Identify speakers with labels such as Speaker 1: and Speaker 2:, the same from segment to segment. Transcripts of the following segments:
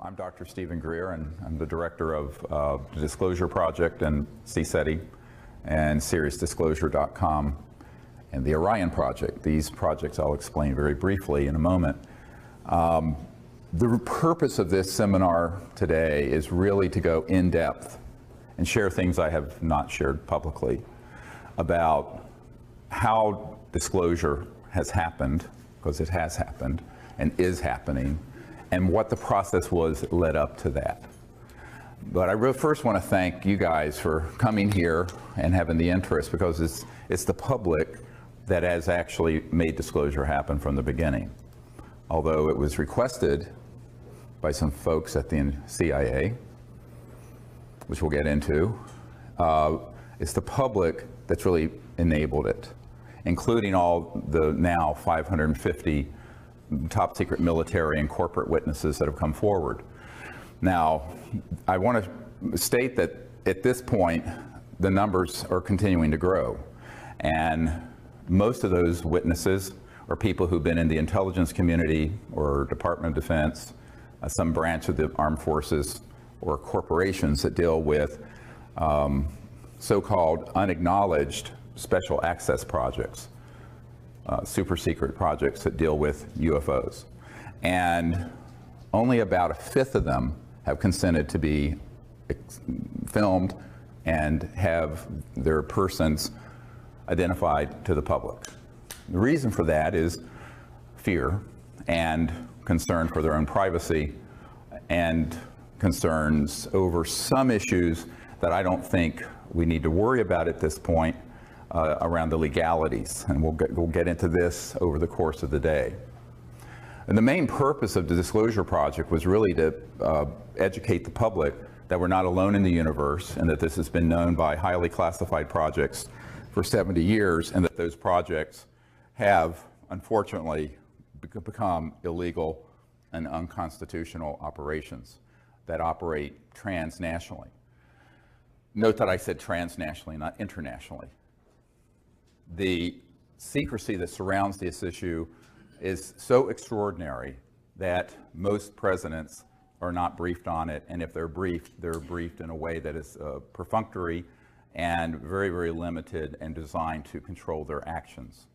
Speaker 1: I'm Dr. Stephen Greer, and I'm the director of the Disclosure Project and CSETI and SeriousDisclosure.com and the Orion Project. These projects I'll explain very briefly in a moment. The purpose of this seminar today is really to go in depth and share things I have not shared publicly about how disclosure has happened, because it has happened and is happening, and what the process was that led up to that. But I first want to thank you guys for coming here and having the interest, because it's the public that has actually made disclosure happen from the beginning. Although it was requested by some folks at the CIA, which we'll get into, it's the public that's really enabled it, including all the now 550 top secret military and corporate witnesses that have come forward. Now, I want to state that at this point, the numbers are continuing to grow. And most of those witnesses are people who've been in the intelligence community or Department of Defense, some branch of the armed forces, or corporations that deal with so-called unacknowledged special access projects, super secret projects that deal with UFOs. And only about a fifth of them have consented to be filmed and have their persons identified to the public. The reason for that is fear and concern for their own privacy and concerns over some issues that I don't think we need to worry about at this point around the legalities. And we'll get into this over the course of the day. And the main purpose of the Disclosure Project was really to educate the public that we're not alone in the universe, and that this has been known by highly classified projects for 70 years, and that those projects have, unfortunately, become illegal and unconstitutional operations that operate transnationally. Note that I said transnationally, not internationally. The secrecy that surrounds this issue is so extraordinary that most presidents are not briefed on it, and if they're briefed in a way that is perfunctory and very, very limited and designed to control their actions.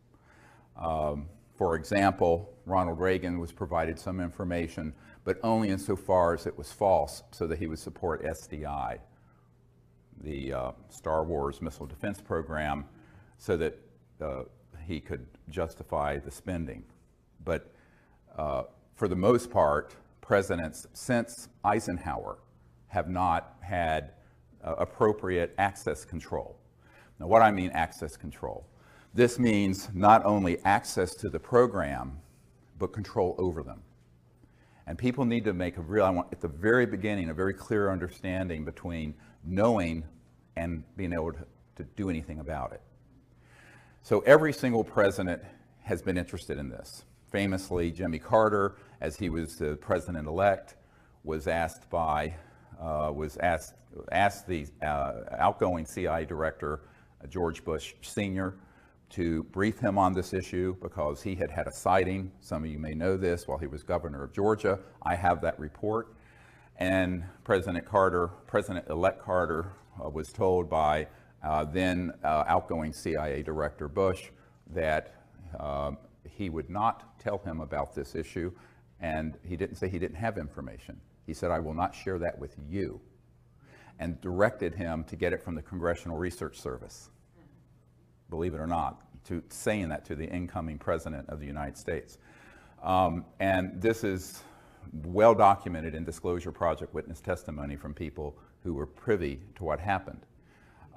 Speaker 1: For example, Ronald Reagan was provided some information, but only insofar as it was false, so that he would support SDI, the Star Wars missile defense program, so that he could justify the spending. But for the most part, presidents since Eisenhower have not had appropriate access control. Now, what I mean access control, this means not only access to the program, but control over them. And people need to make at the very beginning, a very clear understanding between knowing and being able to do anything about it. So every single president has been interested in this. Famously, Jimmy Carter, as he was the president-elect, was asked the outgoing CIA director, George Bush Sr., to brief him on this issue, because he had had a sighting. Some of you may know this. While he was governor of Georgia, I have that report. And President-elect Carter was told by then outgoing CIA Director Bush that he would not tell him about this issue, and he didn't say he didn't have information. He said, "I will not share that with you," and directed him to get it from the Congressional Research Service. Believe it or not, saying that to the incoming President of the United States. And this is well documented in Disclosure Project witness testimony from people who were privy to what happened.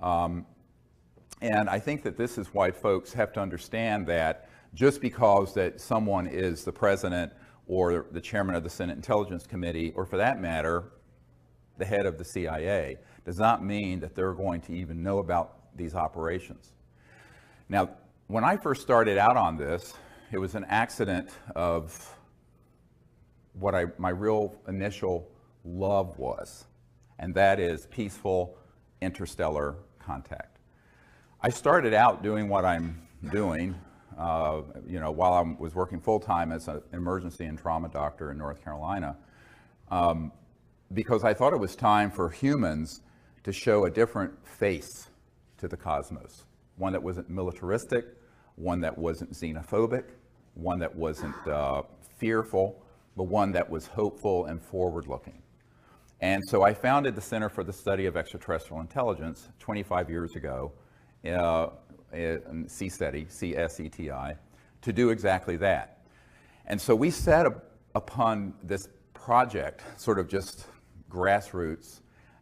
Speaker 1: And I think that this is why folks have to understand that just because that someone is the president or the chairman of the Senate Intelligence Committee, or for that matter, the head of the CIA, does not mean that they're going to even know about these operations. Now, when I first started out on this, it was an accident of what my real initial love was, and that is peaceful interstellar contact. I started out doing what I'm doing while I was working full-time as an emergency and trauma doctor in North Carolina. because I thought it was time for humans to show a different face to the cosmos. One that wasn't militaristic, one that wasn't xenophobic, one that wasn't fearful, but one that was hopeful and forward-looking. And so I founded the Center for the Study of Extraterrestrial Intelligence 25 years ago, in CSETI, C-S-E-T-I, to do exactly that. And so we set upon this project, sort of just grassroots,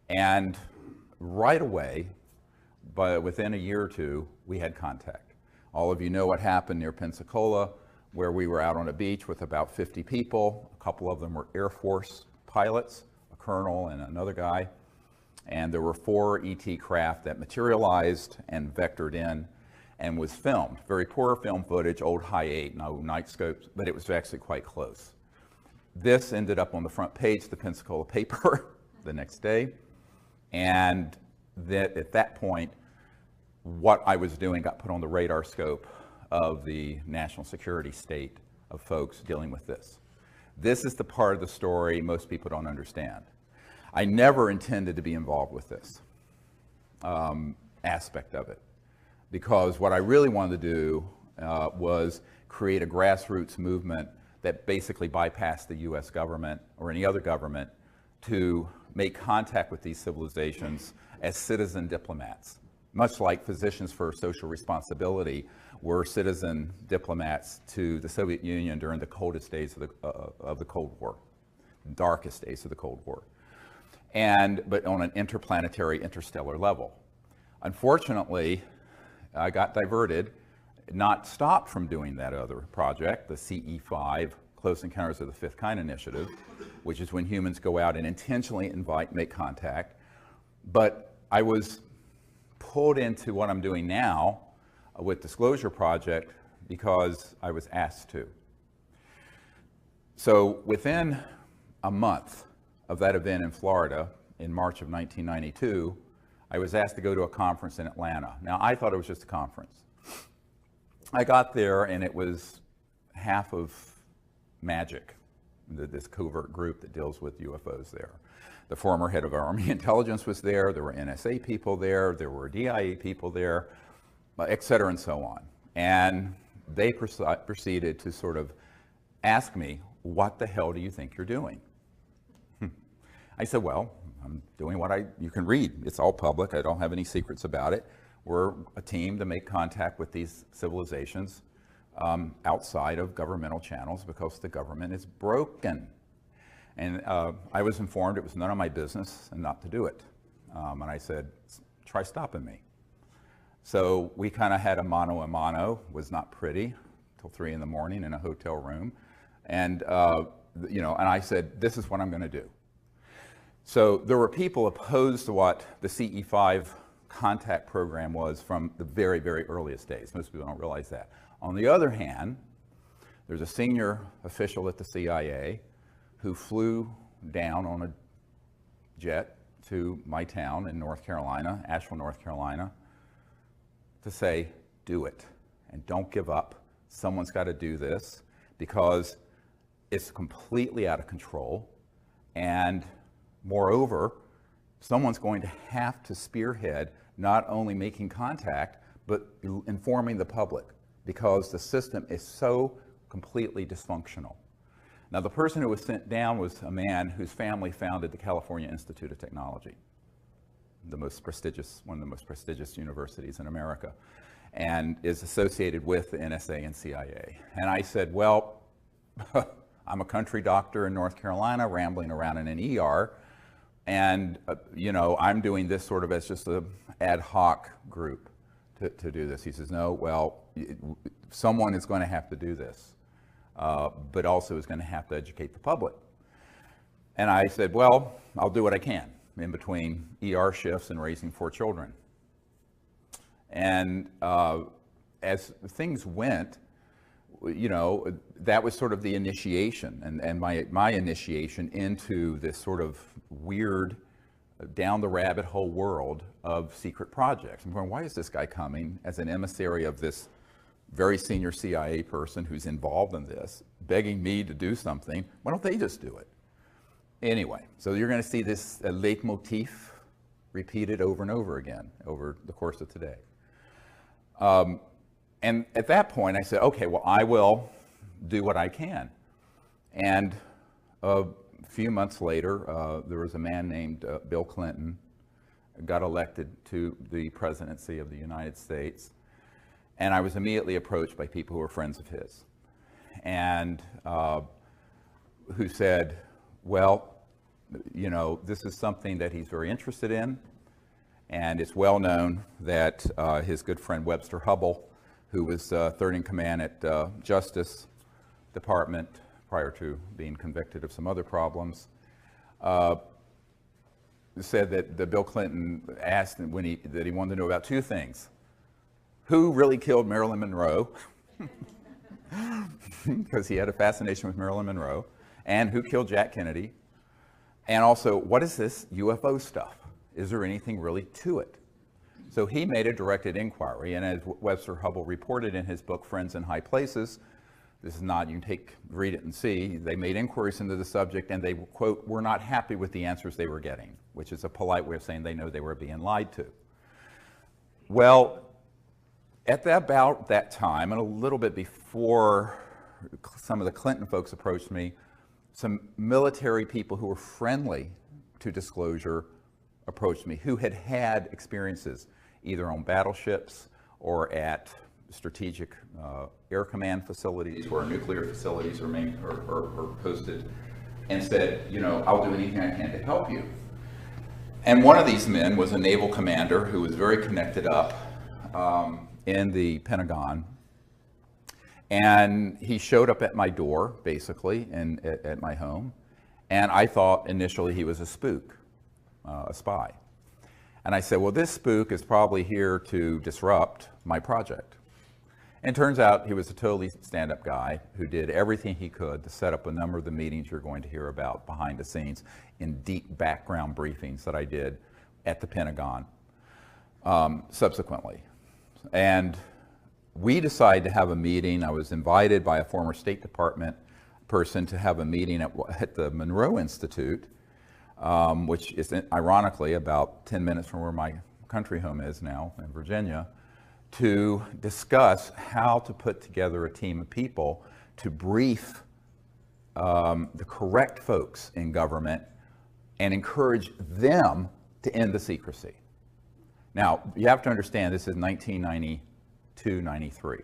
Speaker 1: and right away, within a year or two, we had contact. All of you know what happened near Pensacola, where we were out on a beach with about 50 people. A couple of them were Air Force pilots, a colonel and another guy. And there were 4 ET craft that materialized and vectored in and was filmed. Very poor film footage, old high-8, no night scopes, but it was actually quite close. This ended up on the front page of the Pensacola paper the next day. And at that point, what I was doing got put on the radar scope of the national security state of folks dealing with this. This is the part of the story most people don't understand. I never intended to be involved with this aspect of it, because what I really wanted to do was create a grassroots movement that basically bypassed the US government or any other government to make contact with these civilizations as citizen diplomats, much like Physicians for Social Responsibility were citizen diplomats to the Soviet Union during the coldest days of the Cold War, darkest days of the Cold War, but on an interplanetary, interstellar level. Unfortunately, I got diverted, not stopped from doing that other project, the CE5, Close Encounters of the Fifth Kind Initiative, which is when humans go out and intentionally make contact. But I was pulled into what I'm doing now with Disclosure Project because I was asked to. So within a month of that event in Florida in March of 1992, I was asked to go to a conference in Atlanta. Now, I thought it was just a conference. I got there and it was half of magic, this covert group that deals with UFOs there. The former head of Army Intelligence was there, there were NSA people there were DIA people there, et cetera and so on. And they proceeded to sort of ask me, what the hell do you think you're doing? I said, well, I'm doing what you can read. It's all public. I don't have any secrets about it. We're a team to make contact with these civilizations outside of governmental channels because the government is broken. And I was informed it was none of my business and not to do it. And I said, try stopping me. So we kind of had a mano, was not pretty, till 3 in the morning in a hotel room. And, and I said, this is what I'm going to do. So there were people opposed to what the CE5 contact program was from the very, very earliest days. Most people don't realize that. On the other hand, there's a senior official at the CIA who flew down on a jet to my town in North Carolina, Asheville, North Carolina, to say, do it and don't give up. Someone's got to do this because it's completely out of control. And moreover, someone's going to have to spearhead not only making contact, but informing the public because the system is so completely dysfunctional. Now, the person who was sent down was a man whose family founded the California Institute of Technology, one of the most prestigious universities in America, and is associated with the NSA and CIA. And I said, well, I'm a country doctor in North Carolina, rambling around in an ER, and I'm doing this sort of as just an ad hoc group to do this. He says, no, well, someone is going to have to do this. But also is going to have to educate the public. And I said, well, I'll do what I can in between ER shifts and raising 4 children. And as things went, that was sort of the initiation and my initiation into this sort of weird down the rabbit hole world of secret projects. I'm going, why is this guy coming as an emissary of this very senior CIA person who's involved in this, begging me to do something? Why don't they just do it? Anyway, so you're going to see this leitmotif repeated over and over again over the course of today. And at that point I said, okay, well, I will do what I can. And a few months later, there was a man named Bill Clinton, got elected to the presidency of the United States. And I was immediately approached by people who were friends of his, and who said, well, you know, this is something that he's very interested in, and it's well known that his good friend Webster Hubbell, who was third in command at Justice Department prior to being convicted of some other problems, said that Bill Clinton asked when that he wanted to know about two things: who really killed Marilyn Monroe, because he had a fascination with Marilyn Monroe, and who killed Jack Kennedy, and also, what is this UFO stuff? Is there anything really to it? So he made a directed inquiry, and as Webster Hubbell reported in his book, Friends in High Places, this is not, you can read it and see, they made inquiries into the subject, and they, quote, were not happy with the answers they were getting, which is a polite way of saying they know they were being lied to. Well, at about that time, and a little bit before some of the Clinton folks approached me, some military people who were friendly to disclosure approached me, who had had experiences either on battleships or at strategic air command facilities where nuclear facilities are posted, and said, you know, I'll do anything I can to help you. And one of these men was a naval commander who was very connected up in the Pentagon, and he showed up at my door, basically, and at my home, and I thought initially he was a spook, a spy. And I said, well, this spook is probably here to disrupt my project. And turns out he was a totally stand-up guy who did everything he could to set up a number of the meetings you're going to hear about behind the scenes in deep background briefings that I did at the Pentagon subsequently. And we decided to have a meeting. I was invited by a former State Department person to have a meeting at the Monroe Institute, which is ironically about 10 minutes from where my country home is now in Virginia, to discuss how to put together a team of people to brief the correct folks in government and encourage them to end the secrecy. Now, you have to understand, this is 1992, 93.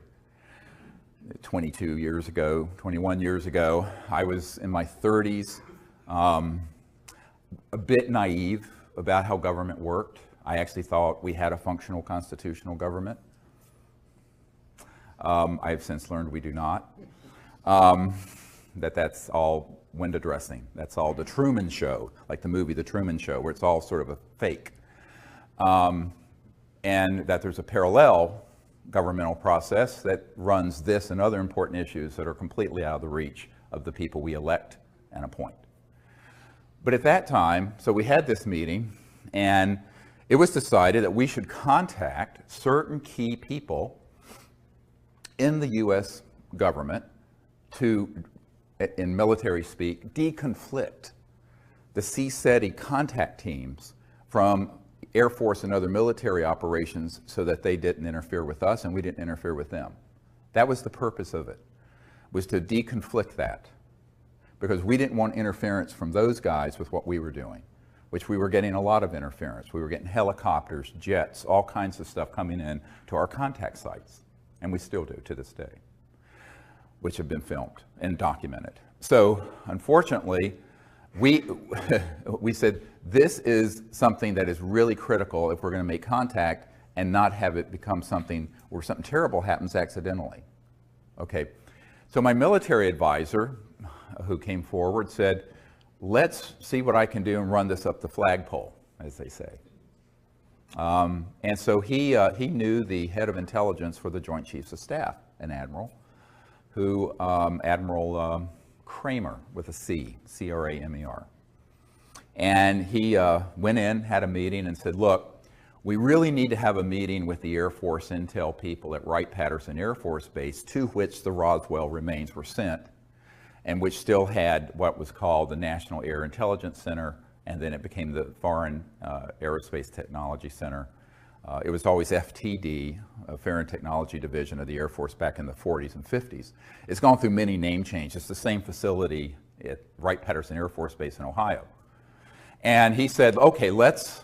Speaker 1: 22 years ago, 21 years ago, I was in my 30s, a bit naive about how government worked. I actually thought we had a functional constitutional government. I have since learned we do not. That's all window dressing. That's all the Truman Show, like the movie The Truman Show, where it's all sort of a fake. And that there's a parallel governmental process that runs this and other important issues that are completely out of the reach of the people we elect and appoint. But at that time, so we had this meeting, and it was decided that we should contact certain key people in the U.S. government to, in military speak, deconflict the CSETI contact teams from Air Force and other military operations so that they didn't interfere with us and we didn't interfere with them. That was the purpose of it, was to deconflict that, because we didn't want interference from those guys with what we were doing, which we were getting a lot of interference. We were getting helicopters, jets, all kinds of stuff coming in to our contact sites, and we still do to this day, which have been filmed and documented. So unfortunately, we said, this is something that is really critical if we're going to make contact and not have it become something where something terrible happens accidentally. Okay, so my military advisor, who came forward, said, let's see what I can do and run this up the flagpole, as they say. And so he knew the head of intelligence for the Joint Chiefs of Staff, an admiral, who, Admiral Kramer, with a C, C-R-A-M-E-R. And he went in, had a meeting, and said, look, we really need to have a meeting with the Air Force intel people at Wright-Patterson Air Force Base, to which the Roswell remains were sent. and which still had what was called the National Air Intelligence Center, and then it became the Foreign Aerospace Technology Center. It was always FTD, Foreign Technology Division of the Air Force, back in the 40s and 50s. It's gone through many name changes. It's the same facility at Wright-Patterson Air Force Base in Ohio. And he said, okay, let's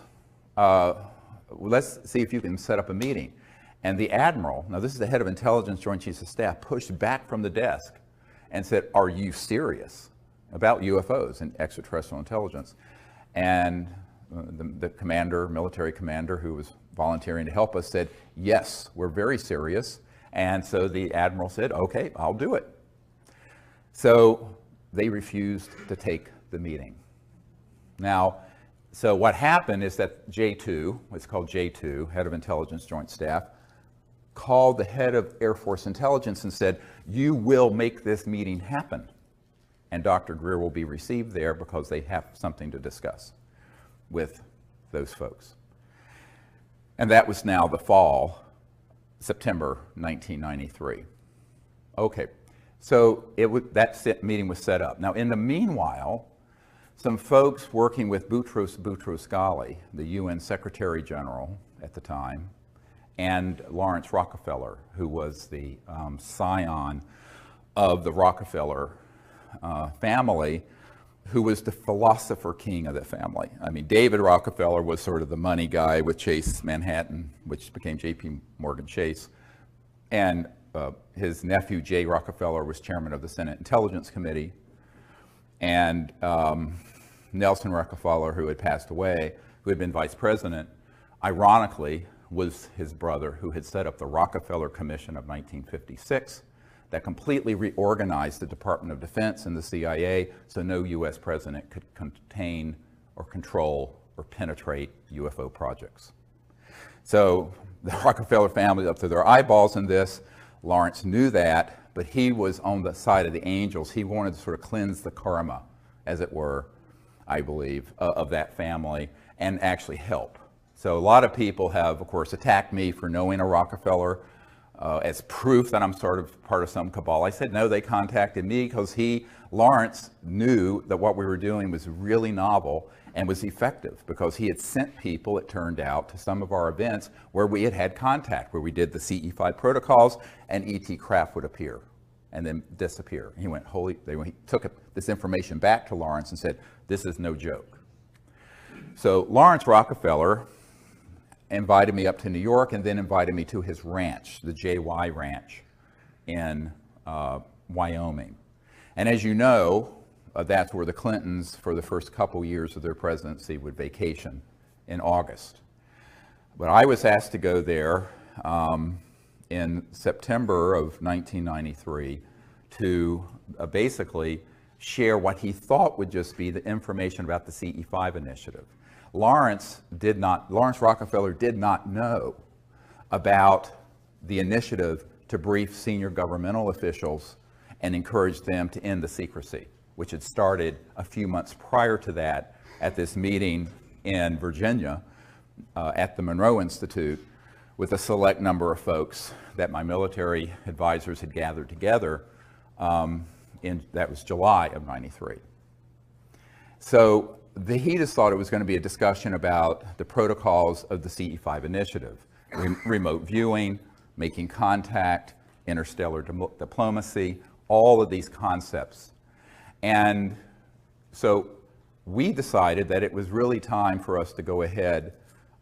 Speaker 1: see if you can set up a meeting. And the admiral, now this is the head of intelligence, Joint Chiefs of Staff, pushed back from the desk and said, are you serious about UFOs and extraterrestrial intelligence? And the commander, military commander, who was volunteering to help us, said, yes, we're very serious. And so the admiral said, okay, I'll do it. So they refused to take the meeting. Now, so what happened is that J2, what's called J2, head of intelligence joint staff, called the head of Air Force intelligence and said, you will make this meeting happen. And Dr. Greer will be received there because they have something to discuss with those folks. And that was now the fall, September 1993. Okay, so that meeting was set up. Now, in the meanwhile, some folks working with Boutros Boutros-Ghali, the UN Secretary General at the time, and Lawrence Rockefeller, who was the scion of the Rockefeller family, who was the philosopher king of the family. I mean, David Rockefeller was sort of the money guy with Chase Manhattan, which became J.P. Morgan Chase. And his nephew, Jay Rockefeller, was chairman of the Senate Intelligence Committee. And Nelson Rockefeller, who had passed away, who had been vice president, ironically, was his brother, who had set up the Rockefeller Commission of 1956 that completely reorganized the Department of Defense and the CIA so no U.S. president could contain or control or penetrate UFO projects. So the Rockefeller family up to their eyeballs in this. Lawrence knew that, but he was on the side of the angels. He wanted to sort of cleanse the karma, as it were, I believe, of that family and actually help. So a lot of people have, of course, attacked me for knowing a Rockefeller as proof that I'm sort of part of some cabal. I said, no, they contacted me because Lawrence knew that what we were doing was really novel and was effective because he had sent people, it turned out, to some of our events where we had contact, where we did the CE5 protocols and ET craft would appear and then disappear. He went, he took this information back to Lawrence and said, this is no joke. So Lawrence Rockefeller invited me up to New York and then invited me to his ranch, the JY Ranch in Wyoming. And as you know, that's where the Clintons, for the first couple years of their presidency, would vacation in August. But I was asked to go there in September of 1993 to basically share what he thought would just be the information about the CE5 initiative. Lawrence Rockefeller did not know about the initiative to brief senior governmental officials and encourage them to end the secrecy, which had started a few months prior to that at this meeting in Virginia at the Monroe Institute with a select number of folks that my military advisors had gathered together that was July of '93. So he just thought it was going to be a discussion about the protocols of the CE5 initiative, remote viewing, making contact, interstellar diplomacy, all of these concepts. And so we decided that it was really time for us to go ahead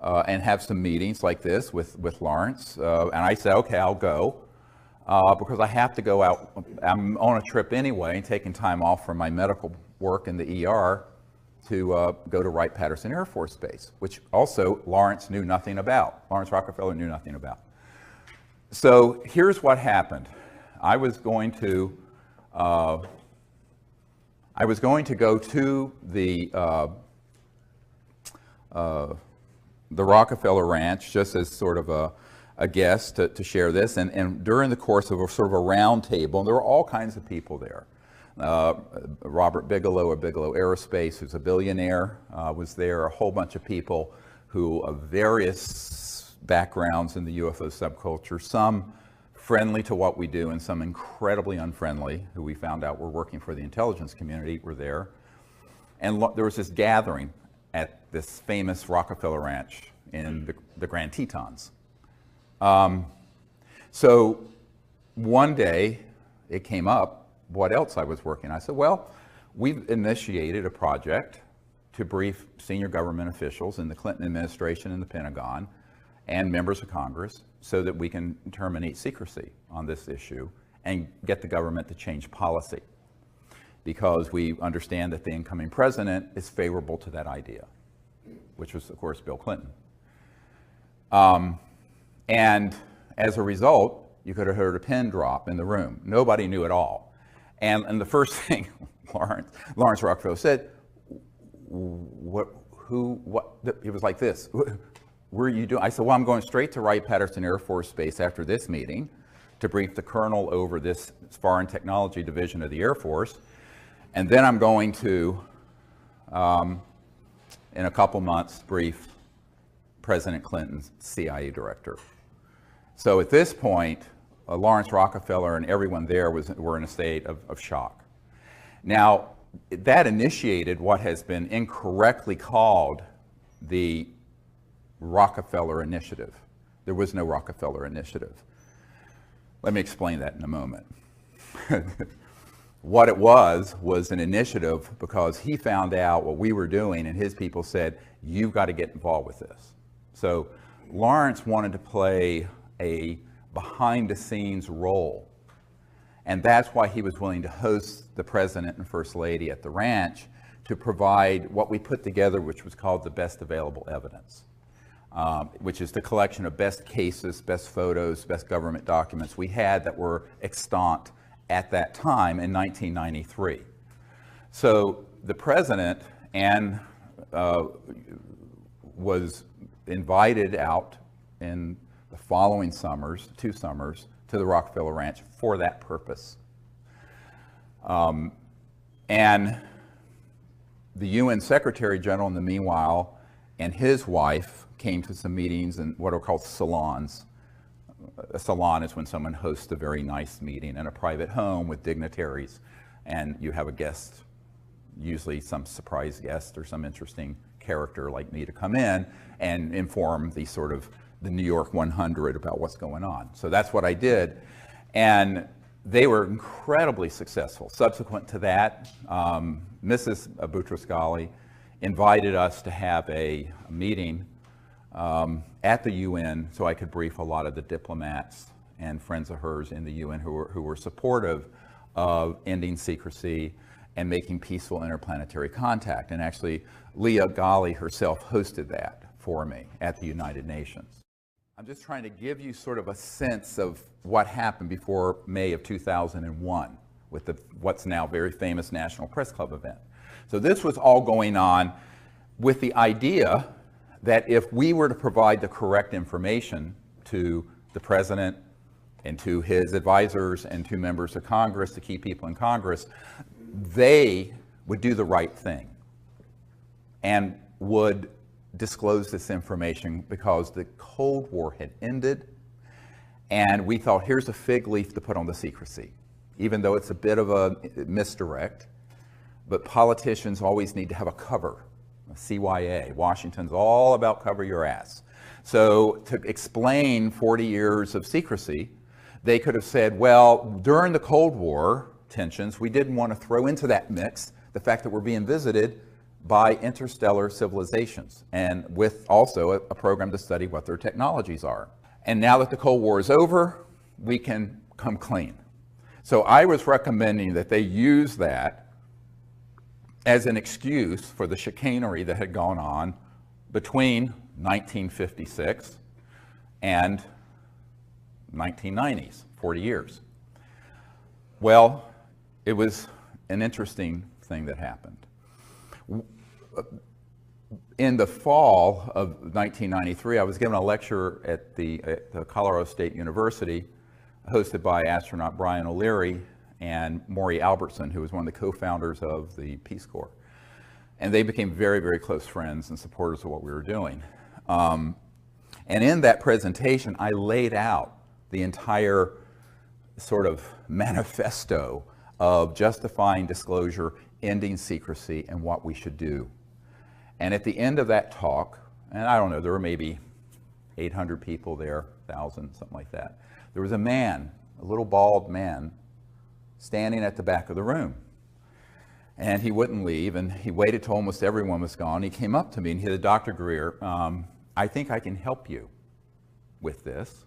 Speaker 1: and have some meetings like this with Lawrence. And I said, okay, I'll go because I have to go out. I'm on a trip anyway, taking time off from my medical work in the ER to go to Wright-Patterson Air Force Base, which also Lawrence knew nothing about. Lawrence Rockefeller knew nothing about. So here's what happened. I was going to go to the Rockefeller Ranch just as sort of a guest to share this, and during the course of a sort of a round table, and there were all kinds of people there. Robert Bigelow of Bigelow Aerospace, who's a billionaire, was there. A whole bunch of people who of various backgrounds in the UFO subculture, some friendly to what we do and some incredibly unfriendly, who we found out were working for the intelligence community, were there. And there was this gathering at this famous Rockefeller Ranch in the Grand Tetons. So one day it came up what else I was working on. I said, well, we've initiated a project to brief senior government officials in the Clinton administration and the Pentagon and members of Congress so that we can terminate secrecy on this issue and get the government to change policy, because we understand that the incoming president is favorable to that idea, which was, of course, Bill Clinton. And as a result, you could have heard a pin drop in the room. Nobody knew at all. And the first thing Lawrence Rockefeller said, what, he was like this, what are you doing? I said, well, I'm going straight to Wright-Patterson Air Force Base after this meeting to brief the colonel over this Foreign Technology Division of the Air Force. And then I'm going to, in a couple months, brief President Clinton's CIA director. So at this point, Lawrence Rockefeller and everyone there were in a state of shock. Now, that initiated what has been incorrectly called the Rockefeller Initiative. There was no Rockefeller Initiative. Let me explain that in a moment. What it was an initiative because he found out what we were doing, and his people said, you've got to get involved with this. So Lawrence wanted to play a behind-the-scenes role, and that's why he was willing to host the President and First Lady at the ranch to provide what we put together, which was called the best available evidence, which is the collection of best cases, best photos, best government documents we had that were extant at that time in 1993. So the president was invited out in the following summers, 2 summers, to the Rockefeller Ranch for that purpose. And the UN Secretary General in the meanwhile and his wife came to some meetings in what are called salons. A salon is when someone hosts a very nice meeting in a private home with dignitaries, and you have a guest, usually some surprise guest or some interesting character like me, to come in and inform the New York 100 about what's going on. So that's what I did, and they were incredibly successful. Subsequent to that, Mrs. Boutros-Ghali invited us to have a meeting at the UN so I could brief a lot of the diplomats and friends of hers in the UN who were supportive of ending secrecy and making peaceful interplanetary contact. And actually, Leah Ghali herself hosted that for me at the United Nations. I'm just trying to give you sort of a sense of what happened before May of 2001 with what's now very famous National Press Club event. So this was all going on with the idea that if we were to provide the correct information to the president and to his advisors and to members of Congress, the key people in Congress, they would do the right thing and would disclose this information, because the Cold War had ended, and we thought, here's a fig leaf to put on the secrecy, even though it's a bit of a misdirect. But politicians always need to have a cover. CYA, Washington's all about cover your ass. So to explain 40 years of secrecy, they could have said, well, during the Cold War tensions, we didn't want to throw into that mix the fact that we're being visited by interstellar civilizations, and with also a program to study what their technologies are. And now that the Cold War is over, we can come clean. So I was recommending that they use that as an excuse for the chicanery that had gone on between 1956 and 1990s, 40 years. Well, it was an interesting thing that happened. In the fall of 1993, I was given a lecture at the Colorado State University, hosted by astronaut Brian O'Leary and Maury Albertson, who was one of the co-founders of the Peace Corps. And they became very, very close friends and supporters of what we were doing. And in that presentation, I laid out the entire sort of manifesto of justifying disclosure, ending secrecy, and what we should do. And at the end of that talk, and I don't know, there were maybe 800 people there, 1,000, something like that. There was a man, a little bald man, standing at the back of the room. And he wouldn't leave, and he waited till almost everyone was gone. He came up to me and he said, "Dr. Greer, I think I can help you with this.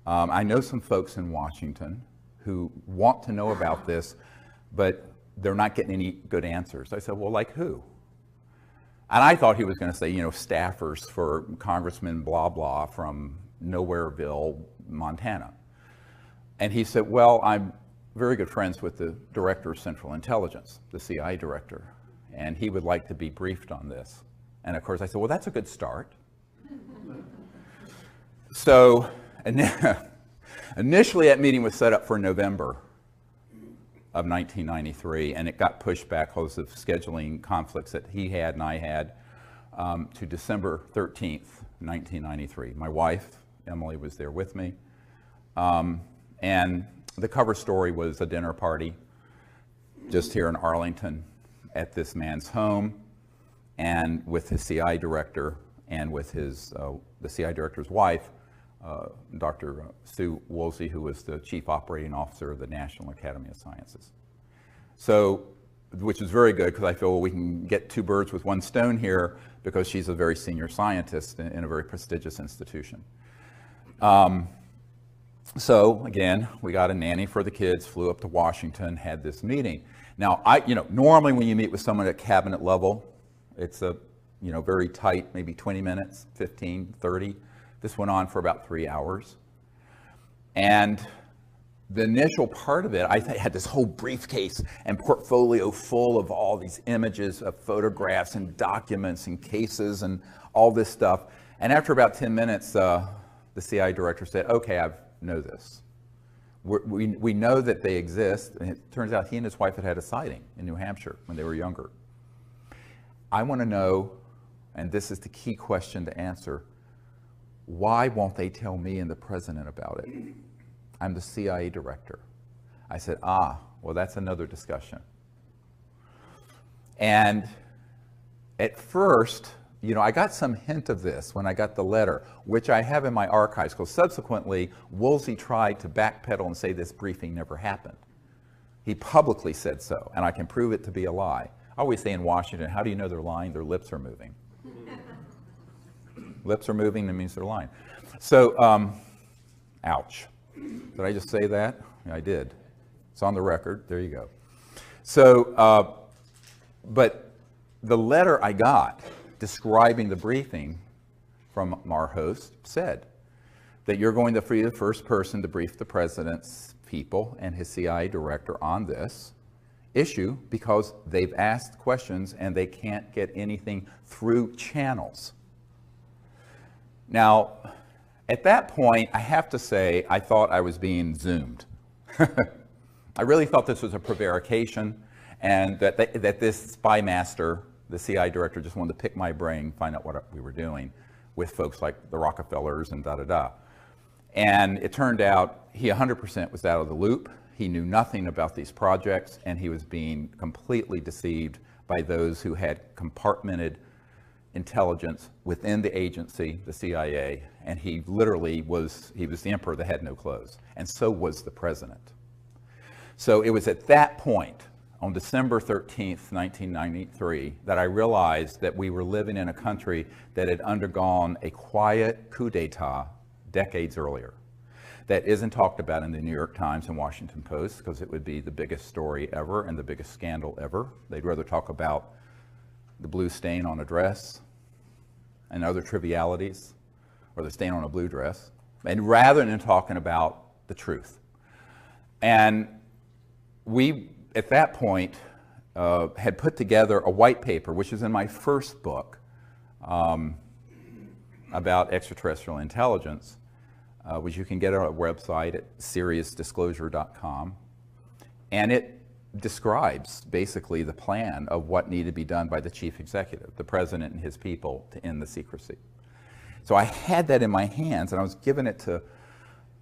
Speaker 1: I know some folks in Washington who want to know about this, but they're not getting any good answers." I said, "Well, like who?" And I thought he was going to say, staffers for Congressman blah blah from Nowhereville, Montana. And he said, "Well, I'm very good friends with the Director of Central Intelligence, the CIA director, and he would like to be briefed on this." And of course I said, "Well, that's a good start." So initially that meeting was set up for November of 1993, and it got pushed back because of scheduling conflicts that he had and I had to December 13th, 1993. My wife, Emily, was there with me. And the cover story was a dinner party just here in Arlington at this man's home, and with his CI director and with his the CI director's wife, Dr. Sue Woolsey, who was the chief operating officer of the National Academy of Sciences. So, which is very good because I feel we can get two birds with one stone here because she's a very senior scientist in a very prestigious institution. So again, we got a nanny for the kids, flew up to Washington, had this meeting. Now, normally when you meet with someone at cabinet level, it's a, very tight, maybe 20 minutes, 15, 30. This went on for about 3 hours. And the initial part of it, I had this whole briefcase and portfolio full of all these images of photographs and documents and cases and all this stuff. And after about 10 minutes, the CI director said, "Okay, I know this. We know that they exist." And it turns out he and his wife had a sighting in New Hampshire when they were younger. "I want to know, and this is the key question to answer, why won't they tell me and the president about it? I'm the CIA director." I said, well, that's another discussion. And at first, I got some hint of this when I got the letter, which I have in my archives, because subsequently, Woolsey tried to backpedal and say this briefing never happened. He publicly said so, and I can prove it to be a lie. I always say in Washington, how do you know they're lying? Their lips are moving. Lips are moving, that means they're lying. So, ouch. Did I just say that? Yeah, I did. It's on the record. There you go. So, but the letter I got describing the briefing from our host said that you're going to be the first person to brief the president's people and his CIA director on this issue because they've asked questions and they can't get anything through channels. Now, at that point, I have to say, I thought I was being Zoomed. I really thought this was a prevarication and that this spy master, the CI director, just wanted to pick my brain, find out what we were doing with folks like the Rockefellers and da-da-da. And it turned out he 100% was out of the loop. He knew nothing about these projects, and he was being completely deceived by those who had compartmented intelligence within the agency, the CIA, and he literally was the emperor that had no clothes, and so was the president. So it was at that point, on December 13th, 1993, that I realized that we were living in a country that had undergone a quiet coup d'etat decades earlier. That isn't talked about in the New York Times and Washington Post because it would be the biggest story ever and the biggest scandal ever. They'd rather talk about the blue stain on a dress and other trivialities, or the stain on a blue dress, and rather than talking about the truth. And we, at that point, had put together a white paper, which is in my first book about extraterrestrial intelligence, which you can get on our website at seriousdisclosure.com. And it describes basically the plan of what needed to be done by the chief executive, the president and his people, to end the secrecy. So I had that in my hands, and I was giving it to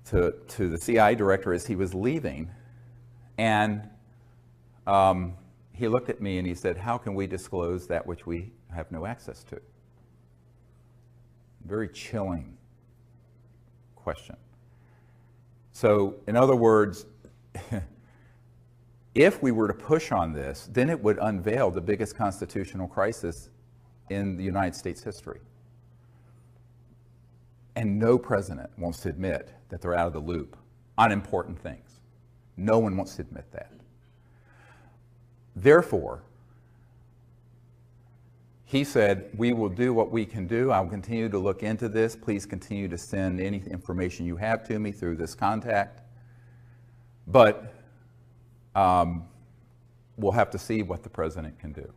Speaker 1: to the CIA director as he was leaving, and he looked at me and he said, "How can we disclose that which we have no access to?" Very chilling question. So, in other words, if we were to push on this, then it would unveil the biggest constitutional crisis in the United States history. And no president wants to admit that they're out of the loop on important things. No one wants to admit that. Therefore, he said, "We will do what we can do. I'll continue to look into this. Please continue to send any information you have to me through this contact. But we'll have to see what the president can do."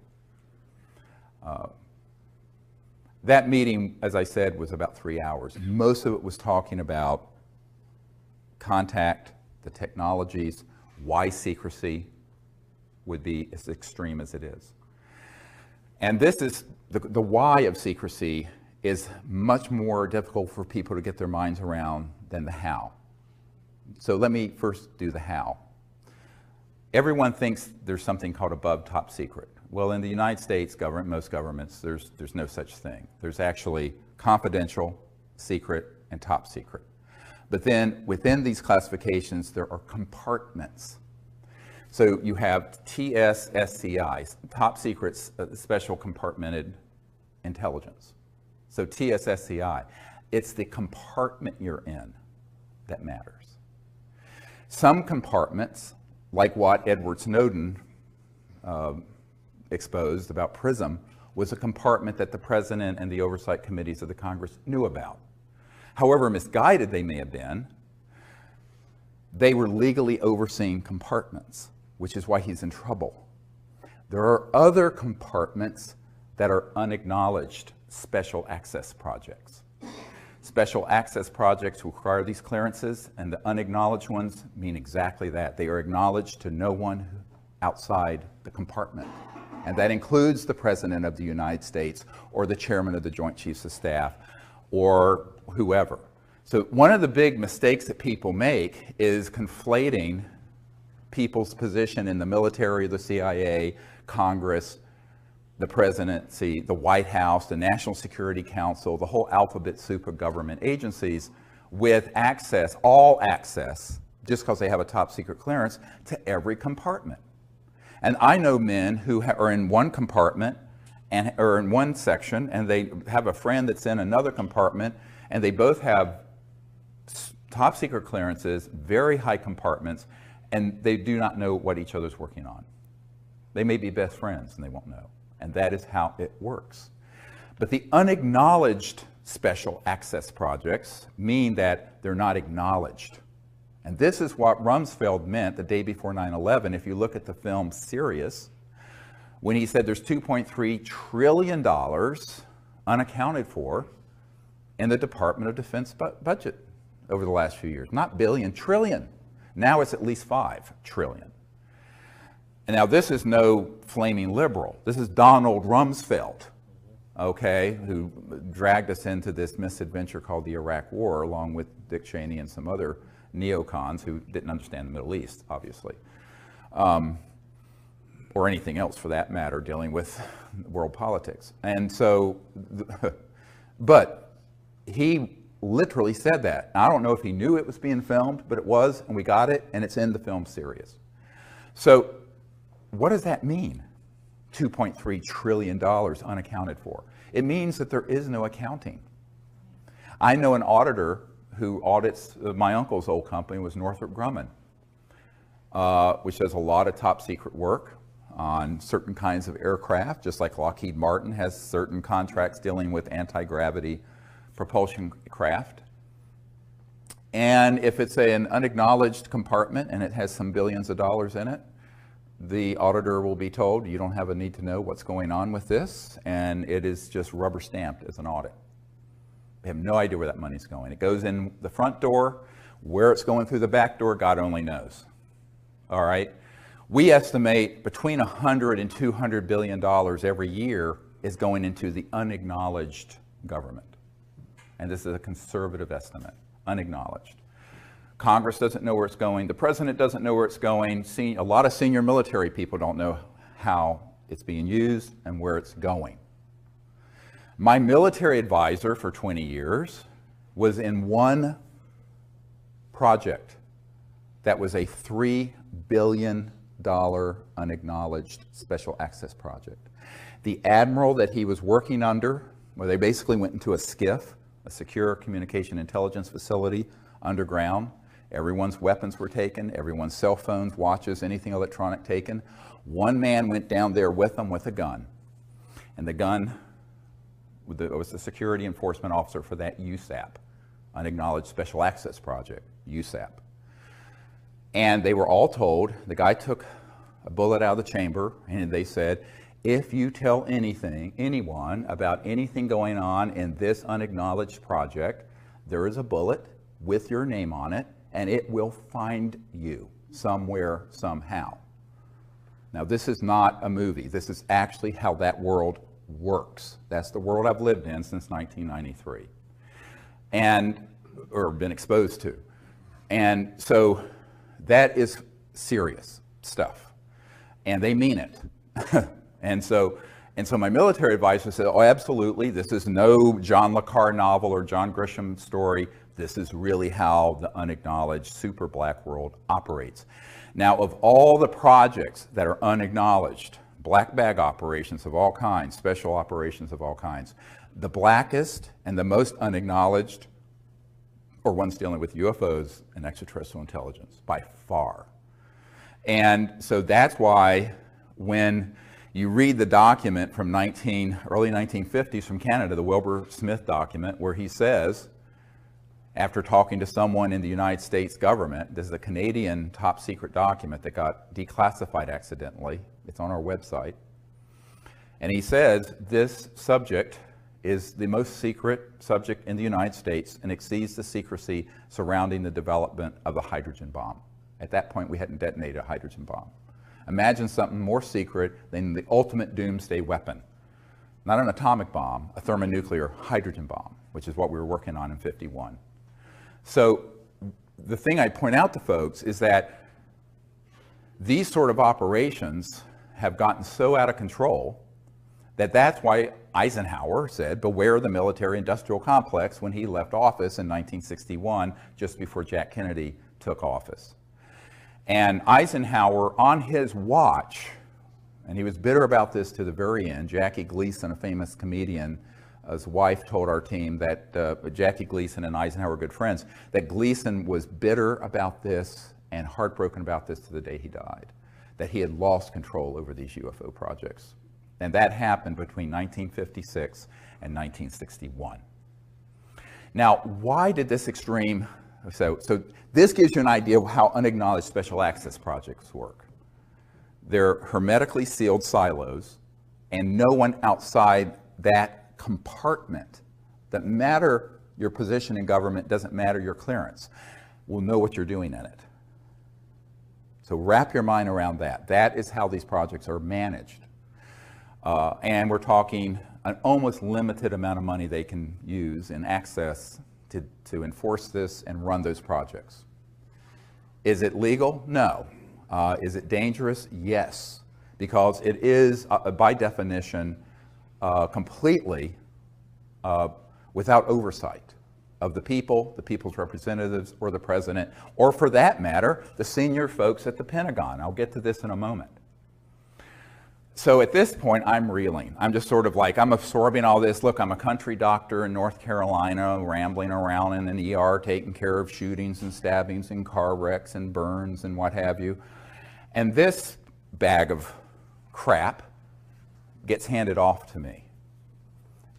Speaker 1: That meeting, as I said, was about 3 hours. Most of it was talking about contact, the technologies, why secrecy would be as extreme as it is. And this is, the why of secrecy is much more difficult for people to get their minds around than the how. So let me first do the how. Everyone thinks there's something called above top secret. Well, in the United States government, most governments, there's no such thing. There's actually confidential, secret, and top secret. But then within these classifications, there are compartments. So you have TSSCI, top secret special compartmented intelligence. So TSSCI, it's the compartment you're in that matters. Some compartments, like what Edward Snowden exposed about PRISM, was a compartment that the president and the oversight committees of the Congress knew about. However misguided they may have been, they were legally overseeing compartments, which is why he's in trouble. There are other compartments that are unacknowledged special access projects. Special access projects require these clearances, and the unacknowledged ones mean exactly that. They are acknowledged to no one outside the compartment. And that includes the President of the United States or the Chairman of the Joint Chiefs of Staff or whoever. So one of the big mistakes that people make is conflating people's position in the military, the CIA, Congress, the presidency, the White House, the National Security Council, the whole alphabet soup of government agencies with access, all access, just because they have a top secret clearance, to every compartment. And I know men who are in one compartment and or in one section, and they have a friend that's in another compartment, and they both have top secret clearances, very high compartments, and they do not know what each other's working on. They may be best friends and they won't know. And that is how it works. But the unacknowledged special access projects mean that they're not acknowledged. And this is what Rumsfeld meant the day before 9/11. If you look at the film Sirius, when he said there's $2.3 trillion unaccounted for in the Department of Defense budget over the last few years. Not billion, trillion. Now it's at least 5 trillion. And now this is no flaming liberal. This is Donald Rumsfeld, okay, who dragged us into this misadventure called the Iraq War, along with Dick Cheney and some other neocons who didn't understand the Middle East, obviously, or anything else for that matter, dealing with world politics. And so, but he literally said that. I don't know if he knew it was being filmed, but it was, and we got it, and it's in the film Sirius. So what does that mean? $2.3 trillion unaccounted for. It means that there is no accounting. I know an auditor who audits my uncle's old company, was Northrop Grumman, which does a lot of top secret work on certain kinds of aircraft, just like Lockheed Martin has certain contracts dealing with anti-gravity propulsion craft. And if it's an unacknowledged compartment and it has some billions of dollars in it, the auditor will be told, you don't have a need to know what's going on with this, and it is just rubber stamped as an audit. They have no idea where that money's going. It goes in the front door. Where it's going through the back door, God only knows. All right? We estimate between $100 and $200 billion every year is going into the unacknowledged government. And this is a conservative estimate, unacknowledged. Congress doesn't know where it's going. The president doesn't know where it's going. A lot of senior military people don't know how it's being used and where it's going. My military advisor for 20 years was in one project that was a $3 billion unacknowledged special access project. The admiral that he was working under, where they basically went into a SCIF, a secure communication intelligence facility underground. Everyone's weapons were taken, everyone's cell phones, watches, anything electronic taken. One man went down there with them with a gun. And the gun was the security enforcement officer for that USAP, Unacknowledged Special Access Project, USAP. And they were all told, the guy took a bullet out of the chamber and they said, if you tell anyone about anything going on in this unacknowledged project, there is a bullet with your name on it and it will find you somewhere, somehow. Now, this is not a movie. This is actually how that world works. That's the world I've lived in since 1993 or been exposed to. And so that is serious stuff. And they mean it. And so my military advisor said, oh, absolutely, this is no John le Carre novel or John Grisham story. This is really how the unacknowledged super black world operates. Now, of all the projects that are unacknowledged, black bag operations of all kinds, special operations of all kinds, the blackest and the most unacknowledged are ones dealing with UFOs and extraterrestrial intelligence, by far. And so that's why when you read the document from early 1950s from Canada, the Wilbur Smith document, where he says, after talking to someone in the United States government, this is a Canadian top secret document that got declassified accidentally. It's on our website. And he says this subject is the most secret subject in the United States and exceeds the secrecy surrounding the development of the hydrogen bomb. At that point, we hadn't detonated a hydrogen bomb. Imagine something more secret than the ultimate doomsday weapon. Not an atomic bomb, a thermonuclear hydrogen bomb, which is what we were working on in '51. So the thing I point out to folks is that these sort of operations have gotten so out of control that that's why Eisenhower said, beware the military-industrial complex when he left office in 1961, just before Jack Kennedy took office. And Eisenhower, on his watch, and he was bitter about this to the very end, Jackie Gleason, a famous comedian, his wife told our team that Jackie Gleason and Eisenhower were good friends, that Gleason was bitter about this and heartbroken about this to the day he died, that he had lost control over these UFO projects. And that happened between 1956 and 1961. Now, why did this extreme, so this gives you an idea of how unacknowledged special access projects work. They're hermetically sealed silos, and no one outside that compartment, that matter your position in government, doesn't matter your clearance, will know what you're doing in it. So wrap your mind around that. That is how these projects are managed. And we're talking an almost limited amount of money they can use in access to enforce this and run those projects. Is it legal? No. Is it dangerous? Yes. Because it is, by definition, completely without oversight of the people, the people's representatives, or the president, or for that matter, the senior folks at the Pentagon. I'll get to this in a moment. So at this point, I'm reeling. I'm just sort of like, I'm absorbing all this. Look, I'm a country doctor in North Carolina, rambling around in an ER, taking care of shootings and stabbings and car wrecks and burns and what have you. And this bag of crap gets handed off to me.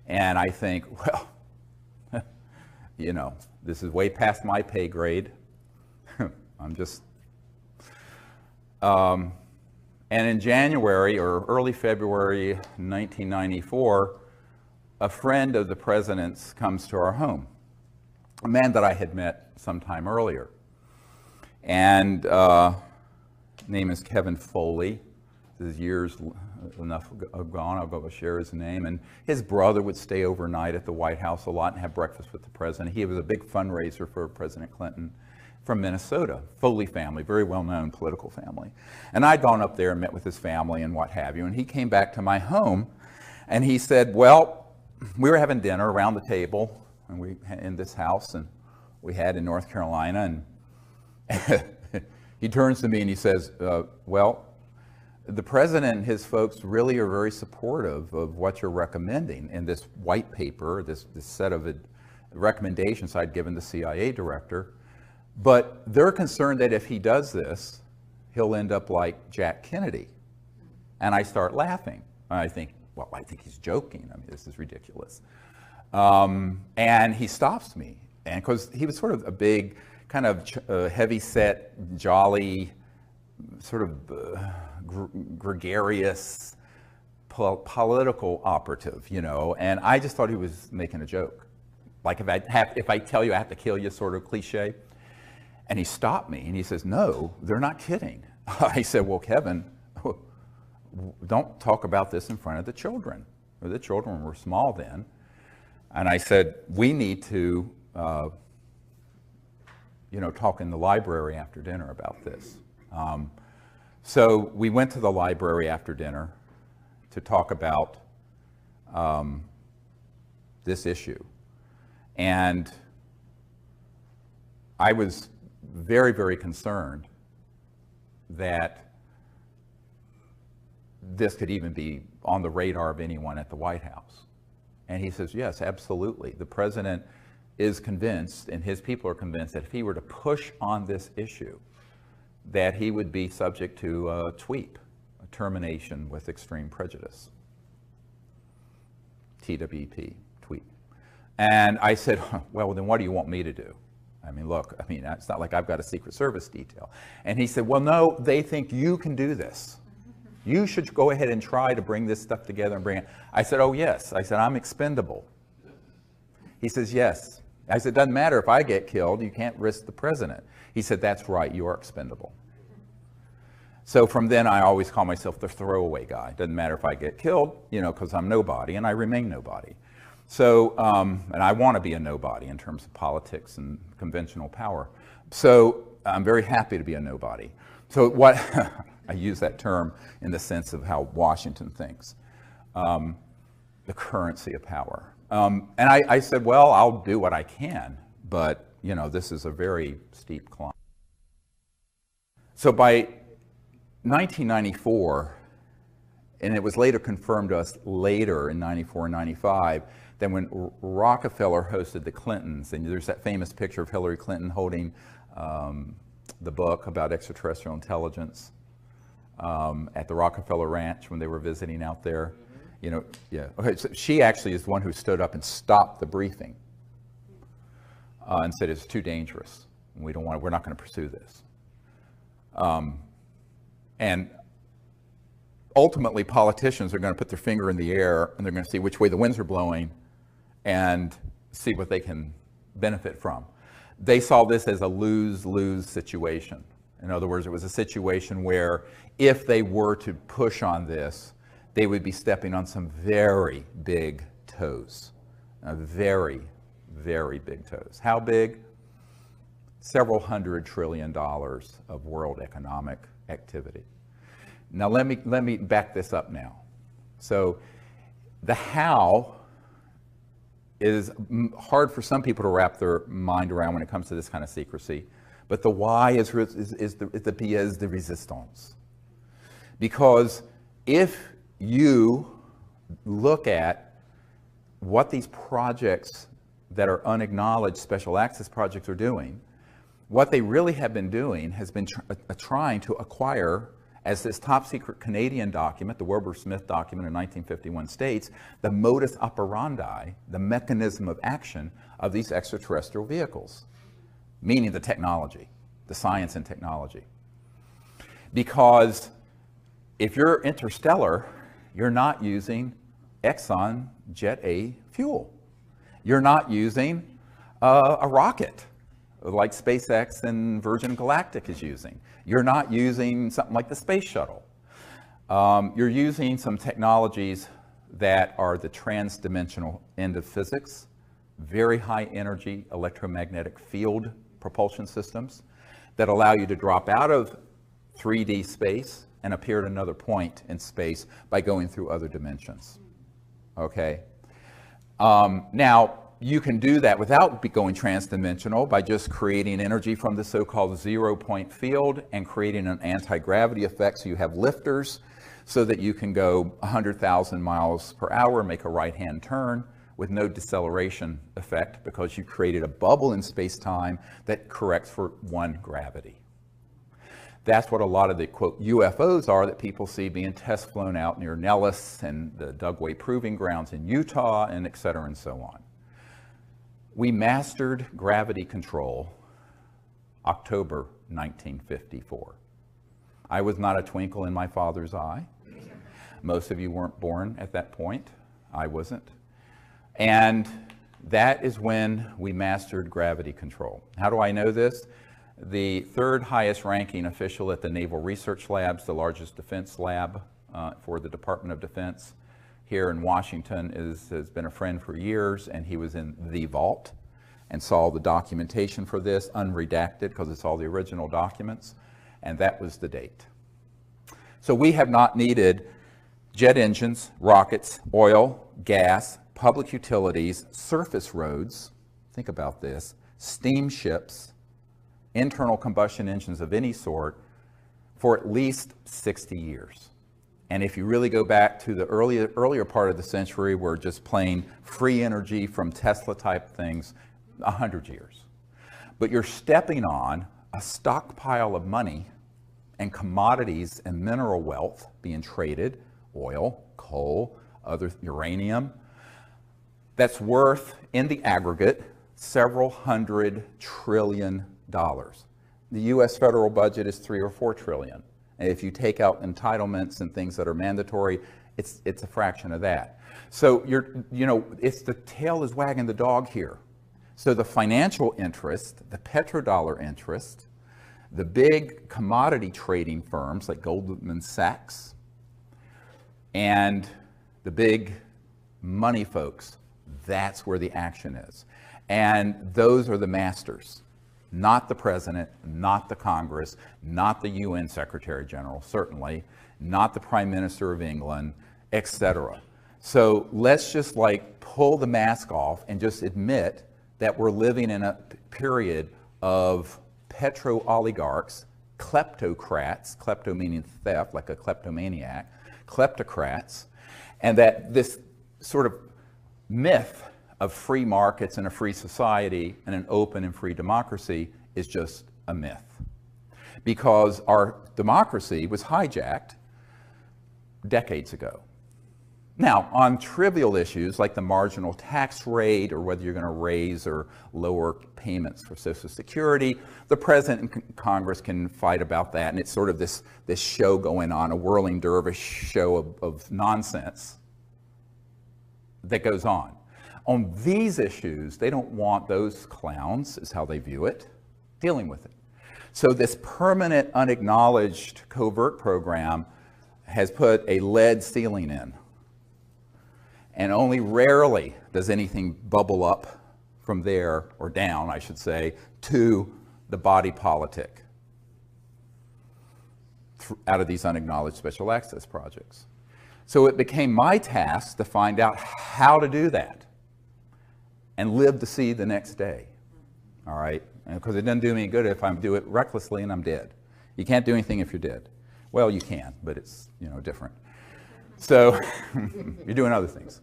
Speaker 1: And I think, well, you know, this is way past my pay grade. I'm just... And in January or early February 1994, a friend of the president's comes to our home, a man that I had met sometime earlier. And name is Kevin Foley. This is years enough gone, I'll go share his name. And his brother would stay overnight at the White House a lot and have breakfast with the president. He was a big fundraiser for President Clinton. from Minnesota, Foley family, very well-known political family. And I'd gone up there and met with his family and what have you, and he came back to my home and he said, well, we were having dinner around the table and we in this house and we had in North Carolina, and he turns to me and he says, well, the president and his folks really are very supportive of what you're recommending in this white paper, this set of recommendations I'd given the CIA director. But they're concerned that if he does this, he'll end up like Jack Kennedy. And I start laughing. I think, well, I think he's joking. I mean, this is ridiculous. And he stops me. And because he was sort of a big, kind of heavy-set, jolly, sort of gregarious political operative, you know. And I just thought he was making a joke. Like if I tell you I have to kill you, sort of cliche. And he stopped me and he says, no, they're not kidding. I said, well, Kevin, don't talk about this in front of the children. The children were small then. And I said, we need to, talk in the library after dinner about this. So we went to the library after dinner to talk about this issue. And I was very, very concerned that this could even be on the radar of anyone at the White House. And he says, yes, absolutely. The president is convinced, and his people are convinced, that if he were to push on this issue, that he would be subject to a TWEEP, a termination with extreme prejudice. TWEP, TWEEP. And I said, well, then what do you want me to do? I mean, look, it's not like I've got a Secret Service detail. And he said, well, no, they think you can do this. You should go ahead and try to bring this stuff together and bring it. I said, oh, yes. I said, I'm expendable. He says, yes. I said, doesn't matter if I get killed. You can't risk the president. He said, that's right. You are expendable. So from then, I always call myself the throwaway guy. Doesn't matter if I get killed, because I'm nobody, and I remain nobody. So, and I want to be a nobody in terms of politics and conventional power. So I'm very happy to be a nobody. So what, I use that term in the sense of how Washington thinks, the currency of power. And I said, well, I'll do what I can, but this is a very steep climb. So by 1994, and it was later confirmed to us later in 94 and 95, that when Rockefeller hosted the Clintons, and there's that famous picture of Hillary Clinton holding the book about extraterrestrial intelligence at the Rockefeller Ranch when they were visiting out there. Yeah. Okay, so she actually is the one who stood up and stopped the briefing and said it's too dangerous. We're not going to pursue this. And ultimately, politicians are going to put their finger in the air and they're going to see which way the winds are blowing and see what they can benefit from. They saw this as a lose-lose situation. In other words, it was a situation where if they were to push on this, they would be stepping on some very big toes. Very, very big toes. How big? Several $100 trillion of world economic activity. Now let me back this up now. So the how is hard for some people to wrap their mind around when it comes to this kind of secrecy, but the why is the pièce de résistance. Because if you look at what these projects that are unacknowledged special access projects are doing, what they really have been doing has been trying to acquire, as this top secret Canadian document, the Wilbur Smith document in 1951 states, the modus operandi, the mechanism of action of these extraterrestrial vehicles, meaning the technology, the science and technology. Because if you're interstellar, you're not using Exxon Jet A fuel. You're not using a rocket like SpaceX and Virgin Galactic is using. You're not using something like the space shuttle. You're using some technologies that are the trans-dimensional end of physics, very high energy electromagnetic field propulsion systems. that allow you to drop out of 3D space and appear at another point in space by going through other dimensions. Okay? Now, you can do that without going transdimensional by just creating energy from the so-called zero-point field and creating an anti-gravity effect, so you have lifters so that you can go 100,000 miles per hour, make a right-hand turn with no deceleration effect because you created a bubble in space-time that corrects for one gravity. That's what a lot of the, quote, UFOs are that people see being test flown out near Nellis and the Dugway Proving Grounds in Utah, and et cetera and so on. We mastered gravity control October 1954. I was not a twinkle in my father's eye. Most of you weren't born at that point. I wasn't. And that is when we mastered gravity control. How do I know this? The third highest ranking official at the Naval Research Labs, the largest defense lab for the Department of Defense here in Washington, has been a friend for years, and he was in the vault and saw the documentation for this, unredacted because it's all the original documents, and that was the date. So we have not needed jet engines, rockets, oil, gas, public utilities, surface roads, think about this, steamships, internal combustion engines of any sort for at least 60 years. And if you really go back to the earlier part of the century, where just plain free energy from Tesla type things, 100 years. But you're stepping on a stockpile of money and commodities and mineral wealth being traded, oil, coal, other uranium, that's worth in the aggregate several $100 trillion. The U.S. federal budget is $3 or $4 trillion. And if you take out entitlements and things that are mandatory, it's a fraction of that. So it's the tail is wagging the dog here. So the financial interest, the petrodollar interest, the big commodity trading firms like Goldman Sachs, and the big money folks, that's where the action is. And those are the masters. Not the president, not the Congress, not the UN Secretary General, certainly, not the Prime Minister of England, etc. So let's just pull the mask off and just admit that we're living in a period of petro-oligarchs, kleptocrats, klepto meaning theft, like a kleptomaniac, kleptocrats, and that this sort of myth of free markets and a free society and an open and free democracy is just a myth. Because our democracy was hijacked decades ago. Now, on trivial issues like the marginal tax rate or whether you're going to raise or lower payments for Social Security, the President and Congress can fight about that, and it's sort of this show going on, a whirling dervish show of nonsense that goes on. On these issues, they don't want those clowns, is how they view it, dealing with it. So this permanent, unacknowledged covert program has put a lead ceiling in. And only rarely does anything bubble up from there, or down, I should say, to the body politic out of these unacknowledged special access projects. So it became my task to find out how to do that and live to see the next day, all right? Because it doesn't do me any good if I do it recklessly and I'm dead. You can't do anything if you're dead. Well, you can, but it's different. So you're doing other things.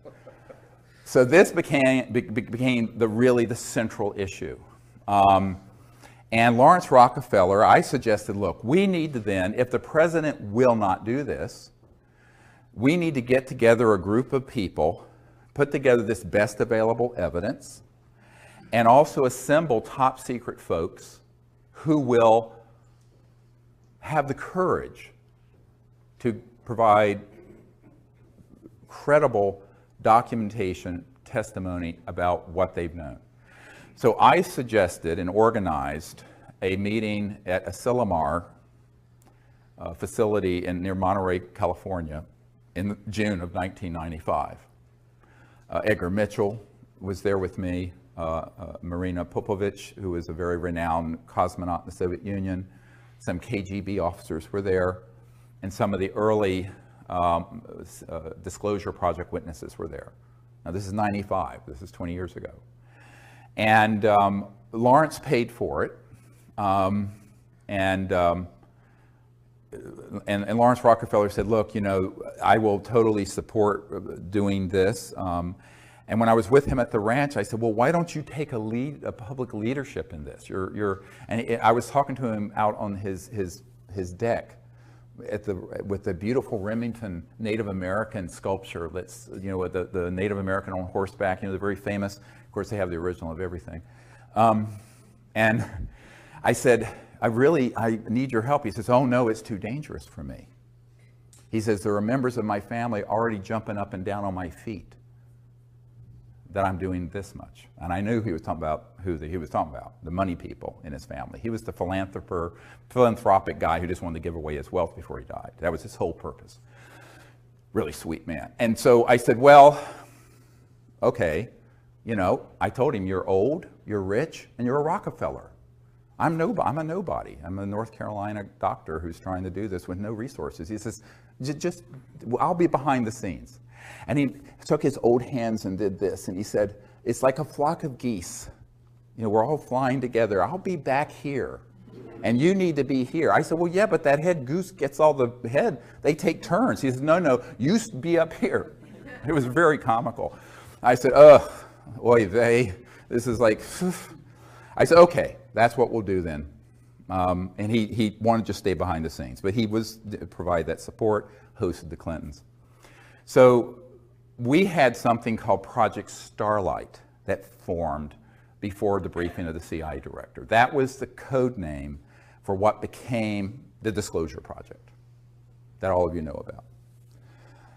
Speaker 1: So this became the central issue. And Lawrence Rockefeller, I suggested, look, we need to then, if the president will not do this, we need to get together a group of people, put together this best available evidence, and also assemble top secret folks who will have the courage to provide credible documentation, testimony about what they've known. So I suggested and organized a meeting at a Asilomar facility near Monterey, California, in June of 1995. Edgar Mitchell was there with me. Marina Popovich, who was a very renowned cosmonaut in the Soviet Union. Some KGB officers were there, and some of the early disclosure project witnesses were there. Now this is 95, this is 20 years ago. And Lawrence paid for it, and Lawrence Rockefeller said, look, you know, I will totally support doing this. And when I was with him at the ranch, I said, well, why don't you take a public leadership in this? I was talking to him out on his deck with the beautiful Remington Native American sculpture that's, you know, the Native American on horseback, you know, the very famous. Of course, they have the original of everything. And I said, I need your help. He says, oh no, it's too dangerous for me. He says, there are members of my family already jumping up and down on my feet that I'm doing this much. And I knew he was talking about he was talking about, the money people in his family. He was the philanthropic guy who just wanted to give away his wealth before he died. That was his whole purpose. Really sweet man. And so I said, well, okay, you know, I told him, you're old, you're rich, and you're a Rockefeller. I'm a nobody. I'm a North Carolina doctor who's trying to do this with no resources. He says, I'll be behind the scenes. And he took his old hands and did this, and he said, it's like a flock of geese. You know, we're all flying together. I'll be back here, and you need to be here. I said, well, yeah, but that head goose gets all the head. They take turns. He said, no, you be up here. It was very comical. I said, oy vey, this is like, I said, okay, that's what we'll do then. And he wanted to just stay behind the scenes, but he was provide that support, hosted the Clintons. So we had something called Project Starlight that formed before the briefing of the CIA director. That was the code name for what became the Disclosure Project that all of you know about.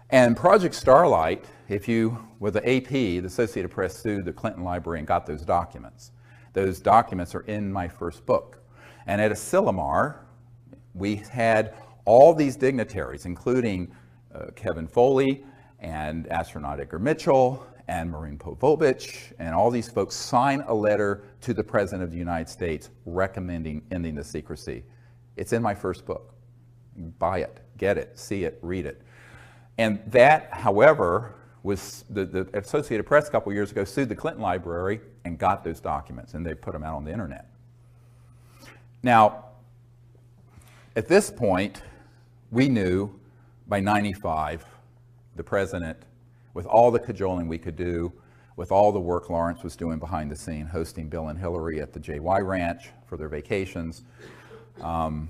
Speaker 1: And Project Starlight, with the AP, the Associated Press sued the Clinton Library and got those documents. Those documents are in my first book. And at Asilomar, we had all these dignitaries, including Kevin Foley and astronaut Edgar Mitchell and Marina Popovich, and all these folks sign a letter to the President of the United States recommending ending the secrecy. It's in my first book. Buy it, get it, see it, read it. And that, however, was the Associated Press a couple years ago sued the Clinton Library and got those documents, and they put them out on the internet. Now, at this point, we knew by 95, the president, with all the cajoling we could do, with all the work Lawrence was doing behind the scene, hosting Bill and Hillary at the JY Ranch for their vacations. A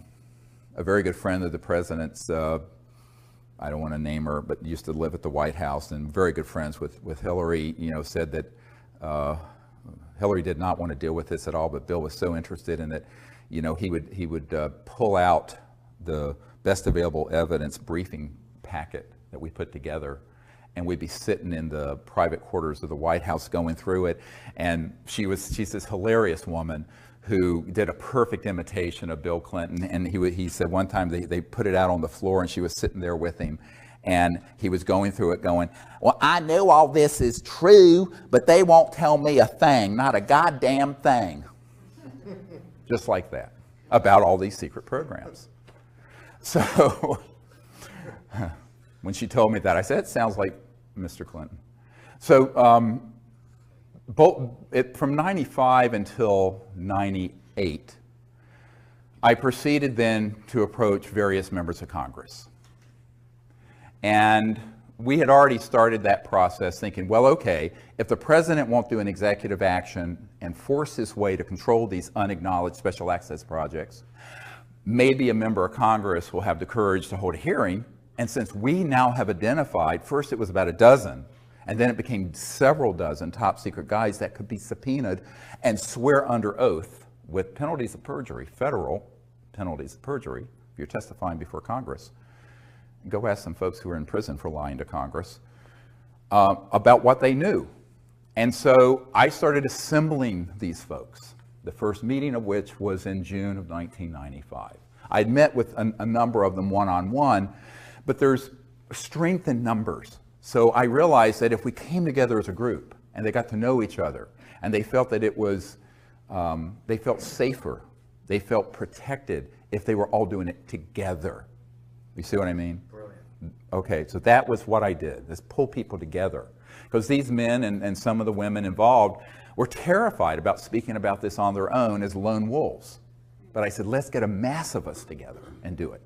Speaker 1: very good friend of the president's, I don't want to name her, but used to live at the White House and very good friends with Hillary, you know, said that Hillary did not want to deal with this at all, but Bill was so interested in it, you know, he would pull out the best available evidence briefing packet that we put together, and we'd be sitting in the private quarters of the White House going through it. And she's this hilarious woman who did a perfect imitation of Bill Clinton. And he said one time they put it out on the floor and she was sitting there with him. And he was going through it going, well, I know all this is true, but they won't tell me a thing, not a goddamn thing. Just like that, about all these secret programs. So when she told me that, I said, it sounds like Mr. Clinton. So from 95 until 98, I proceeded then to approach various members of Congress. And we had already started that process thinking, well, okay, if the president won't do an executive action and force his way to control these unacknowledged special access projects, maybe a member of Congress will have the courage to hold a hearing. And since we now have identified, first it was about a dozen, and then it became several dozen top secret guys that could be subpoenaed and swear under oath with penalties of perjury, federal penalties of perjury, if you're testifying before Congress. Go ask some folks who are in prison for lying to Congress about what they knew. And so I started assembling these folks, the first meeting of which was in June of 1995. I'd met with a number of them one-on-one, but there's strength in numbers. So I realized that if we came together as a group, and they got to know each other, and they felt that it was, they felt safer, they felt protected if they were all doing it together. You see what I mean?
Speaker 2: Brilliant.
Speaker 1: Okay, so that was what I did, is pull people together. Because these men and some of the women involved were terrified about speaking about this on their own as lone wolves. But I said, let's get a mass of us together and do it.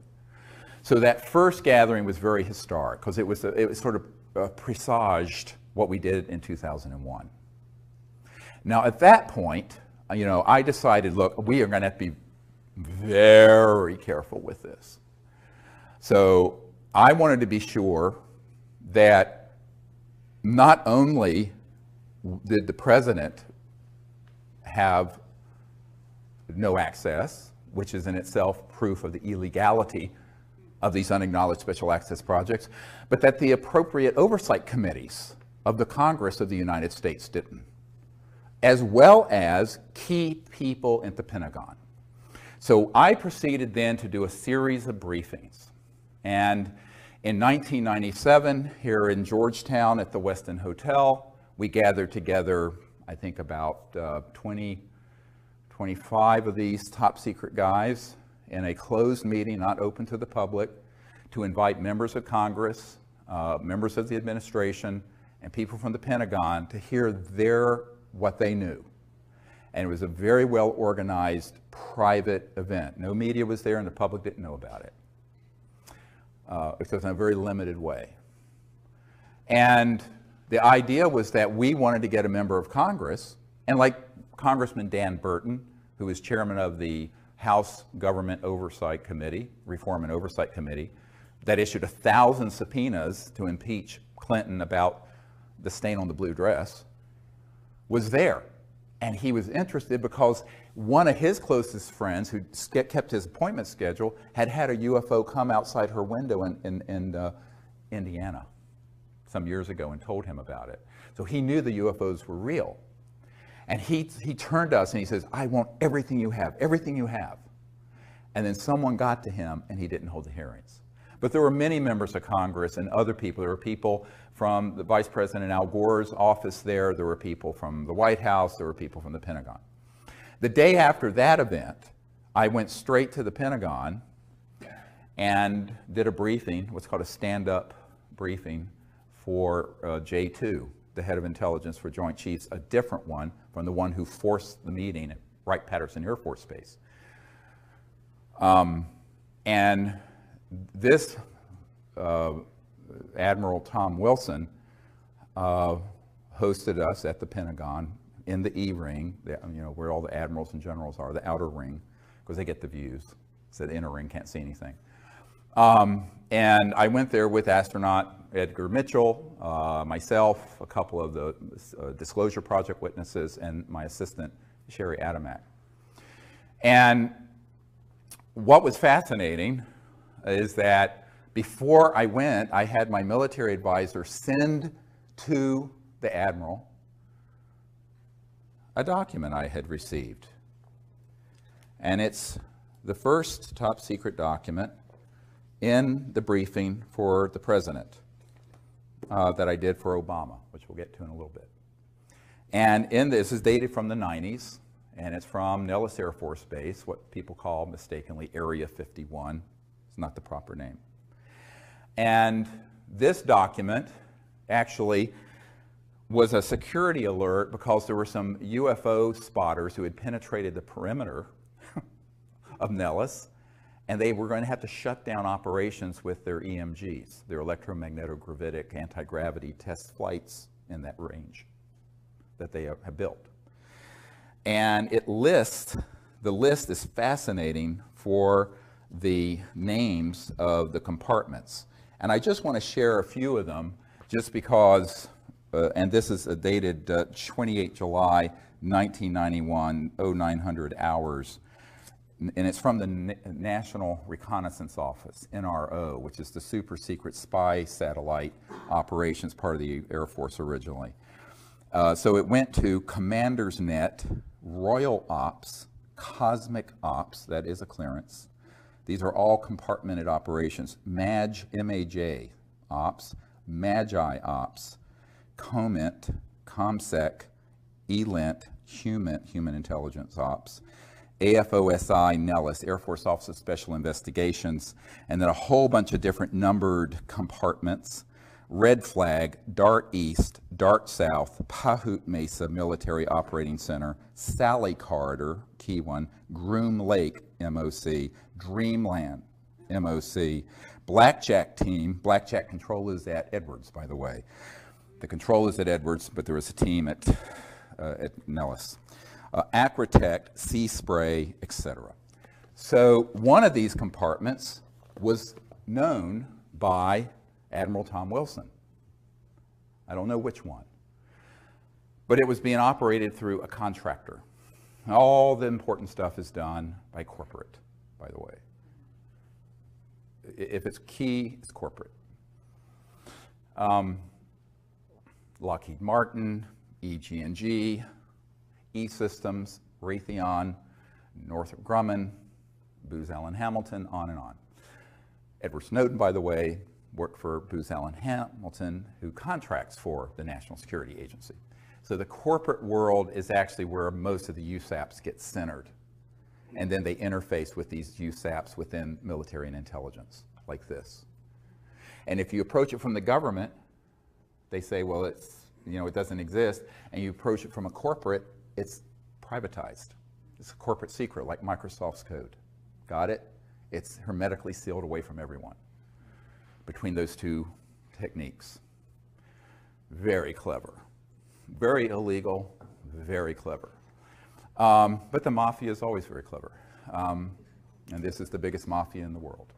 Speaker 1: So that first gathering was very historic, because it was sort of presaged what we did in 2001. Now at that point, I decided, look, we are going to have to be very careful with this. So I wanted to be sure that not only did the president have no access, which is in itself proof of the illegality of these unacknowledged special access projects, but that the appropriate oversight committees of the Congress of the United States didn't, as well as key people at the Pentagon. So I proceeded then to do a series of briefings. And in 1997, here in Georgetown at the Westin Hotel, we gathered together, I think about 25 of these top secret guys in a closed meeting, not open to the public, to invite members of Congress, members of the administration, and people from the Pentagon to hear what they knew. And it was a very well organized private event. No media was there and the public didn't know about it. Except in a very limited way. And the idea was that we wanted to get a member of Congress, and like Congressman Dan Burton, who is chairman of the House Government Oversight Committee, Reform and Oversight Committee, that issued 1,000 subpoenas to impeach Clinton about the stain on the blue dress, was there. And he was interested because one of his closest friends, who kept his appointment schedule, had had a UFO come outside her window in Indiana some years ago and told him about it. So he knew the UFOs were real. And he turned to us and he says, I want everything you have, everything you have. And then someone got to him and he didn't hold the hearings. But there were many members of Congress and other people. There were people from the Vice President Al Gore's office there. There were people from the White House. There were people from the Pentagon. The day after that event, I went straight to the Pentagon and did a briefing, what's called a stand-up briefing for J2, the head of intelligence for Joint Chiefs, a different one from the one who forced the meeting at Wright-Patterson Air Force Base. And this Admiral Tom Wilson hosted us at the Pentagon in the E-ring, where all the admirals and generals are, the outer ring, because they get the views. So the inner ring can't see anything. And I went there with astronaut Edgar Mitchell, myself, a couple of the Disclosure Project witnesses, and my assistant, Sherry Adamak. And what was fascinating is that before I went, I had my military advisor send to the Admiral a document I had received. And it's the first top secret document in the briefing for the President that I did for Obama, which we'll get to in a little bit. And this is dated from the 90s, and it's from Nellis Air Force Base, what people call mistakenly Area 51. It's not the proper name. And this document actually was a security alert because there were some UFO spotters who had penetrated the perimeter of Nellis, and they were going to have to shut down operations with their EMGs, their electromagnetic anti-gravity test flights in that range that they have built. And the list is fascinating for the names of the compartments. And I just want to share a few of them just because, and this is dated 28 July 1991, 0900 hours. And it's from the National Reconnaissance Office, NRO, which is the super secret spy satellite operations part of the Air Force originally. So it went to Commander's Net, Royal Ops, Cosmic Ops, that is a clearance. These are all compartmented operations. MAJ, M-A-J Ops, Magi Ops, Comet, ComSec, ELINT, Human Intelligence Ops, AFOSI, Nellis, Air Force Office of Special Investigations, and then a whole bunch of different numbered compartments. Red Flag, Dart East, Dart South, Pahut Mesa Military Operating Center, Sally Corridor, key one, Groom Lake, MOC, Dreamland, MOC, Blackjack Team. Blackjack control is at Edwards, by the way. The control is at Edwards, but there is a team at Nellis. Acrotect, Sea Spray, etc. So one of these compartments was known by Admiral Tom Wilson. I don't know which one. But it was being operated through a contractor. All the important stuff is done by corporate, by the way. If it's key, it's corporate. Lockheed Martin, EG&G, E-Systems, Raytheon, Northrop Grumman, Booz Allen Hamilton, on and on. Edward Snowden, by the way, worked for Booz Allen Hamilton, who contracts for the National Security Agency. So the corporate world is actually where most of the USAPs get centered. And then they interface with these USAPs within military and intelligence, like this. And if you approach it from the government, they say, well, it doesn't exist. And you approach it from a corporate, it's privatized. It's a corporate secret, like Microsoft's code. Got it? It's hermetically sealed away from everyone between those two techniques. Very clever. Very illegal, very clever. But the mafia is always very clever. And this is the biggest mafia in the world.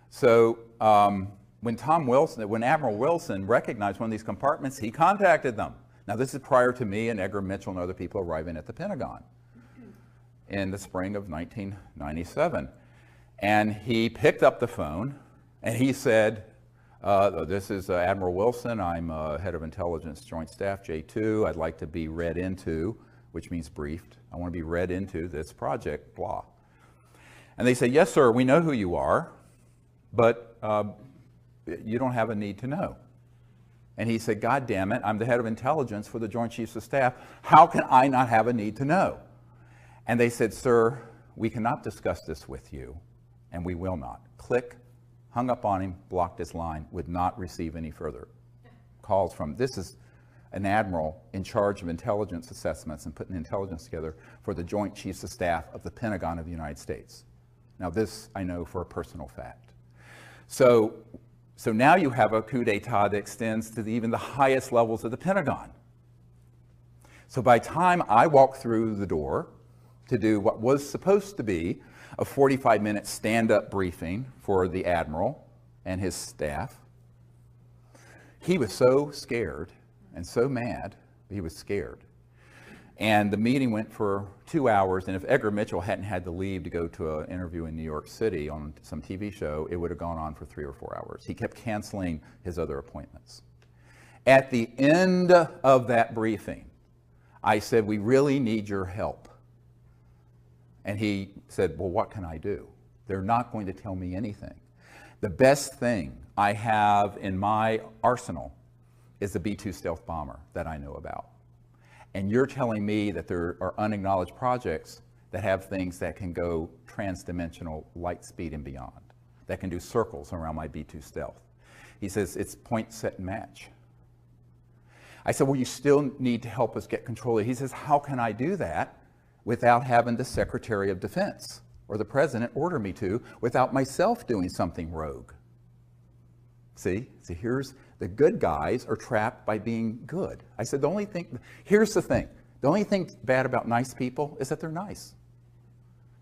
Speaker 1: So when Admiral Wilson recognized one of these compartments, he contacted them. Now this is prior to me and Edgar Mitchell and other people arriving at the Pentagon in the spring of 1997. And he picked up the phone and he said, this is Admiral Wilson. I'm head of intelligence joint staff, J2. I'd like to be read into, which means briefed. I want to be read into this project, blah. And they say, yes, sir, we know who you are, but you don't have a need to know. And he said, God damn it, I'm the head of intelligence for the Joint Chiefs of Staff. How can I not have a need to know? And they said, sir, we cannot discuss this with you, and we will not. Click, hung up on him, blocked his line, would not receive any further calls from. This is an admiral in charge of intelligence assessments and putting intelligence together for the Joint Chiefs of Staff of the Pentagon of the United States. Now this I know for a personal fact. So now you have a coup d'etat that extends to even the highest levels of the Pentagon. So by the time I walked through the door to do what was supposed to be a 45-minute stand-up briefing for the admiral and his staff, he was so scared and so mad, he was scared. And the meeting went for 2 hours, and if Edgar Mitchell hadn't had to leave to go to an interview in New York City on some TV show, it would have gone on for 3 or 4 hours. He kept canceling his other appointments. At the end of that briefing, I said, we really need your help. And he said, well, what can I do? They're not going to tell me anything. The best thing I have in my arsenal is the B-2 stealth bomber that I know about. And you're telling me that there are unacknowledged projects that have things that can go transdimensional light speed and beyond, that can do circles around my B-2 stealth. He says, it's point, set, and match. I said, well, you still need to help us get control of it. He says, how can I do that without having the Secretary of Defense or the President order me to, without myself doing something rogue? See, here's the good guys are trapped by being good. I said, here's the thing. The only thing bad about nice people is that they're nice.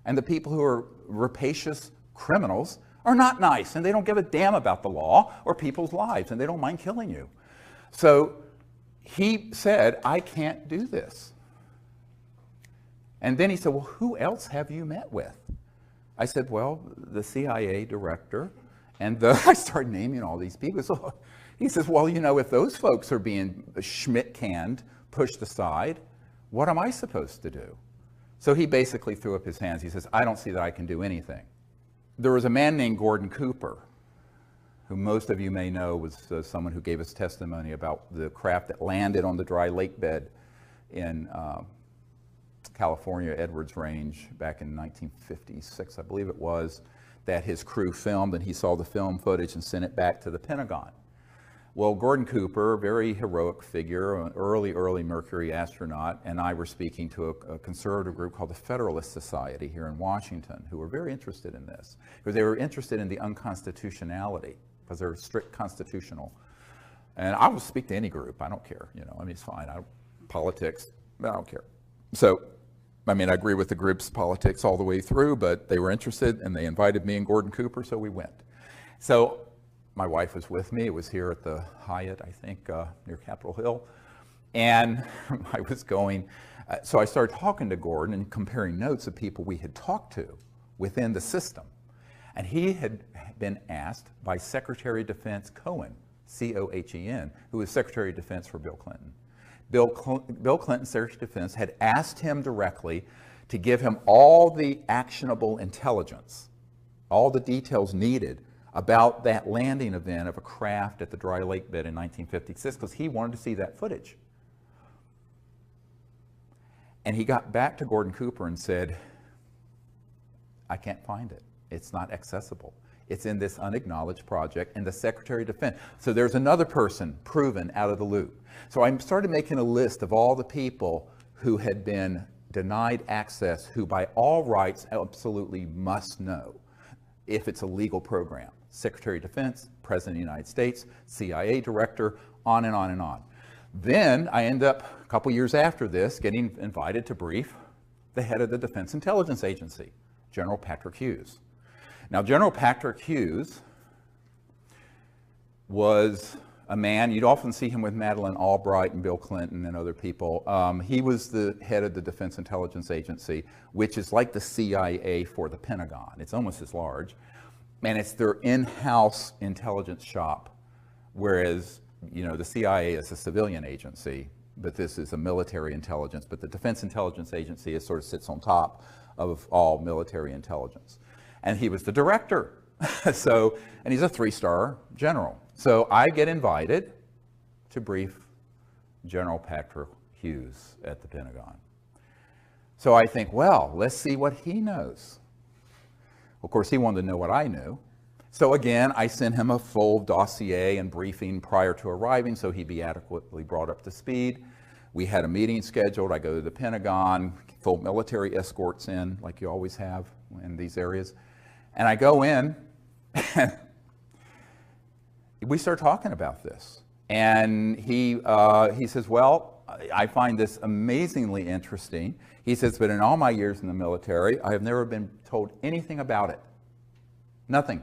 Speaker 1: And the people who are rapacious criminals are not nice, and they don't give a damn about the law or people's lives, and they don't mind killing you. So he said, I can't do this. And then he said, well, who else have you met with? I said, well, the CIA director. And I started naming all these people. So he says, well, if those folks are being Schmidt-canned, pushed aside, what am I supposed to do? So he basically threw up his hands. He says, I don't see that I can do anything. There was a man named Gordon Cooper, who most of you may know was someone who gave us testimony about the craft that landed on the dry lake bed in California, Edwards Range, back in 1956, I believe it was, that his crew filmed, and he saw the film footage and sent it back to the Pentagon. Well, Gordon Cooper, very heroic figure, an early Mercury astronaut, and I were speaking to a conservative group called the Federalist Society here in Washington, who were very interested in this, because they were interested in the unconstitutionality, because they're strict constitutional. And I will speak to any group, I don't care, you know, I mean, it's fine, politics, I don't care. So, I mean, I agree with the group's politics all the way through, but they were interested, and they invited me and Gordon Cooper, so we went. So, my wife was with me. It was here at the Hyatt, I think, near Capitol Hill. And I was going, so I started talking to Gordon and comparing notes of people we had talked to within the system. And he had been asked by Secretary of Defense Cohen, C-O-H-E-N, who was Secretary of Defense for Bill Clinton. Bill Clinton, Secretary of Defense, had asked him directly to give him all the actionable intelligence, all the details needed about that landing event of a craft at the dry lake bed in 1956, because he wanted to see that footage. And he got back to Gordon Cooper and said, I can't find it. It's not accessible. It's in this unacknowledged project, and the Secretary of Defense. So there's another person proven out of the loop. So I started making a list of all the people who had been denied access, who by all rights absolutely must know if it's a legal program. Secretary of Defense, President of the United States, CIA Director, on and on and on. Then I end up, a couple years after this, getting invited to brief the head of the Defense Intelligence Agency, General Patrick Hughes. Now, General Patrick Hughes was a man, you'd often see him with Madeleine Albright and Bill Clinton and other people. He was the head of the Defense Intelligence Agency, which is like the CIA for the Pentagon. It's almost as large. And it's their in-house intelligence shop, whereas, you know, the CIA is a civilian agency, but this is a military intelligence. But the Defense Intelligence Agency sort of sits on top of all military intelligence. And he was the director. So, and he's a 3-star general. So I get invited to brief General Patrick Hughes at the Pentagon. So I think, well, let's see what he knows. Of course, he wanted to know what I knew. So again, I sent him a full dossier and briefing prior to arriving so he'd be adequately brought up to speed. We had a meeting scheduled. I go to the Pentagon, full military escorts in, like you always have in these areas. And I go in, and we start talking about this. And he says, well, I find this amazingly interesting. He says, but in all my years in the military, I have never been told anything about it. Nothing.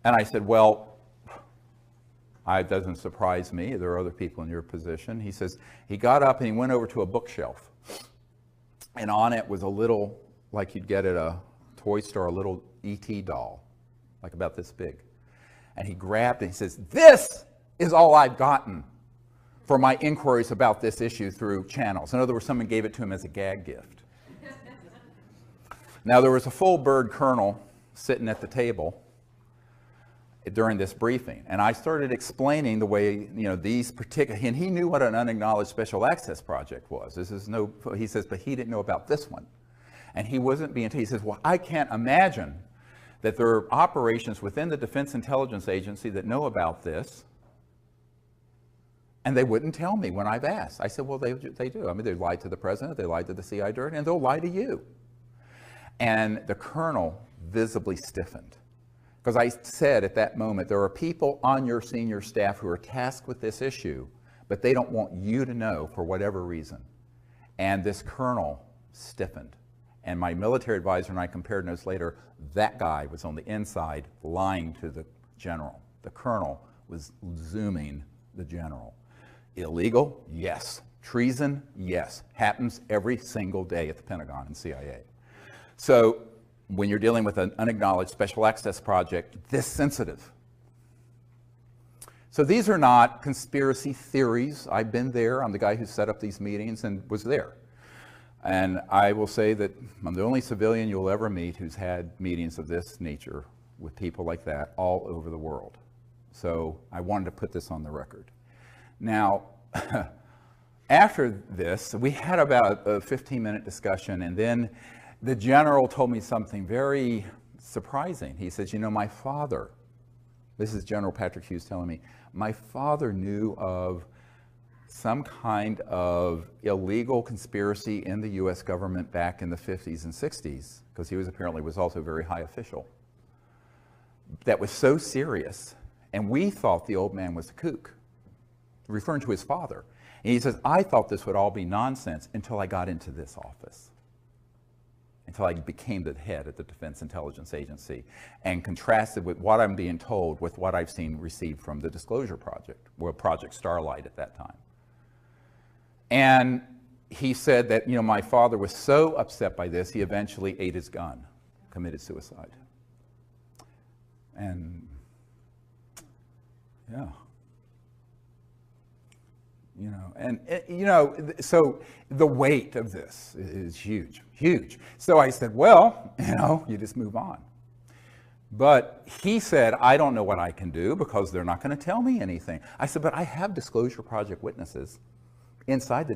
Speaker 1: And I said, well, it doesn't surprise me. There are other people in your position. He says, he got up and he went over to a bookshelf. And on it was a little, like you'd get at a toy store, a little E.T. doll, like about this big. And he grabbed it and he says, this is all I've gotten for my inquiries about this issue through channels. In other words, someone gave it to him as a gag gift. Now, there was a full bird colonel sitting at the table during this briefing, and I started explaining the way, you know, these particular, and he knew what an unacknowledged special access project was. This is no, he says, but he didn't know about this one. And he wasn't being, he says, well, I can't imagine that there are operations within the Defense Intelligence Agency that know about this, and they wouldn't tell me when I've asked. I said, well, they do. I mean, they lied to the president, they lied to the CIA director, and they'll lie to you. And the colonel visibly stiffened. Because I said at that moment, there are people on your senior staff who are tasked with this issue, but they don't want you to know for whatever reason. And this colonel stiffened. And my military advisor and I compared notes later. That guy was on the inside lying to the general. The colonel was zooming the general. Illegal? Yes. Treason? Yes. Happens every single day at the Pentagon and CIA. So when you're dealing with an unacknowledged special access project this sensitive. So these are not conspiracy theories. I've been there. I'm the guy who set up these meetings and was there. And I will say that I'm the only civilian you'll ever meet who's had meetings of this nature with people like that all over the world. So I wanted to put this on the record. Now, after this, we had about a 15-minute discussion, and then the general told me something very surprising. He says, you know, my father, this is General Patrick Hughes telling me, my father knew of some kind of illegal conspiracy in the U.S. government back in the 50s and 60s, because he was also a very high official, that was so serious, and we thought the old man was a kook, referring to his father. And he says, I thought this would all be nonsense until I got into this office, until I became the head at the Defense Intelligence Agency, and contrasted with what I'm being told with what I've seen received from the Disclosure Project, or Project Starlight at that time. And he said that, you know, my father was so upset by this, he eventually ate his gun, committed suicide. And, yeah. You know, and, you know, so the weight of this is huge, huge. So I said, well, you know, you just move on. But he said, I don't know what I can do because they're not going to tell me anything. I said, but I have Disclosure Project witnesses inside the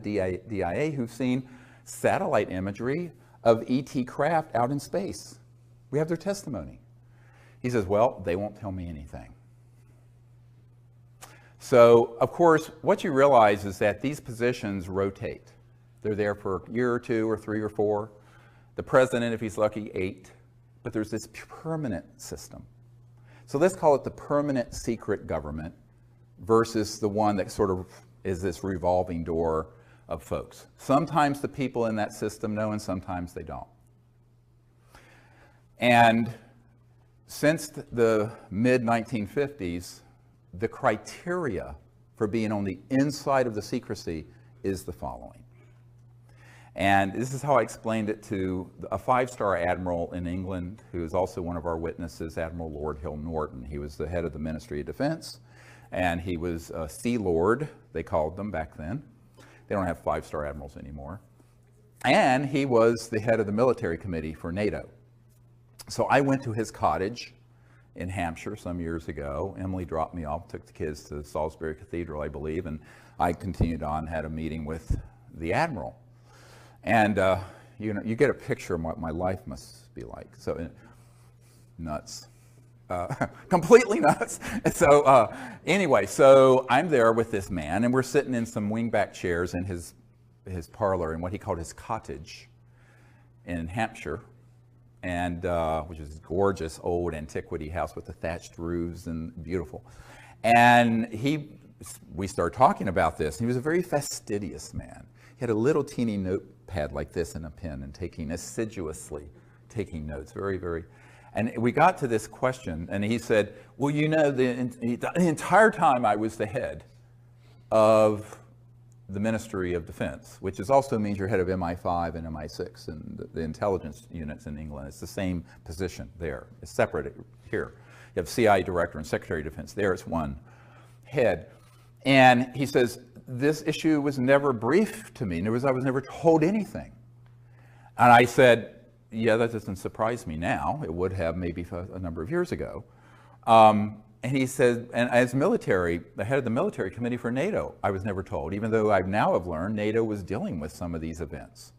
Speaker 1: DIA who've seen satellite imagery of ET craft out in space. We have their testimony. He says, well, they won't tell me anything. So, of course, what you realize is that these positions rotate. They're there for a year or two or 3 or 4. The president, if he's lucky, 8. But there's this permanent system. So let's call it the permanent secret government versus the one that sort of is this revolving door of folks. Sometimes the people in that system know and sometimes they don't. And since the mid-1950s, the criteria for being on the inside of the secrecy is the following. And this is how I explained it to a 5-star admiral in England, who is also one of our witnesses, Admiral Lord Hill Norton. He was the head of the Ministry of Defense, and he was a Sea Lord, they called them back then. They don't have 5-star admirals anymore. And he was the head of the military committee for NATO. So I went to his cottage in Hampshire some years ago. Emily dropped me off, took the kids to Salisbury Cathedral, I believe, and I continued on, had a meeting with the admiral. And you know, you get a picture of what my life must be like. So nuts, completely nuts. So anyway, so I'm there with this man, and we're sitting in some wingback chairs in his parlor in what he called his cottage in Hampshire, and which is a gorgeous old antiquity house with the thatched roofs and beautiful. And we started talking about this. He was a very fastidious man. He had a little teeny notepad like this and a pen, and assiduously taking notes, very, very. And we got to this question, and he said, well, you know, the entire time I was the head of the Ministry of Defense, which also means you're head of MI5 and MI6 and the intelligence units in England. It's the same position there. It's separate here. You have CIA Director and Secretary of Defense. There it's one head. And he says, this issue was never briefed to me. I was never told anything. And I said, yeah, that doesn't surprise me now. It would have maybe a number of years ago. And he said, and as the head of the military committee for NATO, I was never told, even though I now have learned NATO was dealing with some of these events,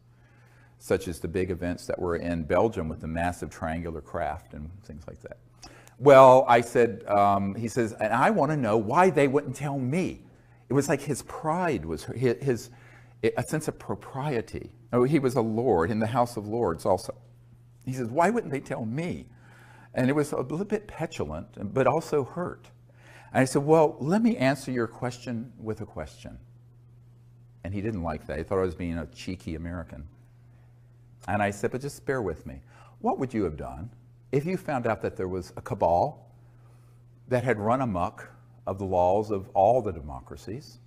Speaker 1: such as the big events that were in Belgium with the massive triangular craft and things like that. Well, I said, he says, and I want to know why they wouldn't tell me. It was like his pride was a sense of propriety. Oh, he was a lord in the House of Lords also. He says, why wouldn't they tell me? And it was a little bit petulant, but also hurt. And I said, well, let me answer your question with a question. And he didn't like that. He thought I was being a cheeky American. And I said, but just bear with me. What would you have done if you found out that there was a cabal that had run amok of the laws of all the democracies,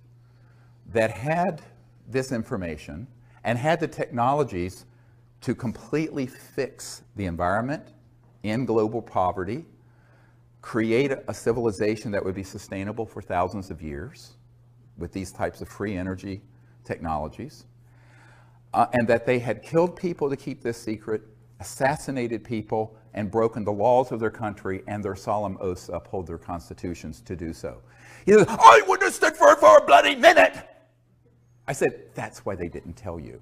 Speaker 1: that had this information and had the technologies to completely fix the environment, end global poverty, create a civilization that would be sustainable for thousands of years with these types of free energy technologies, and that they had killed people to keep this secret, assassinated people, and broken the laws of their country and their solemn oaths to uphold their constitutions to do so. He says, I wouldn't have stood for it for a bloody minute. I said, that's why they didn't tell you.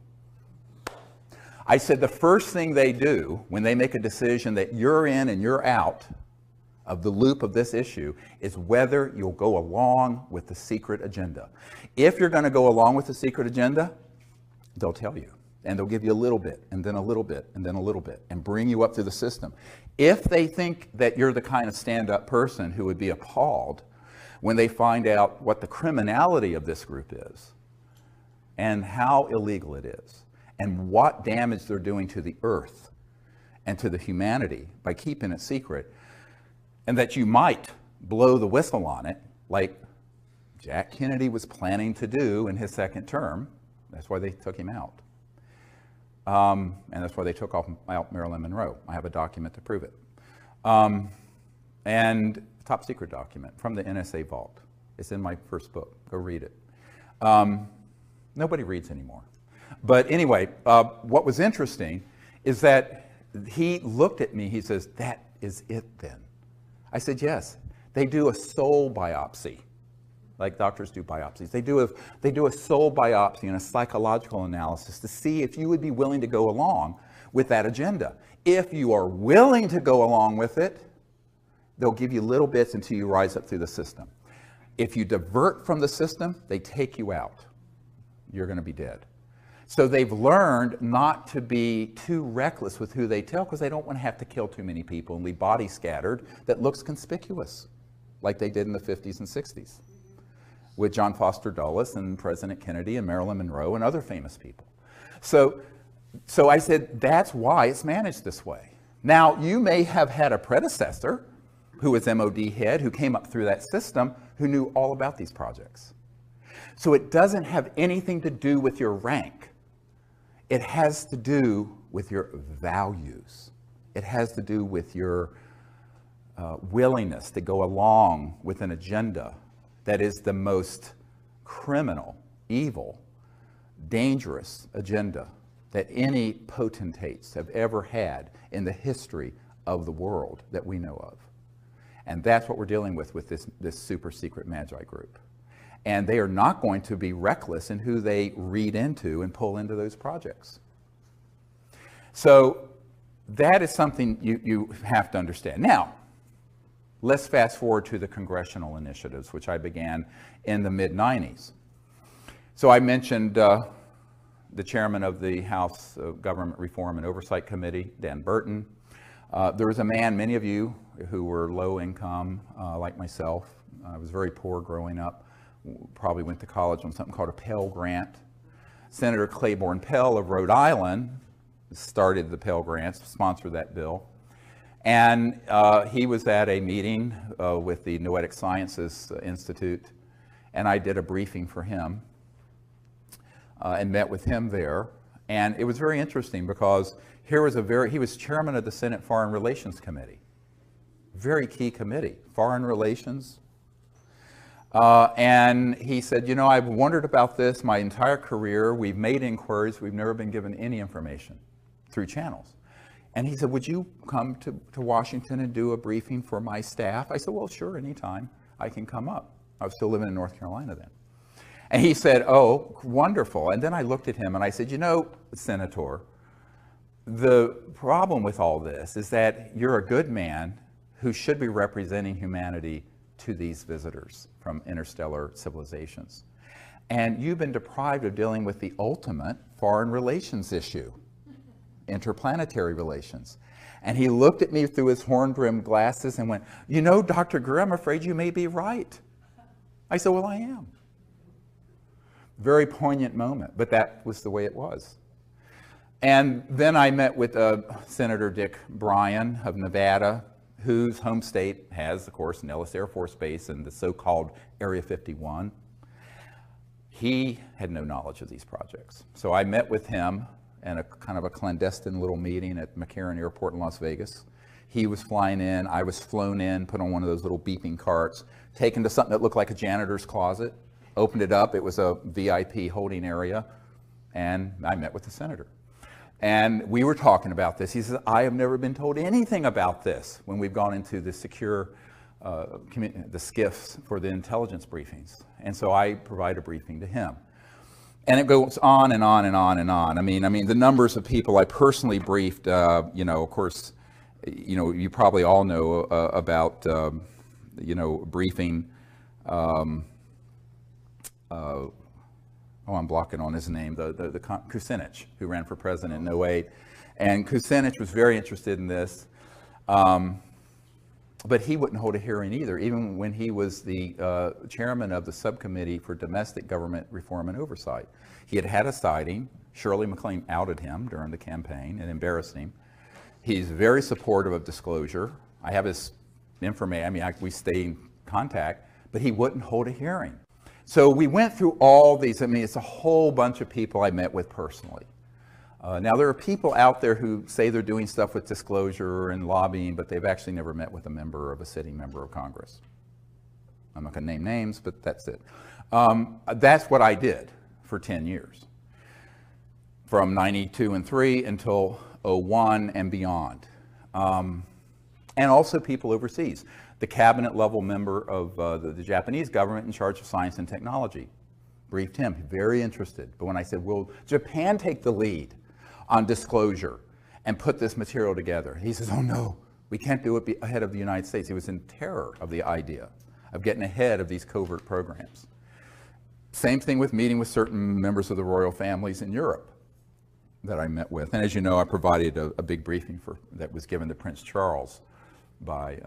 Speaker 1: I said, the first thing they do when they make a decision that you're in and you're out of the loop of this issue is whether you'll go along with the secret agenda. If you're going to go along with the secret agenda, they'll tell you. And they'll give you a little bit, and then a little bit, and then a little bit, and bring you up through the system. If they think that you're the kind of stand-up person who would be appalled when they find out what the criminality of this group is, and how illegal it is, and what damage they're doing to the earth and to the humanity by keeping it secret, and that you might blow the whistle on it like Jack Kennedy was planning to do in his second term. That's why they took him out. And that's why they took out Marilyn Monroe. I have a document to prove it. And top secret document from the NSA vault. It's in my first book. Go read it. Nobody reads anymore. But anyway, what was interesting is that he looked at me, he says, that is it then? I said, yes. They do a soul biopsy, like doctors do biopsies. They do a soul biopsy and a psychological analysis to see if you would be willing to go along with that agenda. If you are willing to go along with it, they'll give you little bits until you rise up through the system. If you divert from the system, they take you out. You're going to be dead. So they've learned not to be too reckless with who they tell, because they don't want to have to kill too many people and leave bodies scattered that looks conspicuous, like they did in the 50s and 60s with John Foster Dulles and President Kennedy and Marilyn Monroe and other famous people. So I said, that's why it's managed this way. Now, you may have had a predecessor who was MOD head, who came up through that system, who knew all about these projects. So it doesn't have anything to do with your rank. It has to do with your values. It has to do with your willingness to go along with an agenda that is the most criminal, evil, dangerous agenda that any potentates have ever had in the history of the world that we know of. And that's what we're dealing with this super secret Magi group. And they are not going to be reckless in who they read into and pull into those projects. So that is something you have to understand. Now, let's fast forward to the congressional initiatives, which I began in the mid-90s. So I mentioned the chairman of the House Government Reform and Oversight Committee, Dan Burton. There was a man, many of you who were low income, like myself. I was very poor growing up. Probably went to college on something called a Pell Grant. Senator Claiborne Pell of Rhode Island started the Pell Grants, sponsored that bill. And he was at a meeting with the Noetic Sciences Institute, and I did a briefing for him and met with him there. And it was very interesting because he was chairman of the Senate Foreign Relations Committee. Very key committee, foreign relations. And he said, you know, I've wondered about this my entire career. We've made inquiries. We've never been given any information through channels. And he said, would you come to Washington and do a briefing for my staff? I said, well, sure, anytime I can come up. I was still living in North Carolina then. And he said, oh, wonderful. And then I looked at him and I said, you know, Senator, the problem with all this is that you're a good man who should be representing humanity to these visitors from interstellar civilizations. And you've been deprived of dealing with the ultimate foreign relations issue, interplanetary relations. And he looked at me through his horn-rimmed glasses and went, you know, Dr. Greer, I'm afraid you may be right. I said, well, I am. Very poignant moment, but that was the way it was. And then I met with Senator Dick Bryan of Nevada, whose home state has, of course, Nellis Air Force Base and the so-called Area 51. He had no knowledge of these projects. So I met with him in a kind of a clandestine little meeting at McCarran Airport in Las Vegas. He was flying in, I was flown in, put on one of those little beeping carts, taken to something that looked like a janitor's closet, opened it up, it was a VIP holding area, and I met with the senator. And we were talking about this. He says, I have never been told anything about this when we've gone into the secure, the SCIFs for the intelligence briefings. And so I provide a briefing to him. And it goes on and on and on and on. I mean, the numbers of people I personally briefed, of course, you probably all know about, briefing, I'm blocking on his name, the Kucinich, who ran for president in 2008. And Kucinich was very interested in this, but he wouldn't hold a hearing either, even when he was the chairman of the subcommittee for domestic government reform and oversight. He had had a sighting. Shirley MacLaine outed him during the campaign and embarrassed him. He's very supportive of disclosure. I have his information, we stay in contact, but he wouldn't hold a hearing. So we went through all these. It's a whole bunch of people I met with personally. Now, there are people out there who say they're doing stuff with disclosure and lobbying, but they've actually never met with a sitting member of Congress. I'm not going to name names, but that's it. That's what I did for 10 years, from 92 and 3 until 01 and beyond. And also people overseas. The cabinet level member of the Japanese government in charge of science and technology briefed him, very interested. But when I said, will Japan take the lead on disclosure and put this material together? He says, oh no, we can't do it ahead of the United States. He was in terror of the idea of getting ahead of these covert programs. Same thing with meeting with certain members of the royal families in Europe that I met with. And as you know, I provided a big briefing that was given to Prince Charles by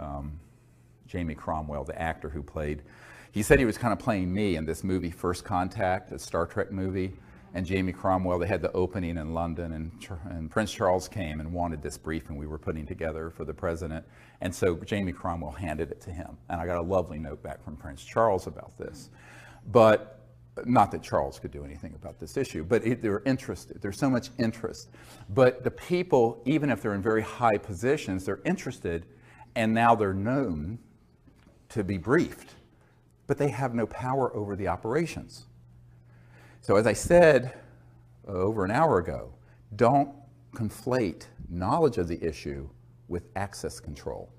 Speaker 1: Jamie Cromwell, the actor who played, he said he was kind of playing me in this movie, First Contact, a Star Trek movie. And Jamie Cromwell, they had the opening in London, and Prince Charles came and wanted this briefing we were putting together for the president. And so Jamie Cromwell handed it to him. And I got a lovely note back from Prince Charles about this. But not that Charles could do anything about this issue, but they're interested. There's so much interest. But the people, even if they're in very high positions, they're interested, and now they're known to be briefed, but they have no power over the operations. So as I said over an hour ago, don't conflate knowledge of the issue with access control.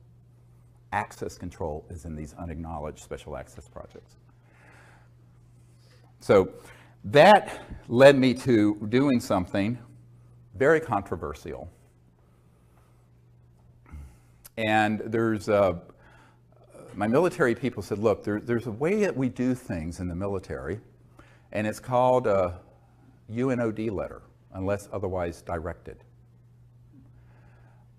Speaker 1: Access control is in these unacknowledged special access projects. So that led me to doing something very controversial. And my military people said, look, there's a way that we do things in the military, and it's called a UNOD letter, unless otherwise directed.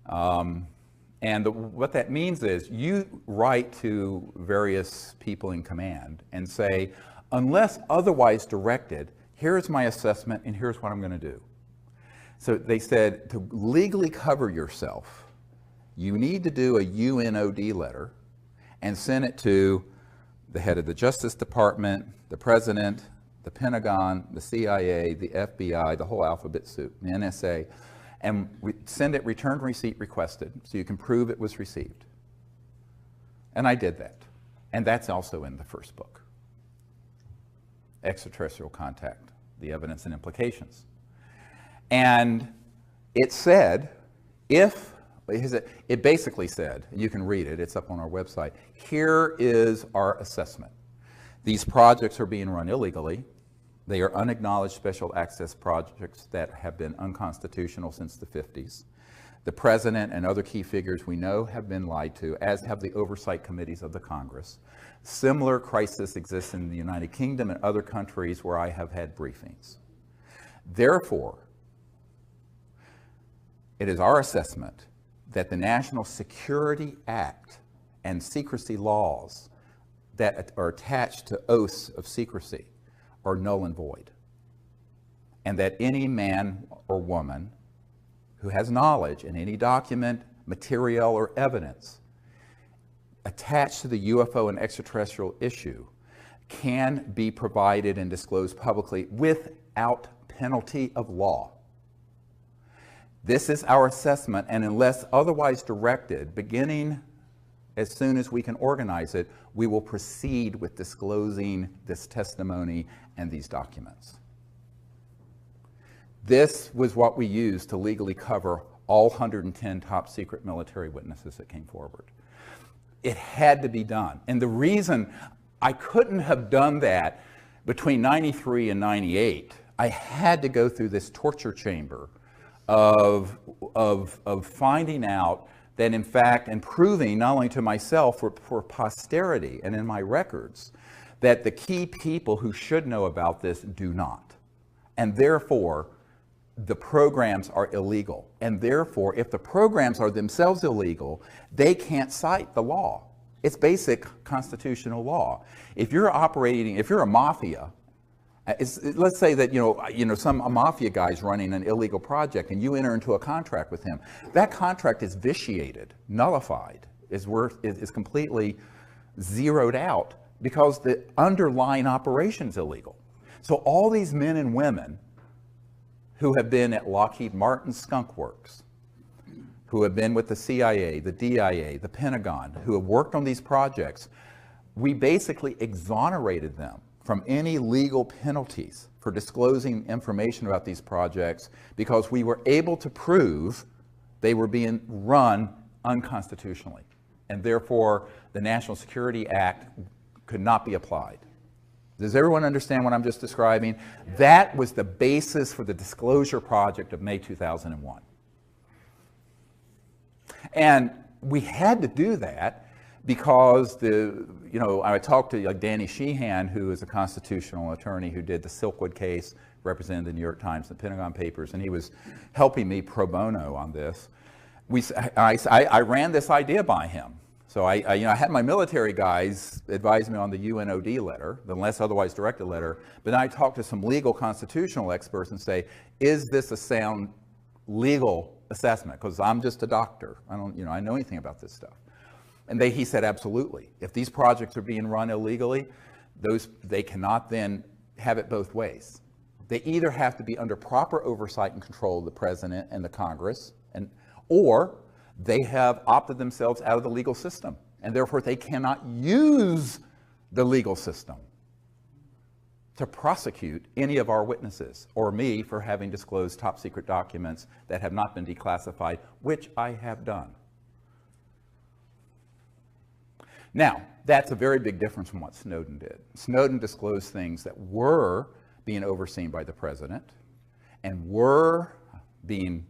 Speaker 1: What that means is you write to various people in command and say, unless otherwise directed, here's my assessment and here's what I'm going to do. So they said to legally cover yourself, you need to do a UNOD letter and send it to the head of the Justice Department, the President, the Pentagon, the CIA, the FBI, the whole alphabet soup, the NSA, and send it returned receipt requested so you can prove it was received. And I did that. And that's also in the first book, Extraterrestrial Contact, the Evidence and Implications. And it said, it basically said, you can read it, it's up on our website, here is our assessment. These projects are being run illegally. They are unacknowledged special access projects that have been unconstitutional since the 50s. The president and other key figures we know have been lied to, as have the oversight committees of the Congress. Similar crisis exists in the United Kingdom and other countries where I have had briefings. Therefore, it is our assessment that the National Security Act and secrecy laws that are attached to oaths of secrecy are null and void, and that any man or woman who has knowledge in any document, material, or evidence attached to the UFO and extraterrestrial issue can be provided and disclosed publicly without penalty of law. This is our assessment, and unless otherwise directed, beginning as soon as we can organize it, we will proceed with disclosing this testimony and these documents. This was what we used to legally cover all 110 top secret military witnesses that came forward. It had to be done. And the reason I couldn't have done that between 93 and 98, I had to go through this torture chamber of finding out that, in fact, and proving not only to myself, for posterity and in my records, that the key people who should know about this do not. And therefore, the programs are illegal. And therefore, if the programs are themselves illegal, they can't cite the law. It's basic constitutional law. If you're operating, if you're a mafia, let's say that a mafia guy's running an illegal project and you enter into a contract with him. That contract is vitiated, nullified, is completely zeroed out because the underlying operation is illegal. So all these men and women who have been at Lockheed Martin Skunk Works, who have been with the CIA, the DIA, the Pentagon, who have worked on these projects, we basically exonerated them from any legal penalties for disclosing information about these projects because we were able to prove they were being run unconstitutionally. And therefore, the National Security Act could not be applied. Does everyone understand what I'm just describing? That was the basis for the disclosure project of May 2001. And we had to do that because I talked to Danny Sheehan, who is a constitutional attorney who did the Silkwood case, represented the New York Times, the Pentagon Papers, and he was helping me pro bono on this. I ran this idea by him. So I had my military guys advise me on the UNOD letter, the unless otherwise directed letter, but then I talked to some legal constitutional experts and say, is this a sound legal assessment? Because I'm just a doctor. I know anything about this stuff. And he said, absolutely. If these projects are being run illegally, they cannot then have it both ways. They either have to be under proper oversight and control of the president and the Congress, or they have opted themselves out of the legal system, and therefore they cannot use the legal system to prosecute any of our witnesses or me for having disclosed top secret documents that have not been declassified, which I have done. Now, that's a very big difference from what Snowden did. Snowden disclosed things that were being overseen by the president and were being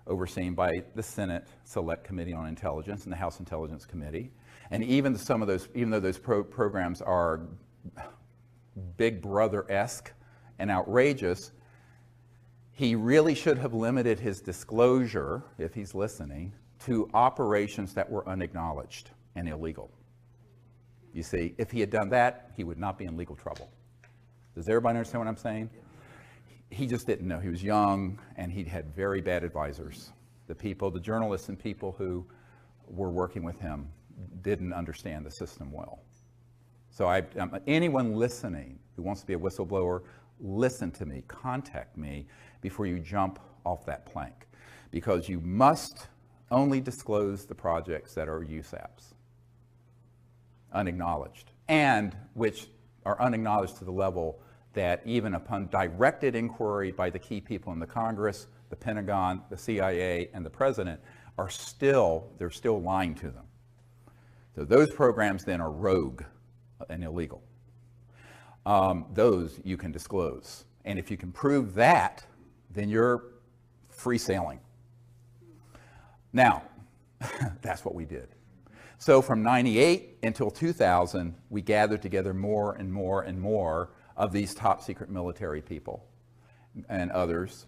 Speaker 1: overseen by the Senate Select Committee on Intelligence and the House Intelligence Committee. And even though those programs are Big Brother-esque and outrageous, he really should have limited his disclosure, if he's listening, to operations that were unacknowledged and illegal. You see, if he had done that, he would not be in legal trouble. Does everybody understand what I'm saying? He just didn't know. He was young, and he had very bad advisors. The journalists and people who were working with him didn't understand the system well. So anyone listening who wants to be a whistleblower, listen to me, contact me before you jump off that plank, because you must only disclose the projects that are USAPs, unacknowledged, and which are unacknowledged to the level that even upon directed inquiry by the key people in the Congress, the Pentagon, the CIA, and the President, they're still lying to them. So those programs then are rogue and illegal. Those you can disclose. And if you can prove that, then you're free sailing. Now, that's what we did. So from 98 until 2000, we gathered together more and more and more of these top secret military people and others.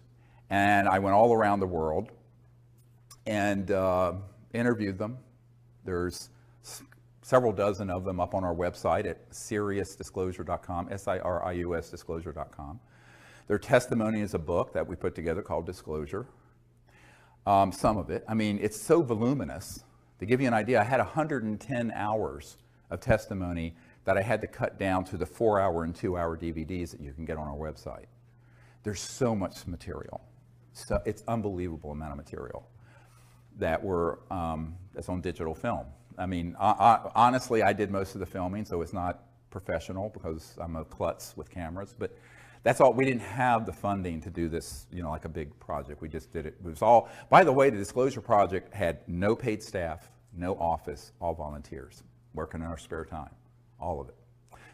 Speaker 1: And I went all around the world and interviewed them. There's several dozen of them up on our website at SiriusDisclosure.com, SIRIUS Disclosure.com. Their testimony is a book that we put together called Disclosure. Some of it. I mean, it's so voluminous. To give you an idea, I had 110 hours of testimony that I had to cut down to the 4-hour and 2-hour DVDs that you can get on our website. There's so much material. So it's unbelievable amount of material that that's on digital film. I mean, honestly, I did most of the filming, so it's not professional because I'm a klutz with cameras, but That's all. We didn't have the funding to do this, you know, like a big project. We just did it. It was all, by the way, the Disclosure Project had no paid staff, no office, all volunteers working in our spare time, all of it.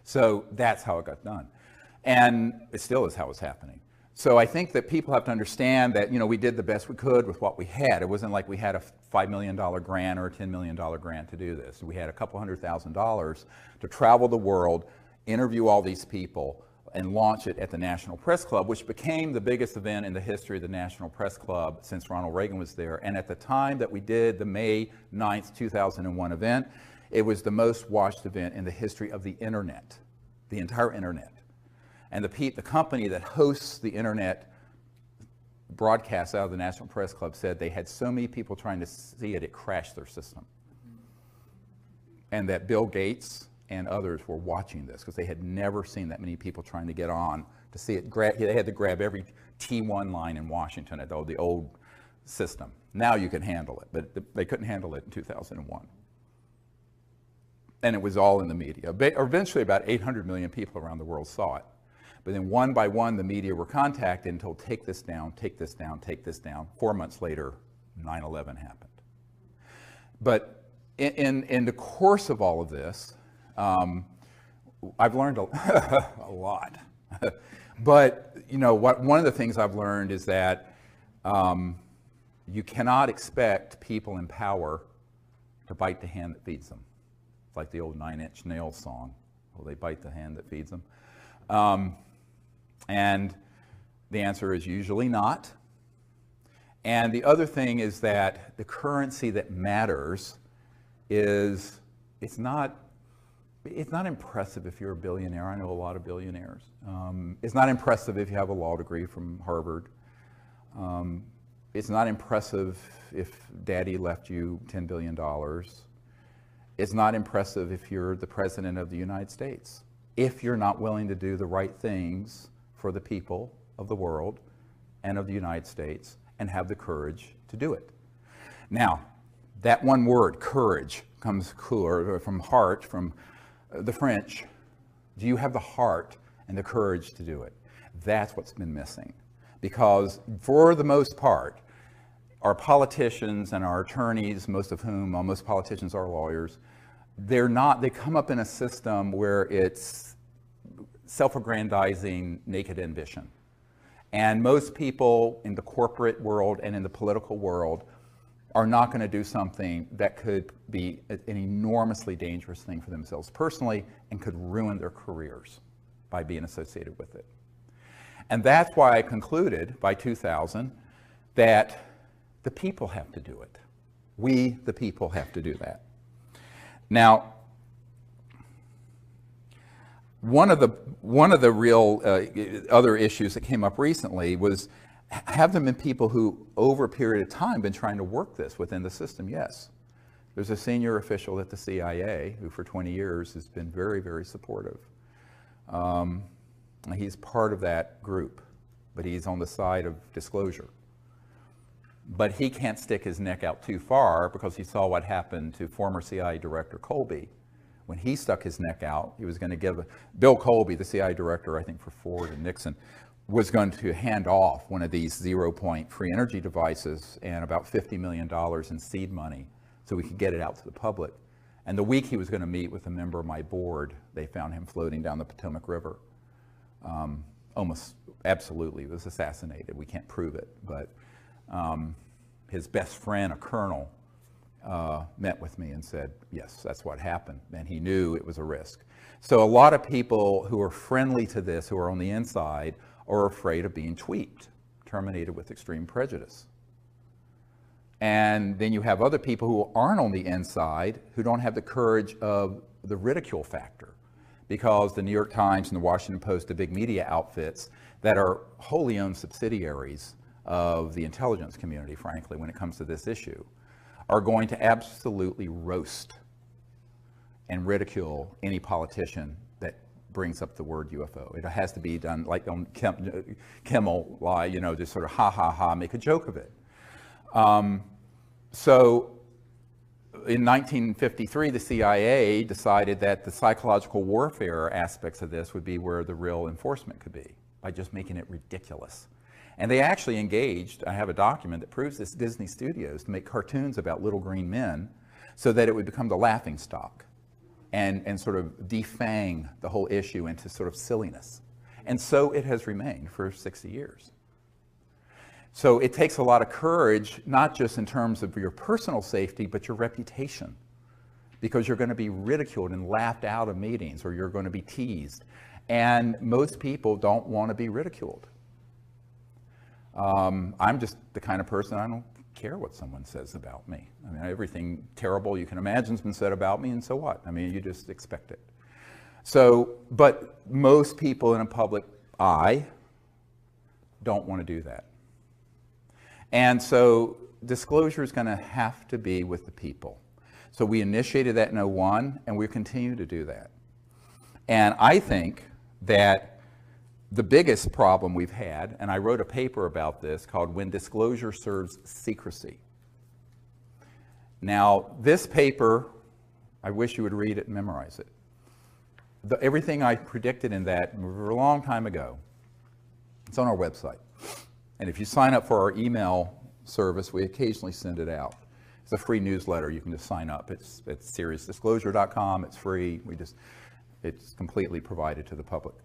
Speaker 1: So that's how it got done. And it still is how it's happening. So I think that people have to understand that, you know, we did the best we could with what we had. It wasn't like we had a $5 million grant or a $10 million grant to do this. We had a couple $100,000 to travel the world, interview all these people, and launch it at the National Press Club, which became the biggest event in the history of the National Press Club since Ronald Reagan was there. And at the time that we did the May 9th, 2001 event, it was the most watched event in the history of the internet, the entire internet. And the company that hosts the internet broadcasts out of the National Press Club said they had so many people trying to see it, it crashed their system. And that Bill Gates and others were watching this because they had never seen that many people trying to get on to see it. They had to grab every T1 line in Washington at the old system. Now you can handle it, but they couldn't handle it in 2001. And it was all in the media. Eventually about 800 million people around the world saw it. But then one by one, the media were contacted and told, take this down, take this down, take this down. 4 months later, 9/11 happened. But in the course of all of this, I've learned a lot. But, you know, one of the things I've learned is that you cannot expect people in power to bite the hand that feeds them. It's like the old 9 Inch Nails song. Will they bite the hand that feeds them? And the answer is usually not. And the other thing is that the currency that matters is, it's not impressive if you're a billionaire. I know a lot of billionaires. It's not impressive if you have a law degree from Harvard. It's not impressive if daddy left you $10 billion. It's not impressive if you're the president of the United States, if you're not willing to do the right things for the people of the world and of the United States and have the courage to do it. Now, that one word, courage, comes from heart, from the French. Do you have the heart and the courage to do it? That's what's been missing. Because for the most part, our politicians and our attorneys, most politicians are lawyers, they come up in a system where it's self-aggrandizing, naked ambition. And most people in the corporate world and in the political world are not going to do something that could be an enormously dangerous thing for themselves personally and could ruin their careers by being associated with it. And that's why I concluded by 2000 that the people have to do it. We, the people, have to do that. Now, one of the real other issues that came up recently was, have there been people who, over a period of time, been trying to work this within the system? Yes. There's a senior official at the CIA who for 20 years has been very, very supportive. He's part of that group, but he's on the side of disclosure. But he can't stick his neck out too far because he saw what happened to former CIA Director Colby. When he stuck his neck out, he was going to give Bill Colby, the CIA director, I think for Ford and Nixon, was going to hand off one of these zero-point free energy devices and about $50 million in seed money so we could get it out to the public. And the week he was going to meet with a member of my board, they found him floating down the Potomac River. Almost absolutely was assassinated. We can't prove it, but his best friend, a colonel, met with me and said, yes, that's what happened. And he knew it was a risk. So a lot of people who are friendly to this, who are on the inside, are afraid of being tweaked, terminated with extreme prejudice. And then you have other people who aren't on the inside, who don't have the courage of the ridicule factor, because the New York Times and the Washington Post, the big media outfits that are wholly owned subsidiaries of the intelligence community, frankly, when it comes to this issue, are going to absolutely roast and ridicule any politician that brings up the word UFO. It has to be done like on Kimmel, you know, just sort of ha ha ha, make a joke of it. So in 1953, the CIA decided that the psychological warfare aspects of this would be where the real enforcement could be, by just making it ridiculous. And they actually engaged, I have a document that proves this, Disney Studios, to make cartoons about little green men so that it would become the laughing stock and sort of defang the whole issue into sort of silliness. And so it has remained for 60 years. So it takes a lot of courage, not just in terms of your personal safety, but your reputation, because you're going to be ridiculed and laughed out of meetings, or you're going to be teased. And most people don't want to be ridiculed. I'm just the kind of person, I don't care what someone says about me. I mean, everything terrible you can imagine has been said about me, and so what? I mean, you just expect it. So, but most people in a public eye don't want to do that. And so disclosure is going to have to be with the people. So we initiated that in 2001, and we continue to do that. And I think that the biggest problem we've had, and I wrote a paper about this called When Disclosure Serves Secrecy. Now, this paper, I wish you would read it and memorize it. Everything I predicted in that a long time ago, it's on our website. And if you sign up for our email service, we occasionally send it out. It's a free newsletter. You can just sign up. It's seriousdisclosure.com. It's free. It's completely provided to the public.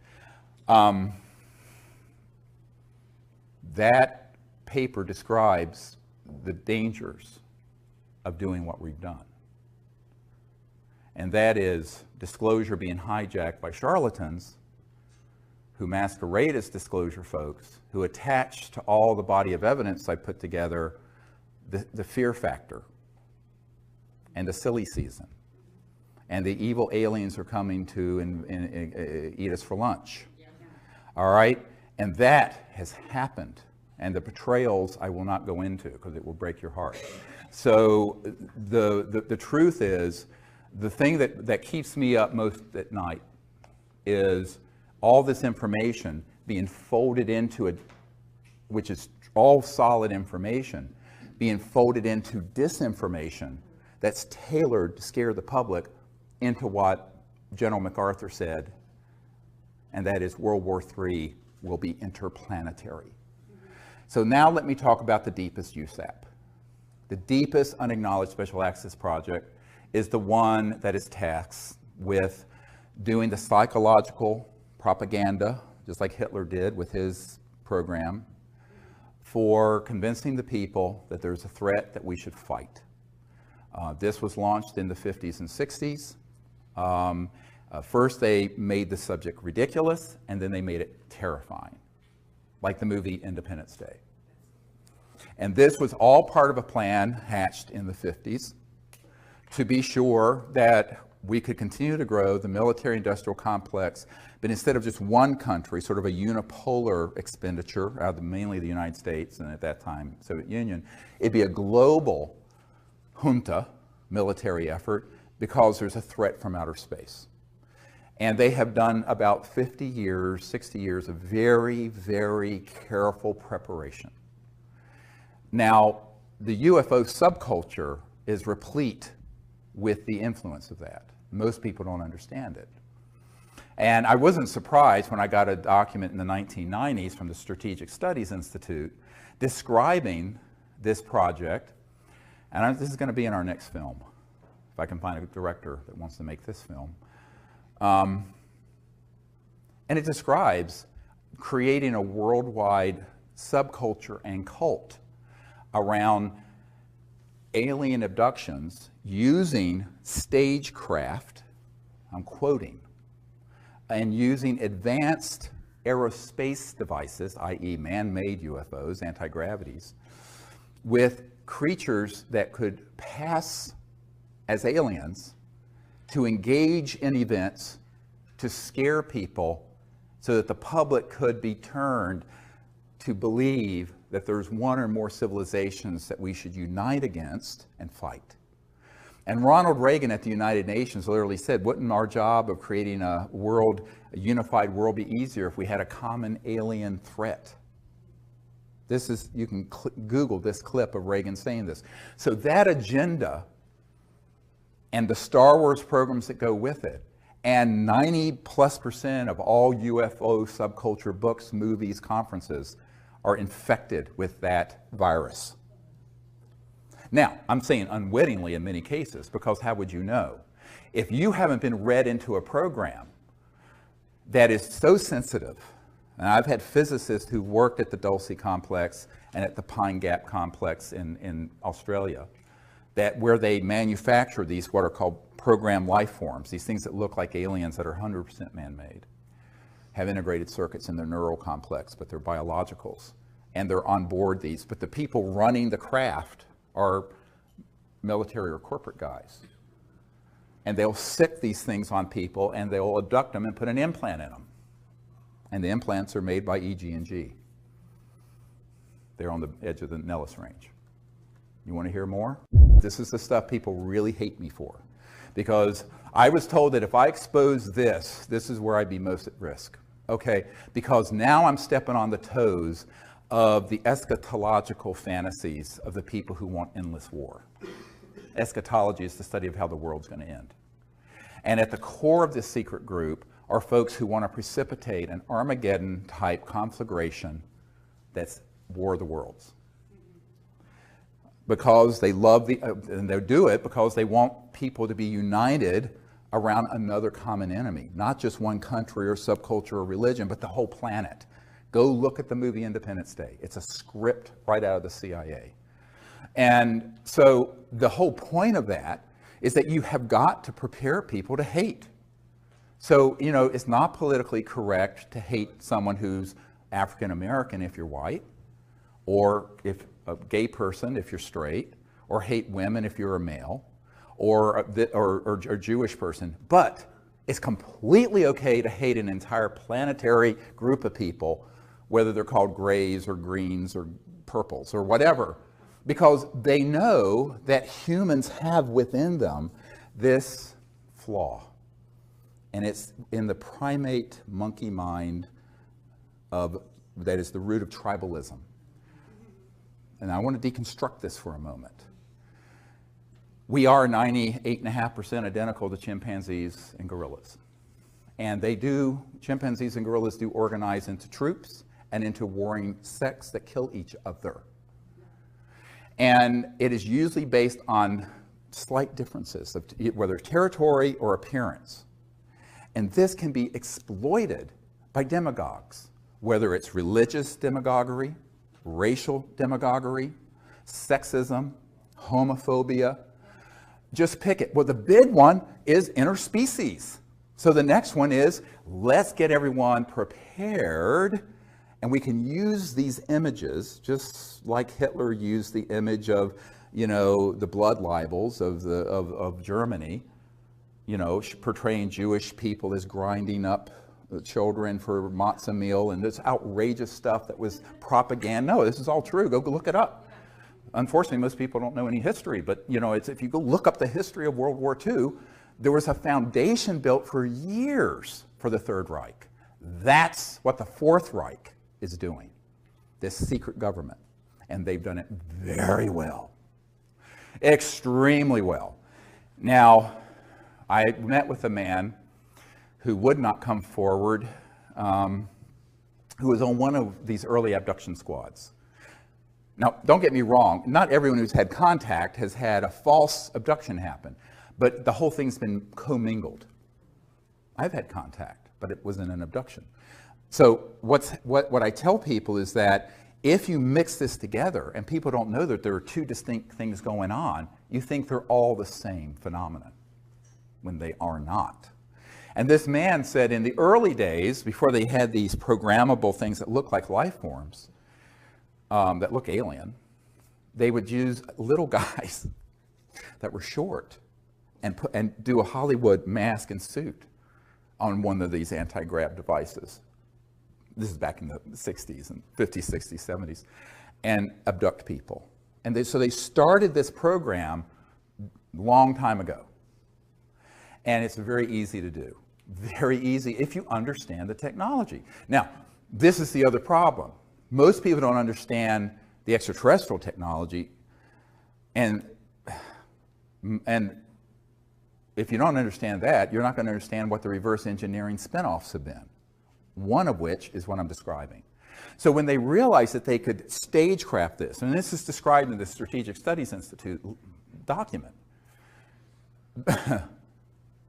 Speaker 1: That paper describes the dangers of doing what we've done. And that is disclosure being hijacked by charlatans who masquerade as disclosure folks, who attach to all the body of evidence I put together the fear factor and the silly season and the evil aliens are coming to and eat us for lunch. All right? And that has happened. And the betrayals I will not go into because it will break your heart. So the truth is, the thing that keeps me up most at night is all this information being folded into which is all solid information, being folded into disinformation that's tailored to scare the public into what General MacArthur said, and that is World War III will be interplanetary. So now let me talk about the deepest USAP. The deepest unacknowledged special access project is the one that is tasked with doing the psychological propaganda, just like Hitler did with his program, for convincing the people that there's a threat that we should fight. This was launched in the 50s and 60s. First they made the subject ridiculous, and then they made it terrifying, like the movie Independence Day. And this was all part of a plan hatched in the 50s to be sure that we could continue to grow the military-industrial complex, but instead of just one country, sort of a unipolar expenditure out of mainly the United States and at that time Soviet Union, it'd be a global junta military effort because there's a threat from outer space. And they have done about 50 years, 60 years of very, very careful preparation. Now, the UFO subculture is replete with the influence of that. Most people don't understand it. And I wasn't surprised when I got a document in the 1990s from the Strategic Studies Institute describing this project. And this is going to be in our next film, if I can find a director that wants to make this film. And it describes creating a worldwide subculture and cult around alien abductions using stagecraft, I'm quoting, and using advanced aerospace devices, i.e. man-made UFOs, anti-gravities, with creatures that could pass as aliens to engage in events to scare people so that the public could be turned to believe that there's one or more civilizations that we should unite against and fight. And Ronald Reagan at the United Nations literally said, wouldn't our job of creating a unified world be easier if we had a common alien threat? This is, you can Google this clip of Reagan saying this. So that agenda and the Star Wars programs that go with it And 90+% of all UFO subculture books, movies, conferences are infected with that virus. Now, I'm saying unwittingly in many cases, because how would you know? If you haven't been read into a program that is so sensitive, and I've had physicists who worked at the Dulce complex and at the Pine Gap complex in Australia, that where they manufacture these what are called programmed life forms, these things that look like aliens that are 100% man-made, have integrated circuits in their neural complex, but they're biologicals, and they're on board these. But the people running the craft are military or corporate guys. And they'll sick these things on people, and they'll abduct them and put an implant in them. And the implants are made by EG&G. They're on the edge of the Nellis Range. You want to hear more? This is the stuff people really hate me for. Because I was told that if I expose this, this is where I'd be most at risk. Okay, because now I'm stepping on the toes of the eschatological fantasies of the people who want endless war. Eschatology is the study of how the world's going to end. And at the core of this secret group are folks who want to precipitate an Armageddon-type conflagration that's War of the Worlds. Because they love and they do it because they want people to be united around another common enemy, not just one country or subculture or religion, but the whole planet. Go look at the movie Independence Day. It's a script right out of the CIA. And so the whole point of that is that you have got to prepare people to hate. So, you know, it's not politically correct to hate someone who's African American if you're white, or if a gay person if you're straight, or hate women if you're a male, or a Jewish person. But it's completely okay to hate an entire planetary group of people, whether they're called grays or greens or purples or whatever, because they know that humans have within them this flaw. And it's in the primate monkey mind that is the root of tribalism. And I want to deconstruct this for a moment. We are 98.5% identical to chimpanzees and gorillas. And chimpanzees and gorillas do organize into troops and into warring sects that kill each other. And it is usually based on slight differences, of whether territory or appearance. And this can be exploited by demagogues, whether it's religious demagoguery, racial demagoguery, sexism, homophobia. Just pick it. Well, the big one is interspecies. So the next one is, let's get everyone prepared, and we can use these images, just like Hitler used the image of, you know, the blood libels of Germany, you know, portraying Jewish people as grinding up children for matzah meal, and this outrageous stuff that was propaganda. No, this is all true. Go look it up. Unfortunately, most people don't know any history, but you know, if you go look up the history of World War II, there was a foundation built for years for the Third Reich. That's what the Fourth Reich is doing, this secret government. And they've done it very well, extremely well. Now, I met with a man who would not come forward, who was on one of these early abduction squads. Now, don't get me wrong, not everyone who's had contact has had a false abduction happen, but the whole thing's been commingled. I've had contact, but it wasn't an abduction. So what I tell people is that if you mix this together and people don't know that there are two distinct things going on, you think they're all the same phenomenon, when they are not. And this man said in the early days, before they had these programmable things that look like life forms, that look alien, they would use little guys that were short and do a Hollywood mask and suit on one of these anti-grav devices. This is back in the 60s and 50s, 60s, 70s, and abduct people. And so they started this program long time ago. And it's very easy to do. Very easy if you understand the technology. Now, this is the other problem. Most people don't understand the extraterrestrial technology, and if you don't understand that, you're not going to understand what the reverse engineering spinoffs have been, one of which is what I'm describing. So when they realized that they could stagecraft this, and this is described in the Strategic Studies Institute document. I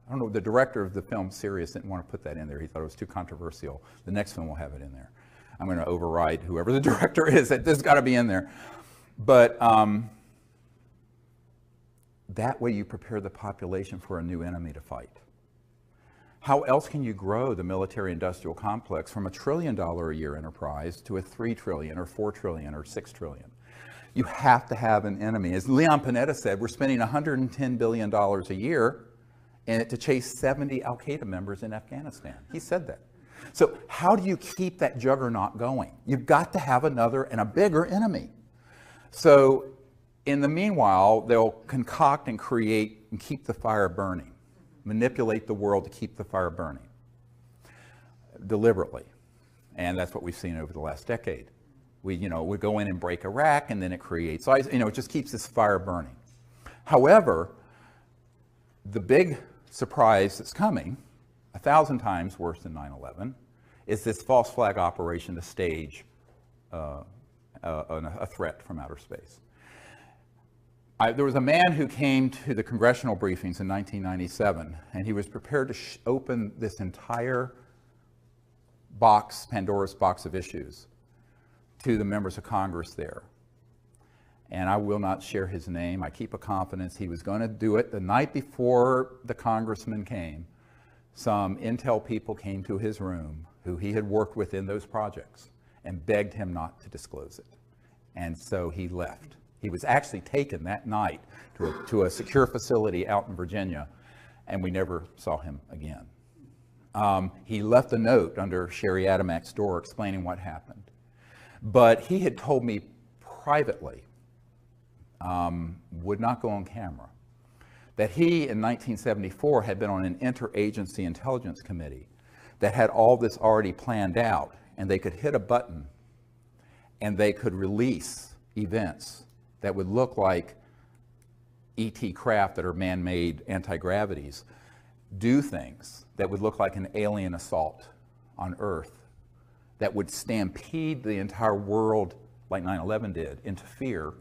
Speaker 1: don't know, the director of the film Sirius didn't want to put that in there. He thought it was too controversial. The next film will have it in there. I'm going to override whoever the director is, that this has got to be in there. But that way you prepare the population for a new enemy to fight. How else can you grow the military-industrial complex from $1 trillion a year enterprise to a $3 trillion or $4 trillion or $6 trillion? You have to have an enemy. As Leon Panetta said, we're spending $110 billion a year to chase 70 Al-Qaeda members in Afghanistan. He said that. So how do you keep that juggernaut going? You've got to have another and a bigger enemy. So in the meanwhile, they'll concoct and create and keep the fire burning, manipulate the world to keep the fire burning deliberately. And that's what we've seen over the last decade. We go in and break Iraq, and then it creates, it just keeps this fire burning. However, the big surprise that's coming, 1,000 times worse than 9/11, is this false flag operation to stage a threat from outer space. There was a man who came to the congressional briefings in 1997, and he was prepared to open this entire box, Pandora's box of issues, to the members of Congress there. And I will not share his name. I keep a confidence he was going to do it. The night before the congressman came, some intel people came to his room who he had worked with in those projects and begged him not to disclose it. And so he left. He was actually taken that night to a secure facility out in Virginia, and we never saw him again. He left a note under Sherry Adamak's door explaining what happened. But he had told me privately, would not go on camera, that he in 1974 had been on an interagency intelligence committee that had all this already planned out, and they could hit a button and they could release events that would look like ET craft that are man-made anti-gravities, do things that would look like an alien assault on Earth that would stampede the entire world like 9/11 did into fear,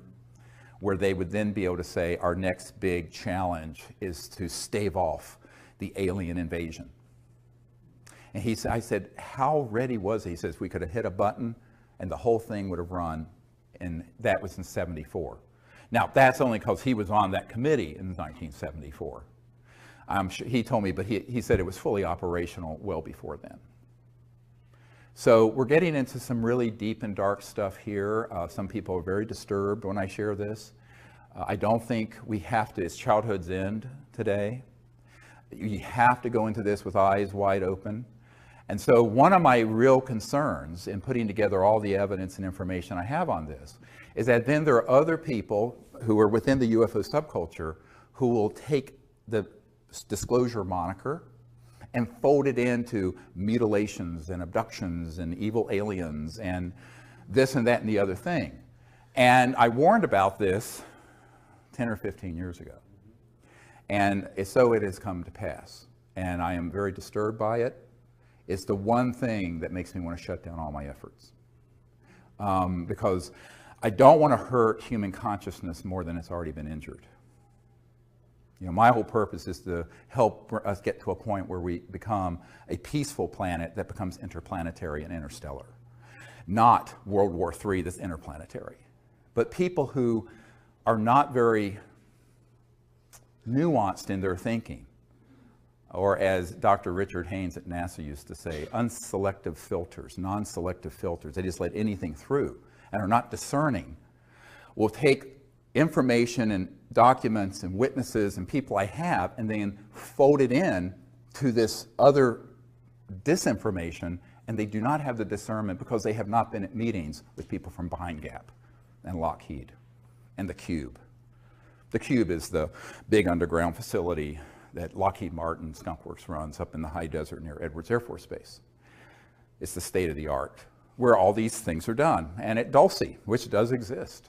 Speaker 1: where they would then be able to say, our next big challenge is to stave off the alien invasion. And I said, how ready was he? He says, we could have hit a button and the whole thing would have run, and that was in '74. Now, that's only because he was on that committee in 1974. He told me, but he said it was fully operational well before then. So we're getting into some really deep and dark stuff here. Some people are very disturbed when I share this. I don't think we have to, it's childhood's end today. You have to go into this with eyes wide open. And so one of my real concerns in putting together all the evidence and information I have on this is that then there are other people who are within the UFO subculture who will take the disclosure moniker and fold it into mutilations and abductions and evil aliens and this and that and the other thing. And I warned about this 10 or 15 years ago. And so it has come to pass. And I am very disturbed by it. It's the one thing that makes me want to shut down all my efforts. Because I don't want to hurt human consciousness more than it's already been injured. My whole purpose is to help us get to a point where we become a peaceful planet that becomes interplanetary and interstellar. Not World War III that's interplanetary. But people who are not very nuanced in their thinking, or as Dr. Richard Haynes at NASA used to say, unselective filters, non-selective filters. They just let anything through and are not discerning, will take information and documents and witnesses and people I have and then fold it in to this other disinformation, and they do not have the discernment because they have not been at meetings with people from Pine Gap and Lockheed and the Cube. The Cube is the big underground facility that Lockheed Martin Skunk Works runs up in the high desert near Edwards Air Force Base. It's the state of the art where all these things are done. And at Dulce, which does exist,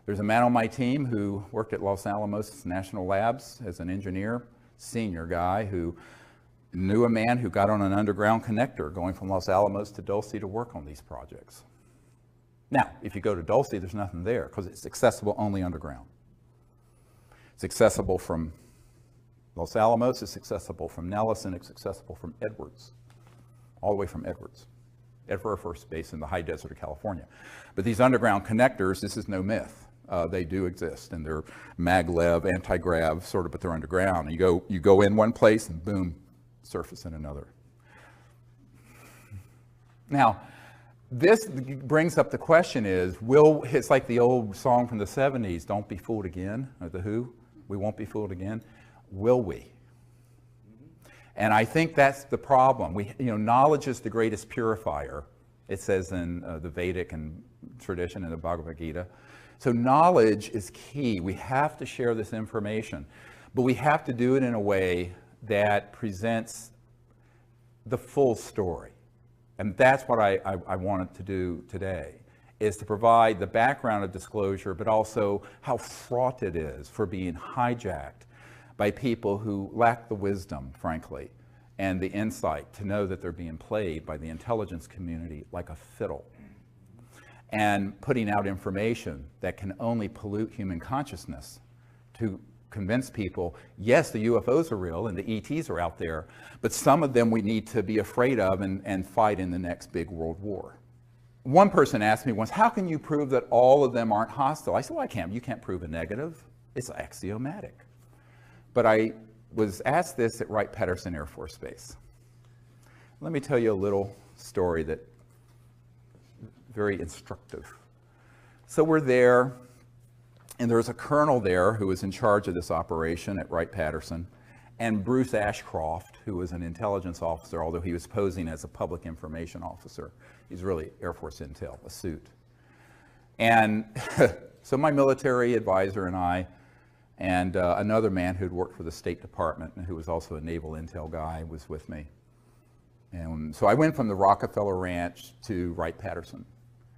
Speaker 1: There's a man on my team who worked at Los Alamos National Labs as an engineer, senior guy, who knew a man who got on an underground connector going from Los Alamos to Dulce to work on these projects. Now, if you go to Dulce, there's nothing there because it's accessible only underground. It's accessible from Los Alamos, it's accessible from Nellis, it's accessible from Edwards, all the way from Edwards, Air Force Base in the high desert of California. But these underground connectors, this is no myth. They do exist, and they're maglev, anti-grav, sort of, but they're underground. And you go in one place, and boom, surface in another. Now, this brings up the question is, it's like the old song from the 70s, Don't Be Fooled Again, or The Who, we won't be fooled again. Will we? And I think that's the problem. Knowledge is the greatest purifier, it says in the Vedic and tradition in the Bhagavad Gita. So knowledge is key. We have to share this information, but we have to do it in a way that presents the full story. And that's what I wanted to do today, is to provide the background of disclosure, but also how fraught it is for being hijacked by people who lack the wisdom, frankly, and the insight to know that they're being played by the intelligence community like a fiddle, and putting out information that can only pollute human consciousness to convince people, yes, the UFOs are real and the ETs are out there, but some of them we need to be afraid of and fight in the next big world war. One person asked me once, how can you prove that all of them aren't hostile? I said, well, you can't prove a negative. It's axiomatic. But I was asked this at Wright-Patterson Air Force Base. Let me tell you a little story that very instructive. So we're there, and there was a colonel there who was in charge of this operation at Wright-Patterson, and Bruce Ashcroft, who was an intelligence officer, although he was posing as a public information officer. He's really Air Force Intel, a suit. And so my military advisor and I, and another man who'd worked for the State Department and who was also a naval intel guy was with me. And so I went from the Rockefeller Ranch to Wright-Patterson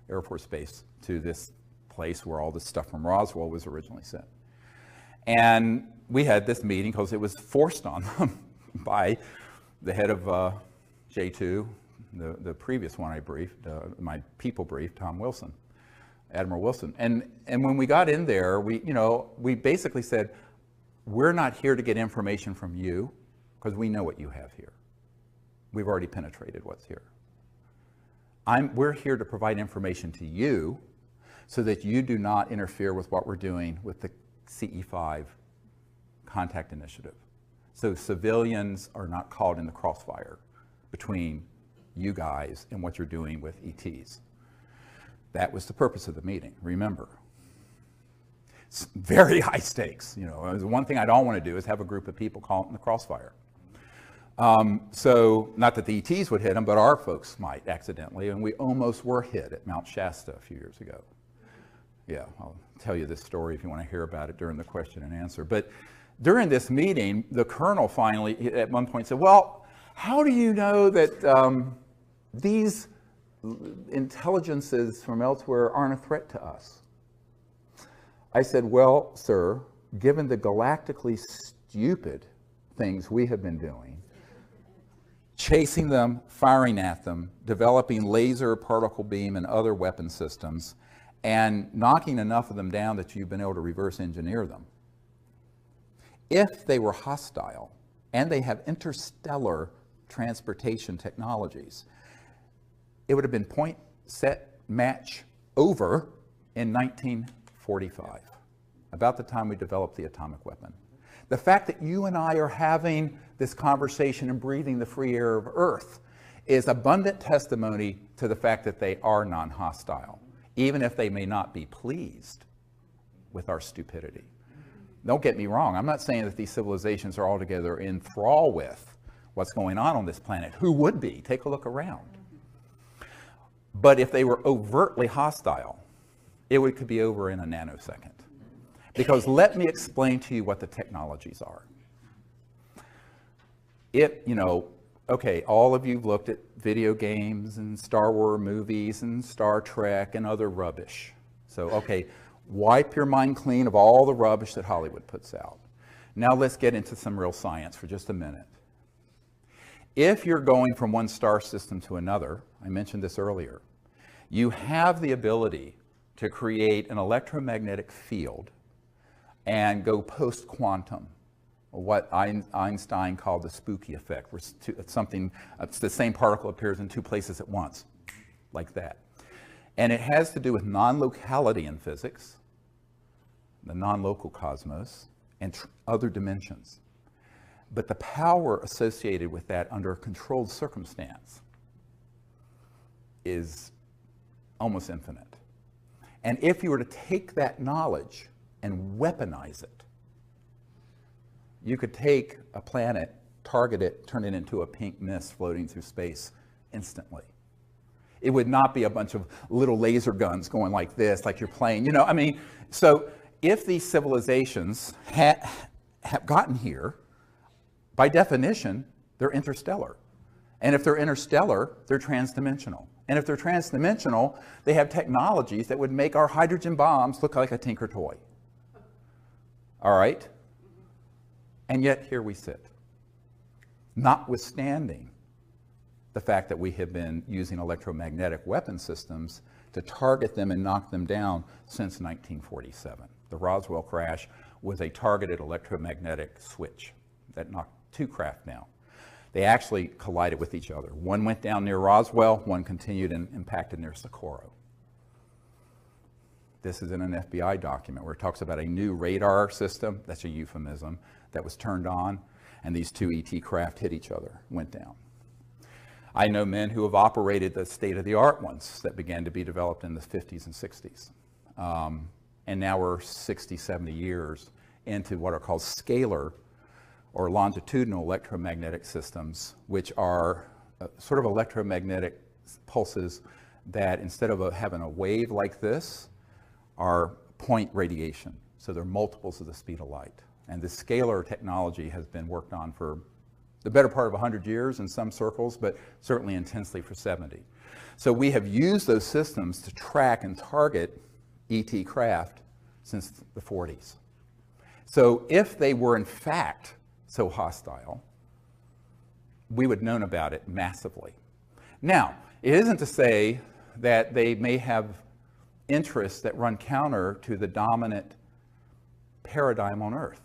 Speaker 1: Air Force Base, to this place where all this stuff from Roswell was originally sent. And we had this meeting because it was forced on them by the head of J2, the previous one I briefed, my people briefed, Tom Wilson, Admiral Wilson. And when we got in there, we basically said, we're not here to get information from you because we know what you have here. We've already penetrated what's here. We're here to provide information to you so that you do not interfere with what we're doing with the CE5 contact initiative. So civilians are not caught in the crossfire between you guys and what you're doing with ETs. That was the purpose of the meeting, remember. It's very high stakes. The one thing I don't want to do is have a group of people caught in the crossfire. So not that the ETs would hit them, but our folks might accidentally, and we almost were hit at Mount Shasta a few years ago. Yeah, I'll tell you this story if you want to hear about it during the question and answer. But during this meeting, the colonel finally, at one point, said, well, how do you know that these intelligences from elsewhere aren't a threat to us? I said, well, sir, given the galactically stupid things we have been doing, chasing them, firing at them, developing laser, particle beam, and other weapon systems, and knocking enough of them down that you've been able to reverse engineer them. If they were hostile, and they have interstellar transportation technologies, it would have been point, set, match, over in 1945, about the time we developed the atomic weapon. The fact that you and I are having this conversation and breathing the free air of Earth is abundant testimony to the fact that they are non-hostile, even if they may not be pleased with our stupidity. Don't get me wrong, I'm not saying that these civilizations are altogether in thrall with what's going on this planet. Who would be? Take a look around. But if they were overtly hostile, it could be over in a nanosecond. Because let me explain to you what the technologies are. Okay, all of you have looked at video games and Star Wars movies and Star Trek and other rubbish. So, okay, Wipe your mind clean of all the rubbish that Hollywood puts out. Now let's get into some real science for just a minute. If you're going from one star system to another, I mentioned this earlier, you have the ability to create an electromagnetic field and go post-quantum, what Einstein called the spooky effect, where it's the same particle appears in two places at once, like that. And it has to do with non-locality in physics, the non-local cosmos, and other dimensions. But the power associated with that under a controlled circumstance is almost infinite. And if you were to take that knowledge and weaponize it, you could take a planet, target it, turn it into a pink mist floating through space instantly. It would not be a bunch of little laser guns going like this, like you're playing, I mean, so if these civilizations have gotten here, by definition, they're interstellar. And if they're interstellar, they're transdimensional. And if they're transdimensional, they have technologies that would make our hydrogen bombs look like a Tinker toy. All right? And yet here we sit, notwithstanding the fact that we have been using electromagnetic weapon systems to target them and knock them down since 1947. The Roswell crash was a targeted electromagnetic switch that knocked two craft down. They actually collided with each other. One went down near Roswell, one continued and impacted near Socorro. This is in an FBI document where it talks about a new radar system, that's a euphemism, that was turned on, and these two ET craft hit each other, went down. I know men who have operated the state-of-the-art ones that began to be developed in the 50s and 60s. And now we're 60, 70 years into what are called scalar or longitudinal electromagnetic systems, which are sort of electromagnetic pulses that instead of having a wave like this, are point radiation. So they're multiples of the speed of light. And this scalar technology has been worked on for the better part of 100 years in some circles, but certainly intensely for 70. So we have used those systems to track and target ET craft since the 40s. So if they were in fact so hostile, we would have known about it massively. Now, it isn't to say that they may have interests that run counter to the dominant paradigm on Earth.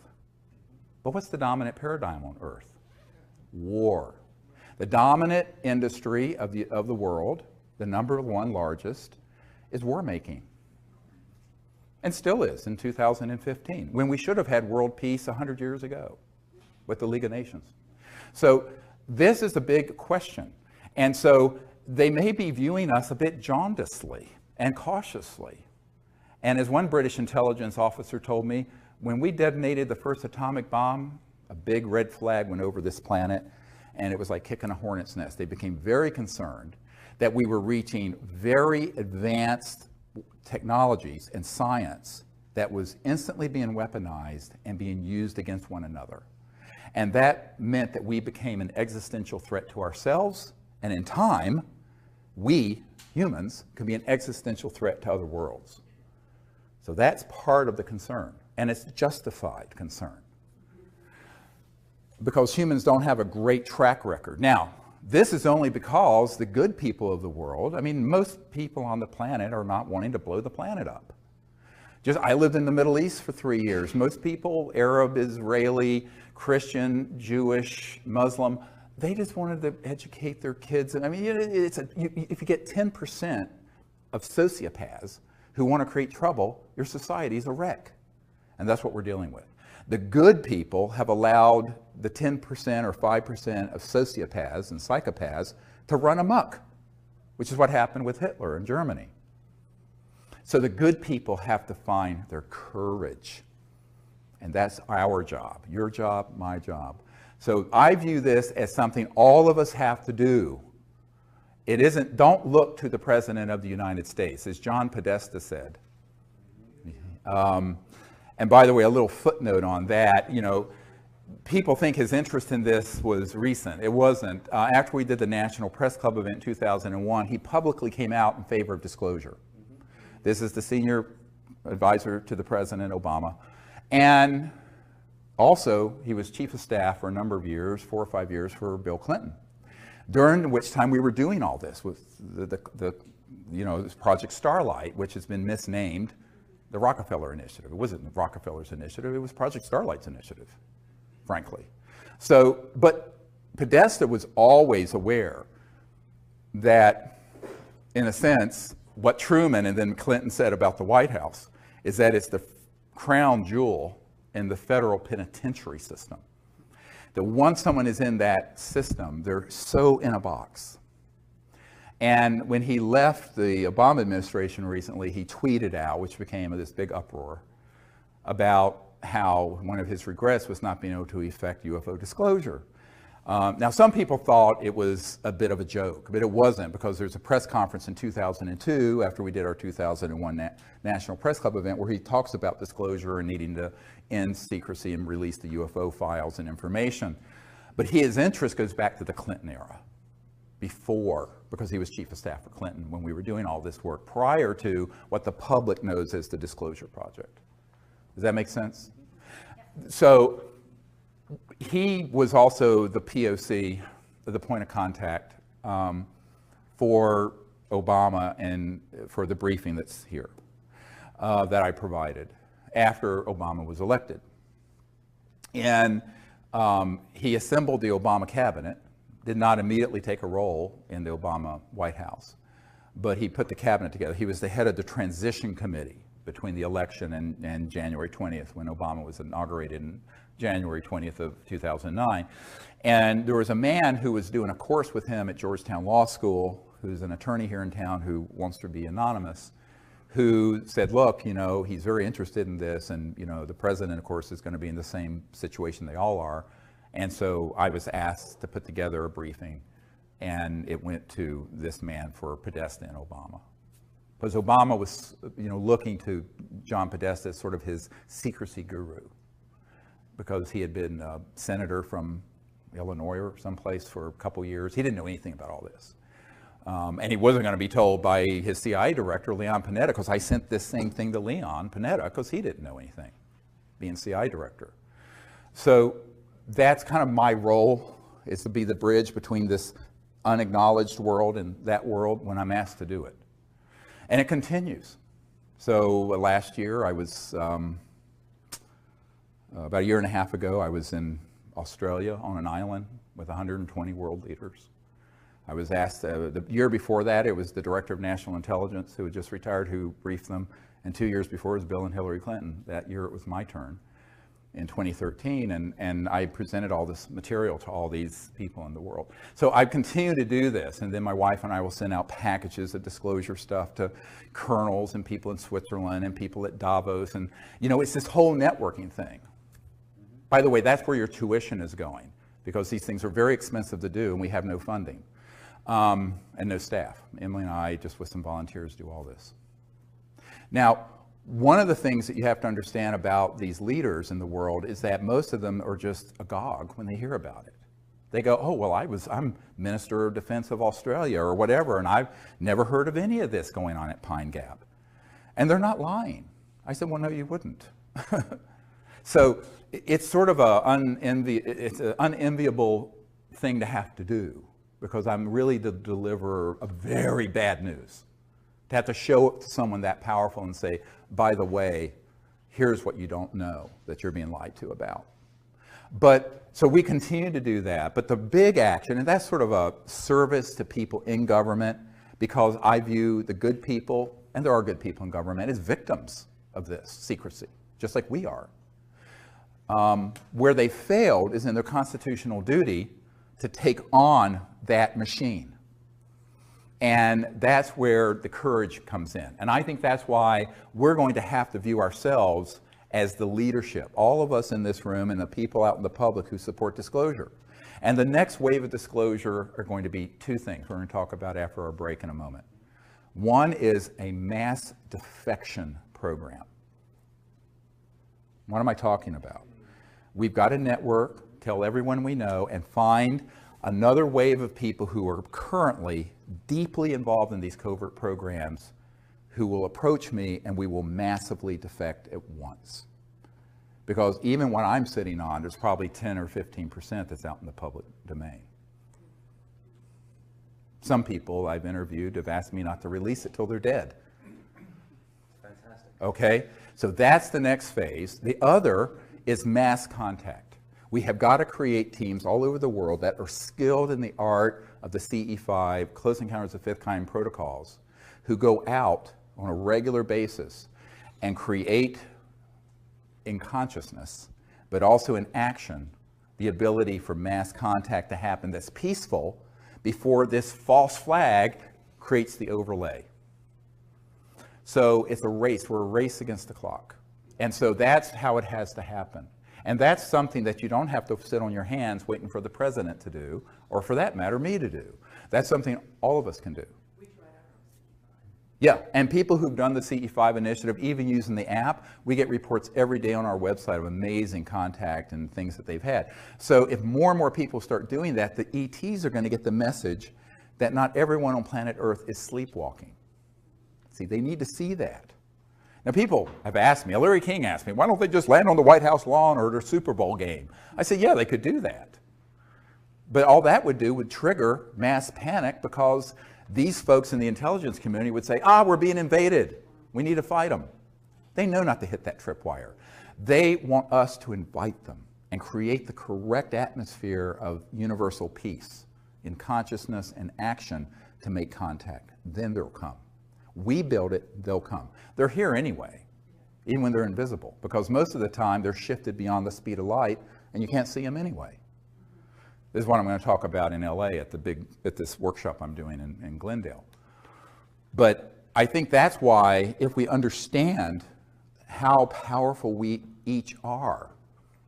Speaker 1: But what's the dominant paradigm on Earth? War. The dominant industry of the world, the number one largest, is war making. And still is in 2015, when we should have had world peace 100 years ago with the League of Nations. So this is a big question. And so they may be viewing us a bit jaundicedly and cautiously. And as one British intelligence officer told me, when we detonated the first atomic bomb, a big red flag went over this planet, and it was like kicking a hornet's nest. They became very concerned that we were reaching very advanced technologies and science that was instantly being weaponized and being used against one another. And that meant that we became an existential threat to ourselves, and in time, we, humans, could be an existential threat to other worlds. So that's part of the concern, and it's justified concern, because humans don't have a great track record. Now, this is only because the good people of the world, I mean, most people on the planet are not wanting to blow the planet up. I lived in the Middle East for 3 years. Most people, Arab, Israeli, Christian, Jewish, Muslim, they just wanted to educate their kids. And I mean, if you get 10% of sociopaths who want to create trouble, your society's a wreck. And that's what we're dealing with. The good people have allowed the 10% or 5% of sociopaths and psychopaths to run amok, which is what happened with Hitler in Germany. So the good people have to find their courage. And that's our job, your job, my job. So I view this as something all of us have to do. It isn't, don't look to the President of the United States, as John Podesta said. And by the way, a little footnote on that, people think his interest in this was recent. It wasn't. After we did the National Press Club event in 2001, he publicly came out in favor of disclosure. This is the senior advisor to the President Obama. And also, he was chief of staff for a number of years, 4 or 5 years, for Bill Clinton, during which time we were doing all this with this Project Starlight, which has been misnamed the Rockefeller Initiative. It wasn't Rockefeller's initiative, it was Project Starlight's initiative, frankly. So, but Podesta was always aware that, in a sense, what Truman and then Clinton said about the White House is that it's the crown jewel in the federal penitentiary system. That once someone is in that system, they're so in a box. And when he left the Obama administration recently, he tweeted out, which became this big uproar, about how one of his regrets was not being able to effect UFO disclosure. Now, some people thought it was a bit of a joke, but it wasn't, because there's a press conference in 2002, after we did our 2001 National Press Club event, where he talks about disclosure and needing to end secrecy and release the UFO files and information. But his interest goes back to the Clinton era, before, because he was chief of staff for Clinton when we were doing all this work, prior to what the public knows as the Disclosure Project. Does that make sense? So he was also the POC, the point of contact, for Obama and for the briefing that's here that I provided after Obama was elected. And he assembled the Obama cabinet, did not immediately take a role in the Obama White House, but he put the cabinet together. He was the head of the transition committee between the election and January 20th, when Obama was inaugurated in January 20th of 2009. And there was a man who was doing a course with him at Georgetown Law School, who's an attorney here in town who wants to be anonymous, who said, look, he's very interested in this, and the president, of course, is going to be in the same situation they all are. And so I was asked to put together a briefing, and it went to this man for Podesta and Obama. Because Obama was, looking to John Podesta as sort of his secrecy guru, because he had been a senator from Illinois or someplace for a couple years. He didn't know anything about all this. And he wasn't going to be told by his CIA director, Leon Panetta, because I sent this same thing to Leon Panetta, because he didn't know anything, being CIA director. So that's kind of my role, is to be the bridge between this unacknowledged world and that world when I'm asked to do it. And it continues. So last year, I was, about a year and a half ago, I was in Australia on an island with 120 world leaders. I was asked, the year before that, it was the Director of National Intelligence, who had just retired, who briefed them. And 2 years before, it was Bill and Hillary Clinton. That year, it was my turn in 2013, and I presented all this material to all these people in the world. So I continue to do this, and then my wife and I will send out packages of disclosure stuff to colonels and people in Switzerland and people at Davos, and it's this whole networking thing. By the way, that's where your tuition is going, because these things are very expensive to do, and we have no funding and no staff. Emily and I, just with some volunteers, do all this. Now, one of the things that you have to understand about these leaders in the world is that most of them are just agog when they hear about it. They go, oh, well, I'm Minister of Defense of Australia or whatever, and I've never heard of any of this going on at Pine Gap. And they're not lying. I said, well, no, you wouldn't. So it's sort of an unenviable thing to have to do, because I'm really the deliverer of very bad news. To have to show it to someone that powerful and say, by the way, here's what you don't know that you're being lied to about. But so we continue to do that. But the big action, and that's sort of a service to people in government, because I view the good people, and there are good people in government, as victims of this secrecy, just like we are. Where they failed is in their constitutional duty to take on that machine. And that's where the courage comes in. And I think that's why we're going to have to view ourselves as the leadership, all of us in this room and the people out in the public who support disclosure. And the next wave of disclosure are going to be two things we're going to talk about after our break in a moment. One is a mass defection program. What am I talking about? We've got to network, tell everyone we know, and find another wave of people who are currently deeply involved in these covert programs who will approach me and we will massively defect at once. Because even when I'm sitting on, there's probably 10 or 15% that's out in the public domain. Some people I've interviewed have asked me not to release it till they're dead.
Speaker 2: Fantastic.
Speaker 1: Okay, so that's the next phase. The other is mass contact. We have got to create teams all over the world that are skilled in the art of the CE5, Close Encounters of Fifth Kind protocols, who go out on a regular basis and create in consciousness, but also in action, the ability for mass contact to happen that's peaceful before this false flag creates the overlay. So it's a race. We're a race against the clock. And so that's how it has to happen. And that's something that you don't have to sit on your hands waiting for the president to do, or for that matter, me to do. That's something all of us can do. Yeah, and people who've done the CE5 initiative, even using the app, we get reports every day on our website of amazing contact and things that they've had. So if more and more people start doing that, the ETs are going to get the message that not everyone on planet Earth is sleepwalking. See, they need to see that. Now, people have asked me, Larry King asked me, why don't they just land on the White House lawn or their Super Bowl game? I said, yeah, they could do that. But all that would do would trigger mass panic, because these folks in the intelligence community would say, we're being invaded. We need to fight them. They know not to hit that tripwire. They want us to invite them and create the correct atmosphere of universal peace in consciousness and action to make contact. Then they'll come. We build it, they'll come. They're here anyway, even when they're invisible, because most of the time they're shifted beyond the speed of light and you can't see them anyway. This is what I'm going to talk about in LA at this workshop I'm doing in Glendale. But I think that's why, if we understand how powerful we each are,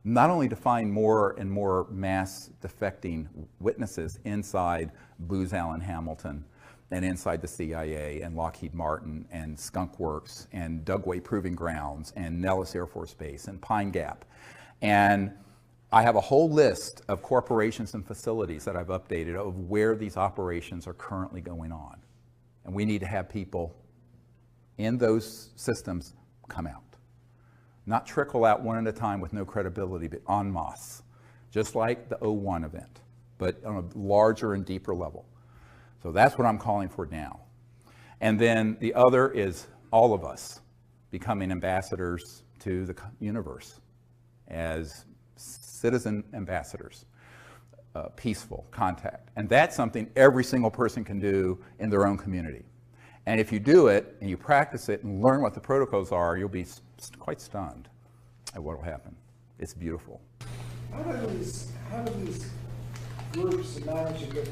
Speaker 1: not only to find more and more mass defecting witnesses inside Booz Allen Hamilton and inside the CIA and Lockheed Martin and Skunk Works and Dugway Proving Grounds and Nellis Air Force Base and Pine Gap. And I have a whole list of corporations and facilities that I've updated of where these operations are currently going on. And we need to have people in those systems come out. Not trickle out one at a time with no credibility, but en masse, just like the 01 event, but on a larger and deeper level. So that's what I'm calling for now. And then the other is all of us becoming ambassadors to the universe as citizen ambassadors, peaceful contact. And that's something every single person can do in their own community. And if you do it and you practice it and learn what the protocols are, you'll be quite stunned at what will happen. It's beautiful.
Speaker 3: How do these groups manage to get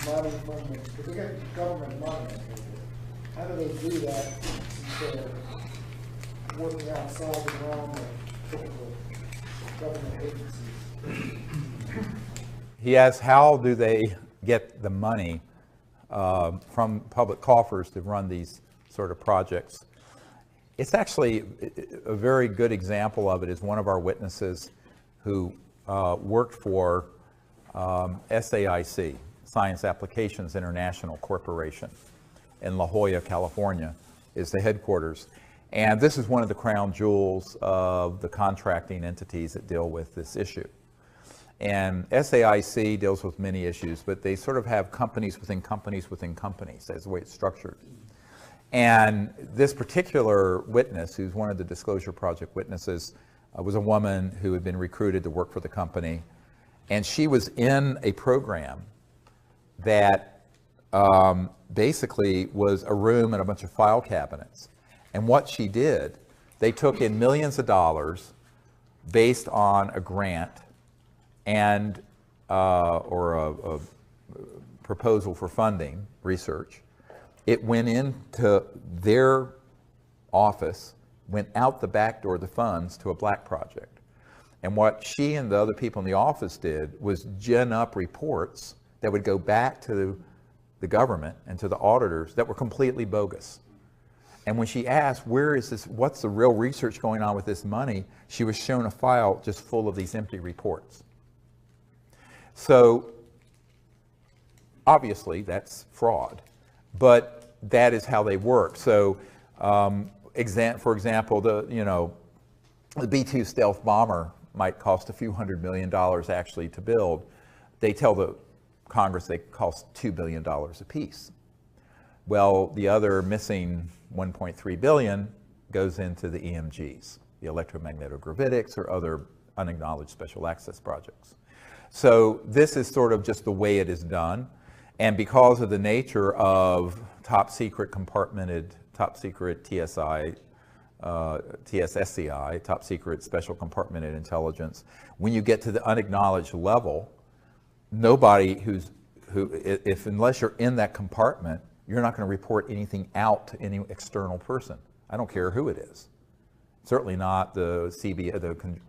Speaker 3: money from the, because they get government money? How do they do that since they're working outside the realm of typical government agencies?
Speaker 1: He asks, how do they get the money from public coffers to run these sort of projects? It's actually a very good example of it is one of our witnesses who worked for SAIC, Science Applications International Corporation, in La Jolla, California, is the headquarters. And this is one of the crown jewels of the contracting entities that deal with this issue. And SAIC deals with many issues, but they sort of have companies within companies within companies. That's the way it's structured. And this particular witness, who's one of the Disclosure Project witnesses, was a woman who had been recruited to work for the company. And she was in a program that basically was a room and a bunch of file cabinets. And what she did, they took in millions of dollars based on a grant and or a proposal for funding research. It went into their office, went out the back door of the funds to a black project. And what she and the other people in the office did was gin up reports that would go back to the government and to the auditors that were completely bogus. And when she asked, where is this, what's the real research going on with this money, she was shown a file just full of these empty reports. So obviously that's fraud, but that is how they work. So
Speaker 4: For example, the B-2 stealth bomber might cost a few $100 million actually to build. They tell the Congress they cost $2 billion apiece. Well, the other missing 1.3 billion goes into the EMGs, the electromagnetogravitics or other unacknowledged special access projects. So this is sort of just the way it is done. And because of the nature of top secret compartmented, top secret TSI, TSSCI, top secret special compartmented intelligence, when you get to the unacknowledged level, nobody unless you're in that compartment, you're not going to report anything out to any external person. I don't care who it is. Certainly not the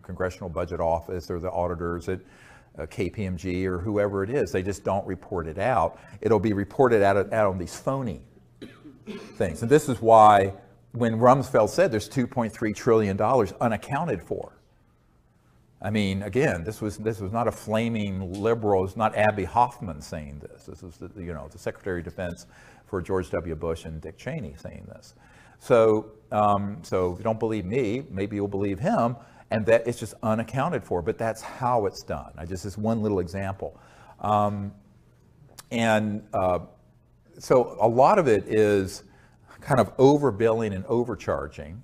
Speaker 4: Congressional Budget Office or the auditors at KPMG or whoever it is. They just don't report it out. It'll be reported out on these phony things. And this is why when Rumsfeld said there's $2.3 trillion unaccounted for, I mean, again, this was not a flaming liberal. It's not Abby Hoffman saying this. This was the Secretary of Defense for George W. Bush and Dick Cheney saying this. So if you don't believe me, maybe you'll believe him, and that it's just unaccounted for. But that's how it's done. This one little example, so a lot of it is kind of overbilling and overcharging.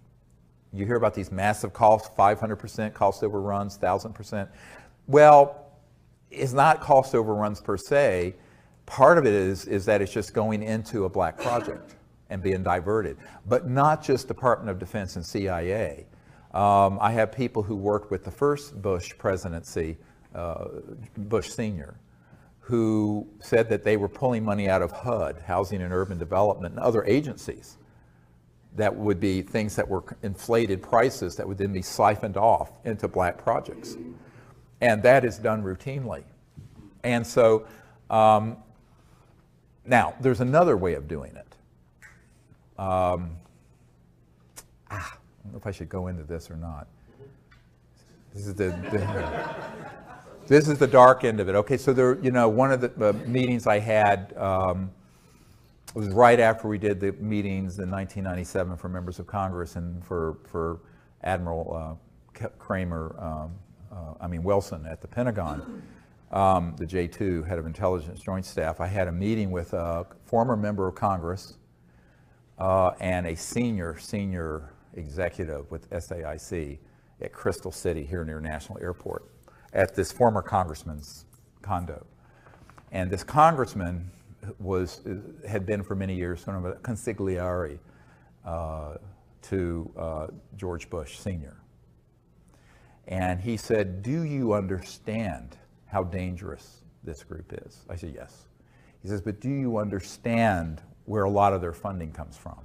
Speaker 4: You hear about these massive costs, 500% cost overruns, 1,000%. Well, it's not cost overruns per se. Part of it is that it's just going into a black project and being diverted, but not just Department of Defense and CIA. I have people who worked with the first Bush presidency, Bush Sr., who said that they were pulling money out of HUD, Housing and Urban Development, and other agencies. That would be things that were inflated prices that would then be siphoned off into black projects. And that is done routinely. And so, now, there's another way of doing it. I don't know if I should go into this or not. This is this is the dark end of it. Okay, so one of the meetings I had, it was right after we did the meetings in 1997 for members of Congress and for Admiral Wilson at the Pentagon, the J2, head of intelligence joint staff. I had a meeting with a former member of Congress and a senior executive with SAIC at Crystal City here near National Airport at this former congressman's condo. And this congressman had been for many years sort of a consigliere to George Bush Sr. And he said, "Do you understand how dangerous this group is?" I said, "Yes." He says, "But do you understand where a lot of their funding comes from?"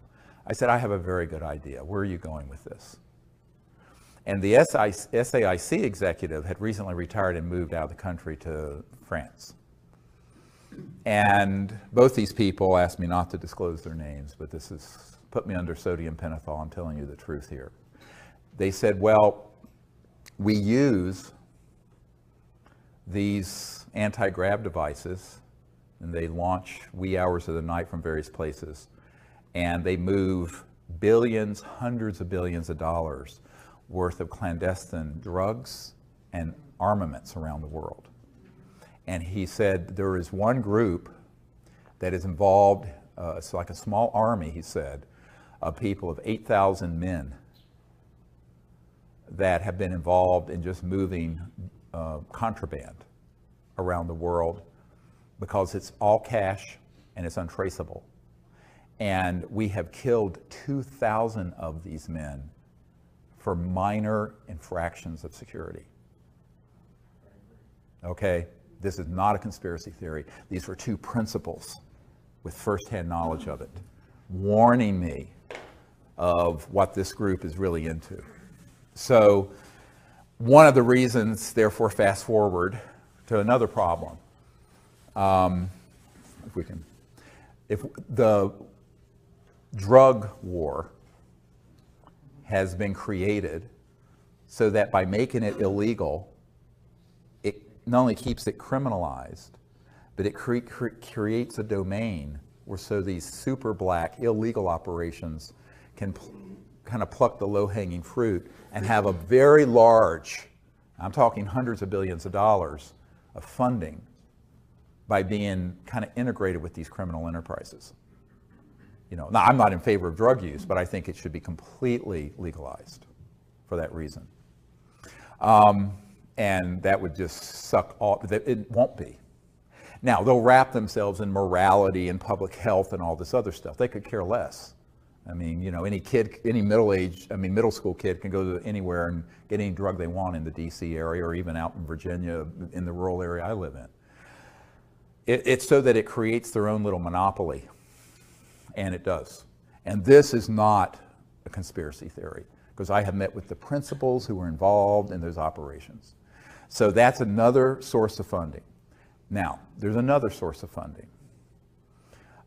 Speaker 4: I said, "I have a very good idea. Where are you going with this?" And the SAIC executive had recently retired and moved out of the country to France. And both these people asked me not to disclose their names, but this has put me under sodium pentothal. I'm telling you the truth here. They said, "Well, we use these anti-grav devices, and they launch wee hours of the night from various places, and they move billions, hundreds of billions of dollars worth of clandestine drugs and armaments around the world." And he said there is one group that is involved, it's like a small army, he said, of people of 8,000 men that have been involved in just moving contraband around the world because it's all cash and it's untraceable. And we have killed 2,000 of these men for minor infractions of security. Okay, this is not a conspiracy theory. These were two principals with firsthand knowledge of it, warning me of what this group is really into. So one of the reasons, therefore, fast forward to another problem. If the drug war has been created so that by making it illegal, it not only keeps it criminalized, but it creates a domain where so these super black illegal operations can kind of pluck the low-hanging fruit and have a very large, I'm talking hundreds of billions of dollars of funding by being kind of integrated with these criminal enterprises. Now I'm not in favor of drug use, but I think it should be completely legalized for that reason. And that would just suck all, it won't be. Now, they'll wrap themselves in morality and public health and all this other stuff. They could care less. I mean, any kid, any middle school kid can go to anywhere and get any drug they want in the DC area or even out in Virginia, in the rural area I live in. It's so that it creates their own little monopoly, and it does. And this is not a conspiracy theory, because I have met with the principals who were involved in those operations. So that's another source of funding. Now, there's another source of funding.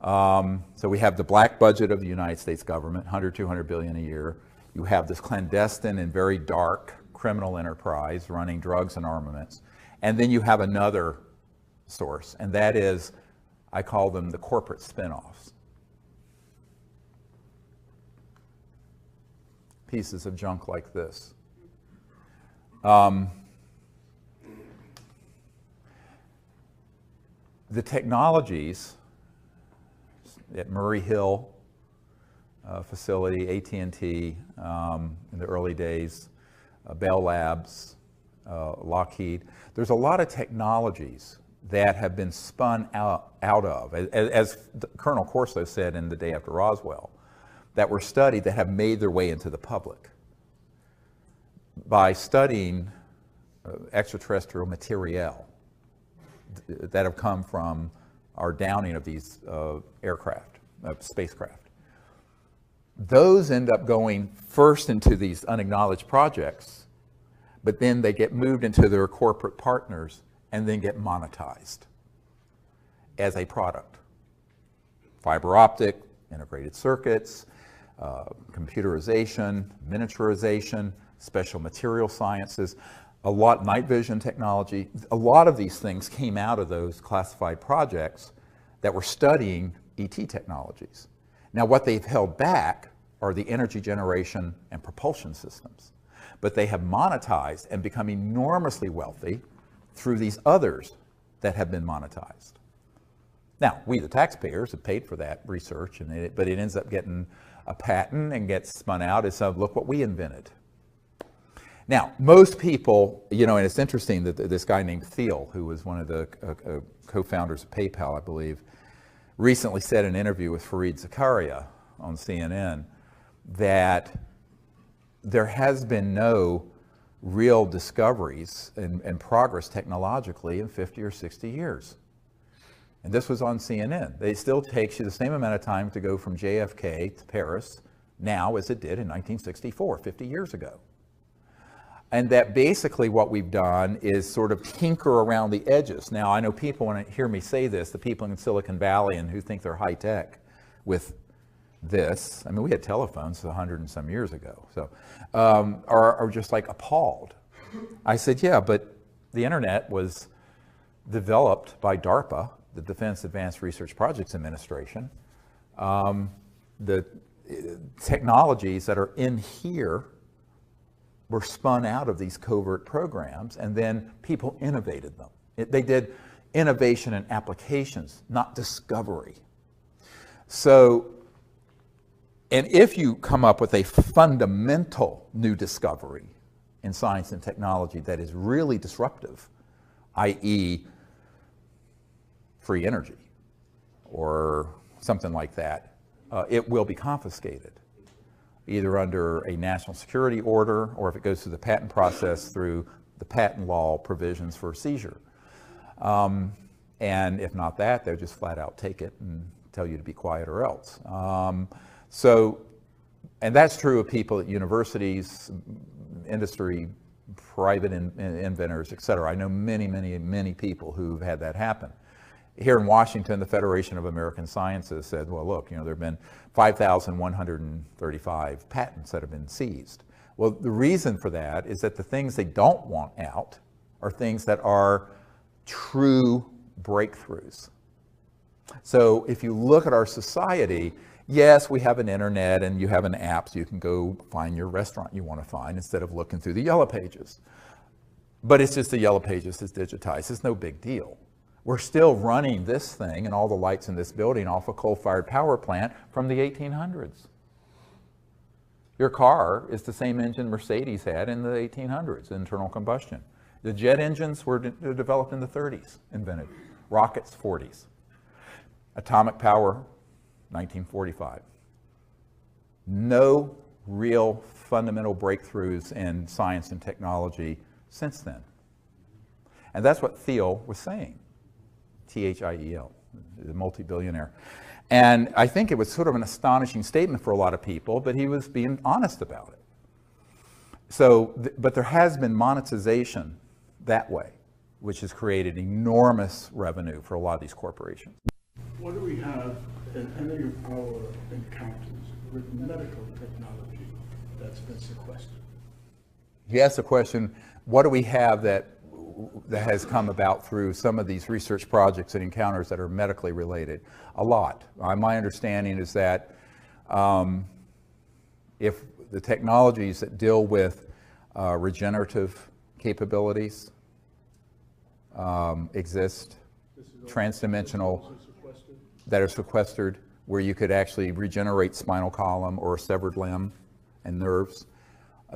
Speaker 4: So we have the black budget of the United States government, 100, 200 billion a year. You have this clandestine and very dark criminal enterprise running drugs and armaments. And then you have another source, and that is, I call them the corporate spinoffs. Pieces of junk like this. The technologies at Murray Hill facility, AT&T in the early days, Bell Labs, Lockheed, there's a lot of technologies that have been spun out of, as Colonel Corso said in The Day After Roswell, that were studied that have made their way into the public by studying extraterrestrial materiel that have come from our downing of these spacecraft. Those end up going first into these unacknowledged projects, but then they get moved into their corporate partners and then get monetized as a product. Fiber optic, integrated circuits, computerization, miniaturization, special material sciences, night vision technology. A lot of these things came out of those classified projects that were studying ET technologies. Now, what they've held back are the energy generation and propulsion systems, but they have monetized and become enormously wealthy through these others that have been monetized. Now, we the taxpayers have paid for that research, but it ends up getting a patent and gets spun out as look what we invented. Now, most people, and it's interesting that this guy named Thiel, who was one of the co-founders of PayPal, I believe, recently said in an interview with Fareed Zakaria on CNN that there has been no real discoveries and progress technologically in 50 or 60 years. And this was on CNN. It still takes you the same amount of time to go from JFK to Paris now as it did in 1964, 50 years ago. And that basically what we've done is sort of tinker around the edges. Now, I know people, when they hear me say this, the people in Silicon Valley and who think they're high tech with this, I mean, we had telephones 100 and some years ago, so are just like appalled. I said, yeah, but the internet was developed by DARPA, the Defense Advanced Research Projects Administration. The technologies that are in here were spun out of these covert programs, and then people innovated them. They did innovation and applications, not discovery. So, and if you come up with a fundamental new discovery in science and technology that is really disruptive, i.e. free energy or something like that, it will be confiscated, either under a national security order or if it goes through the patent process through the patent law provisions for seizure. And if not that, they'll just flat out take it and tell you to be quiet or else. And that's true of people at universities, industry, private inventors, et cetera. I know many, many, many people who've had that happen. Here in Washington, the Federation of American Sciences said, well, look, there have been 5,135 patents that have been seized. Well, the reason for that is that the things they don't want out are things that are true breakthroughs. So if you look at our society, Yes, we have an internet and you have an app so you can go find your restaurant you want to find instead of looking through the yellow pages. But it's just the yellow pages is digitized. It's no big deal. We're still running this thing and all the lights in this building off a coal-fired power plant from the 1800s. Your car is the same engine Mercedes had in the 1800s, internal combustion. The jet engines were developed in the 30s, invented. Rockets, 40s. Atomic power, 1945. No real fundamental breakthroughs in science and technology since then. And that's what Thiel was saying. Thiel, the multi-billionaire. And I think it was sort of an astonishing statement for a lot of people, but he was being honest about it. So, but there has been monetization that way, which has created enormous revenue for a lot of these corporations.
Speaker 5: What do we have in any of our encounters with medical technology that's been sequestered?
Speaker 4: He asked the question, what do we have that has come about through some of these research projects and encounters that are medically related? A lot. My understanding is that if the technologies that deal with regenerative capabilities exist, transdimensional, that are sequestered, where you could actually regenerate spinal column or a severed limb and nerves,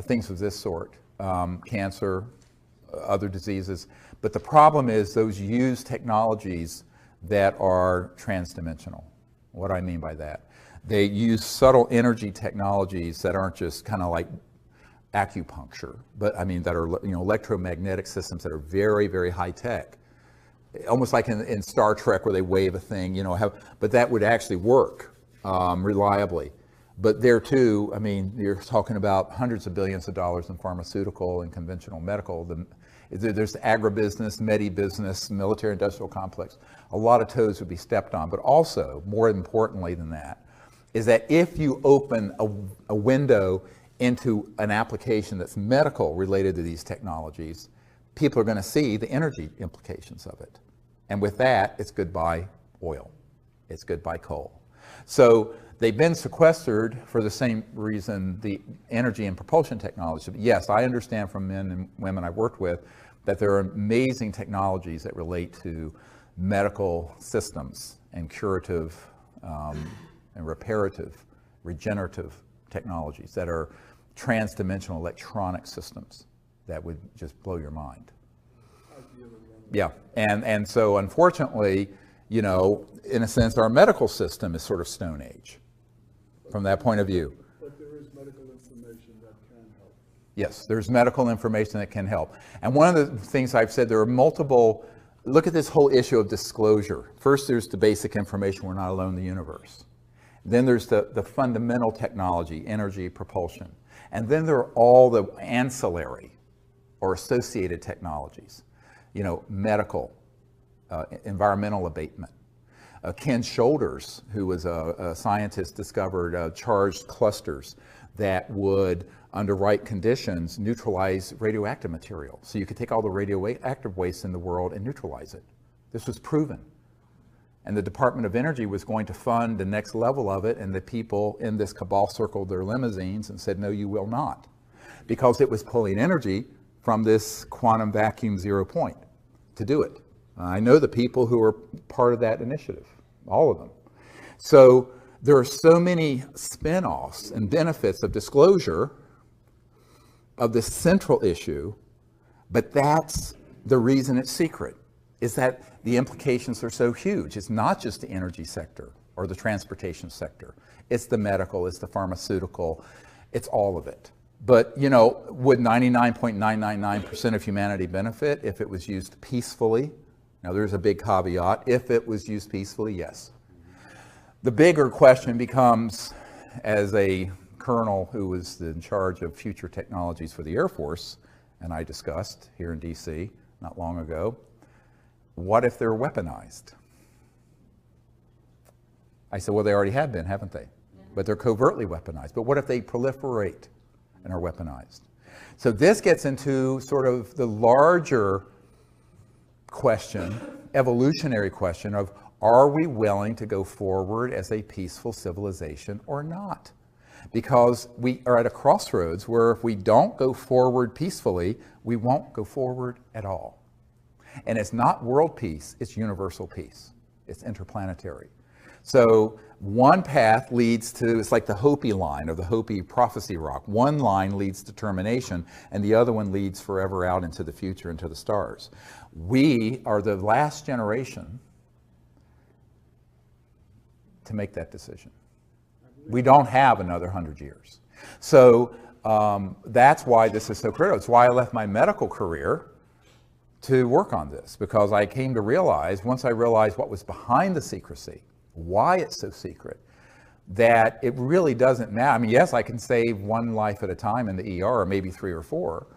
Speaker 4: things of this sort, cancer, other diseases. But the problem is those use technologies that are transdimensional. What do I mean by that? They use subtle energy technologies that aren't just kind of like acupuncture, but I mean that are, you know, electromagnetic systems that are very, very high tech. Almost like in Star Trek where they wave a thing, you know, but that would actually work reliably. But there too, I mean, you're talking about hundreds of billions of dollars in pharmaceutical and conventional medical. There's agribusiness, medi-business, military-industrial complex. A lot of toes would be stepped on. But also, more importantly than that, is that if you open a window into an application that's medical related to these technologies, people are going to see the energy implications of it. And with that, it's goodbye oil. It's goodbye coal. So they've been sequestered for the same reason the energy and propulsion technology. But yes, I understand from men and women I've worked with that there are amazing technologies that relate to medical systems and curative and reparative, regenerative technologies that are trans-dimensional electronic systems that would just blow your mind. Yeah, and so unfortunately, you know, in a sense, our medical system is sort of Stone Age from that point of view.
Speaker 5: But there is medical information that can help.
Speaker 4: Yes, there's medical information that can help. And one of the things I've said, there are multiple, look at this whole issue of disclosure. First, there's the basic information, we're not alone in the universe. Then there's the fundamental technology, energy, propulsion. And then there are all the ancillary or associated technologies, you know, medical, environmental abatement. Ken Shoulders, who was a scientist, discovered charged clusters that would, under right conditions, neutralize radioactive material. So you could take all the radioactive waste in the world and neutralize it. This was proven. And the Department of Energy was going to fund the next level of it, and the people in this cabal circled their limousines and said, no, you will not. Because it was pulling energy from this quantum vacuum 0 point to do it. I know the people who are part of that initiative, all of them. So there are so many spin-offs and benefits of disclosure of this central issue, but that's the reason it's secret, is that the implications are so huge. It's not just the energy sector or the transportation sector. It's the medical, it's the pharmaceutical, it's all of it. But, you know, would 99.999% of humanity benefit if it was used peacefully? Now, there's a big caveat. If it was used peacefully, yes. The bigger question becomes, as a colonel who was in charge of future technologies for the Air Force, and I discussed here in DC not long ago, what if they're weaponized? I said, well, they already have been, haven't they? Yeah. But they're covertly weaponized. But what if they proliferate and are weaponized? So this gets into sort of the larger question, evolutionary question of, are we willing to go forward as a peaceful civilization or not? Because we are at a crossroads where if we don't go forward peacefully, we won't go forward at all. And it's not world peace, it's universal peace. It's interplanetary. So one path leads to, it's like the Hopi line or the Hopi prophecy rock. One line leads to termination and the other one leads forever out into the future, into the stars. We are the last generation to make that decision. We don't have another 100 years. So that's why this is so critical. It's why I left my medical career to work on this, because I came to realize, once I realized what was behind the secrecy, why it's so secret, that it really doesn't matter. I mean, yes, I can save one life at a time in the ER, or maybe 3 or 4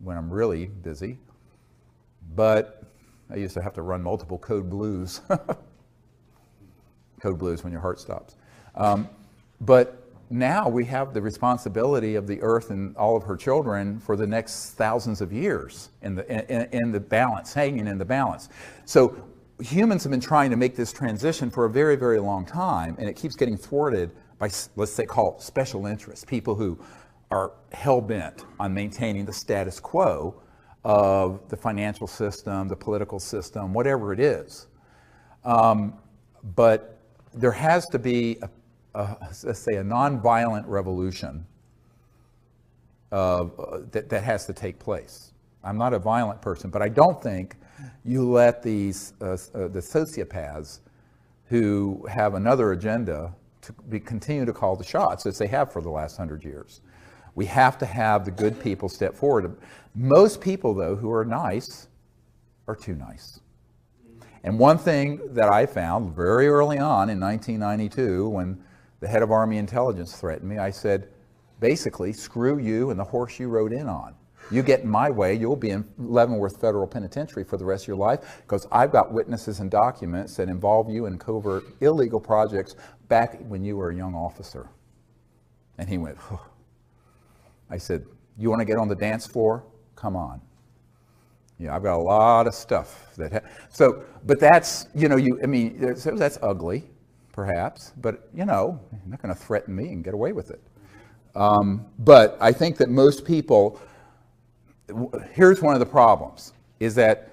Speaker 4: when I'm really busy, but I used to have to run multiple code blues. Code blues when your heart stops. But now we have the responsibility of the earth and all of her children for the next thousands of years in the balance, hanging in the balance. So humans have been trying to make this transition for a very, very long time, and it keeps getting thwarted by, let's say, call it special interests, people who are hell-bent on maintaining the status quo of the financial system, the political system, whatever it is. But there has to be let's say a nonviolent revolution that has to take place. I'm not a violent person, but I don't think you let these the sociopaths who have another agenda to continue to call the shots as they have for the last 100 years. We have to have the good people step forward. Most people, though, who are nice are too nice. And one thing that I found very early on in 1992, when the head of Army intelligence threatened me, I said, basically, screw you and the horse you rode in on. You get in my way, you'll be in Leavenworth Federal Penitentiary for the rest of your life, because I've got witnesses and documents that involve you in covert illegal projects back when you were a young officer. And he went, oh. I said, you want to get on the dance floor? Come on. Yeah, I've got a lot of stuff that, but that's, so that's ugly, perhaps, but, you're not going to threaten me and get away with it. But I think that most people, here's one of the problems, is that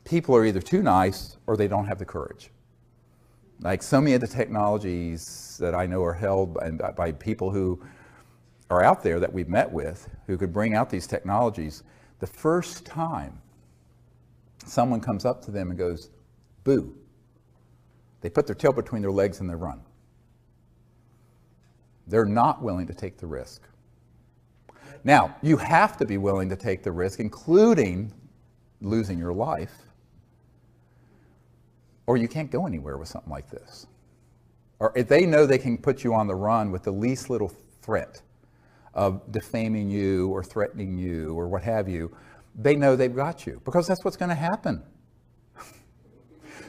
Speaker 4: people are either too nice or they don't have the courage. Like so many of the technologies that I know are held by people who are out there that we've met with, who could bring out these technologies, the first time someone comes up to them and goes, boo, they put their tail between their legs and they run. They're not willing to take the risk. Now, you have to be willing to take the risk, including losing your life, or you can't go anywhere with something like this. Or if they know they can put you on the run with the least little threat of defaming you or threatening you or what have you, they know they've got you, because that's what's going to happen.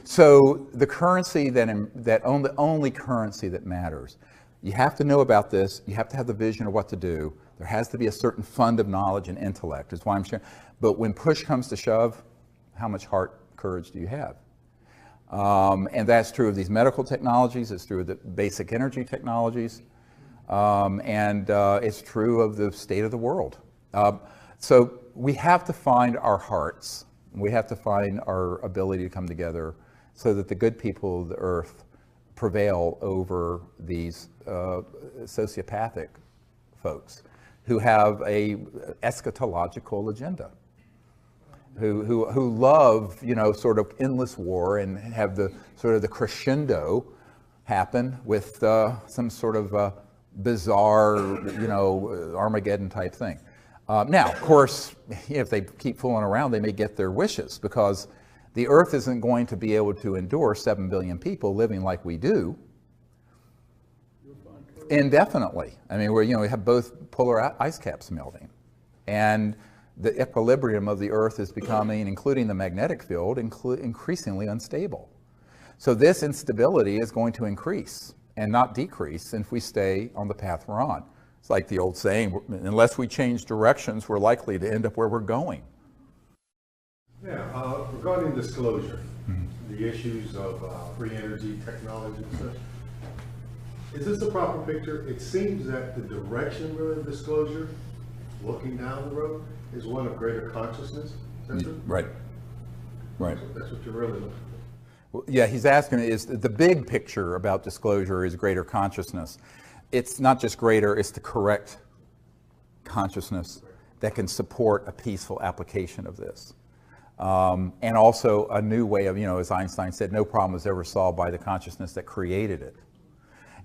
Speaker 4: So the currency the only currency that matters, you have to know about this, you have to have the vision of what to do, there has to be a certain fund of knowledge and intellect, is why I'm sharing. But when push comes to shove, how much heart courage do you have? And that's true of these medical technologies, it's true of the basic energy technologies, and it's true of the state of the world. So we have to find our hearts, we have to find our ability to come together so that the good people of the earth prevail over these sociopathic folks who have a eschatological agenda, who love, sort of endless war and have the sort of the crescendo happen with some sort of bizarre, Armageddon type thing. Now, of course, if they keep fooling around, they may get their wishes, because the earth isn't going to be able to endure 7 billion people living like we do indefinitely. I mean, we have both polar ice caps melting, and the equilibrium of the earth is becoming, including the magnetic field, increasingly unstable. So this instability is going to increase and not decrease if we stay on the path we're on. It's like the old saying, unless we change directions, we're likely to end up where we're going.
Speaker 6: Yeah, regarding disclosure, the issues of free energy technology and such. Is this the proper picture? It seems that the direction really of disclosure, looking down the road, is one of greater consciousness. Is that true?
Speaker 4: Right. Right.
Speaker 6: That's what you're really looking for.
Speaker 4: Well, yeah, he's asking, is the big picture about disclosure is greater consciousness. It's not just greater, it's the correct consciousness that can support a peaceful application of this. And also a new way of, as Einstein said, no problem was ever solved by the consciousness that created it.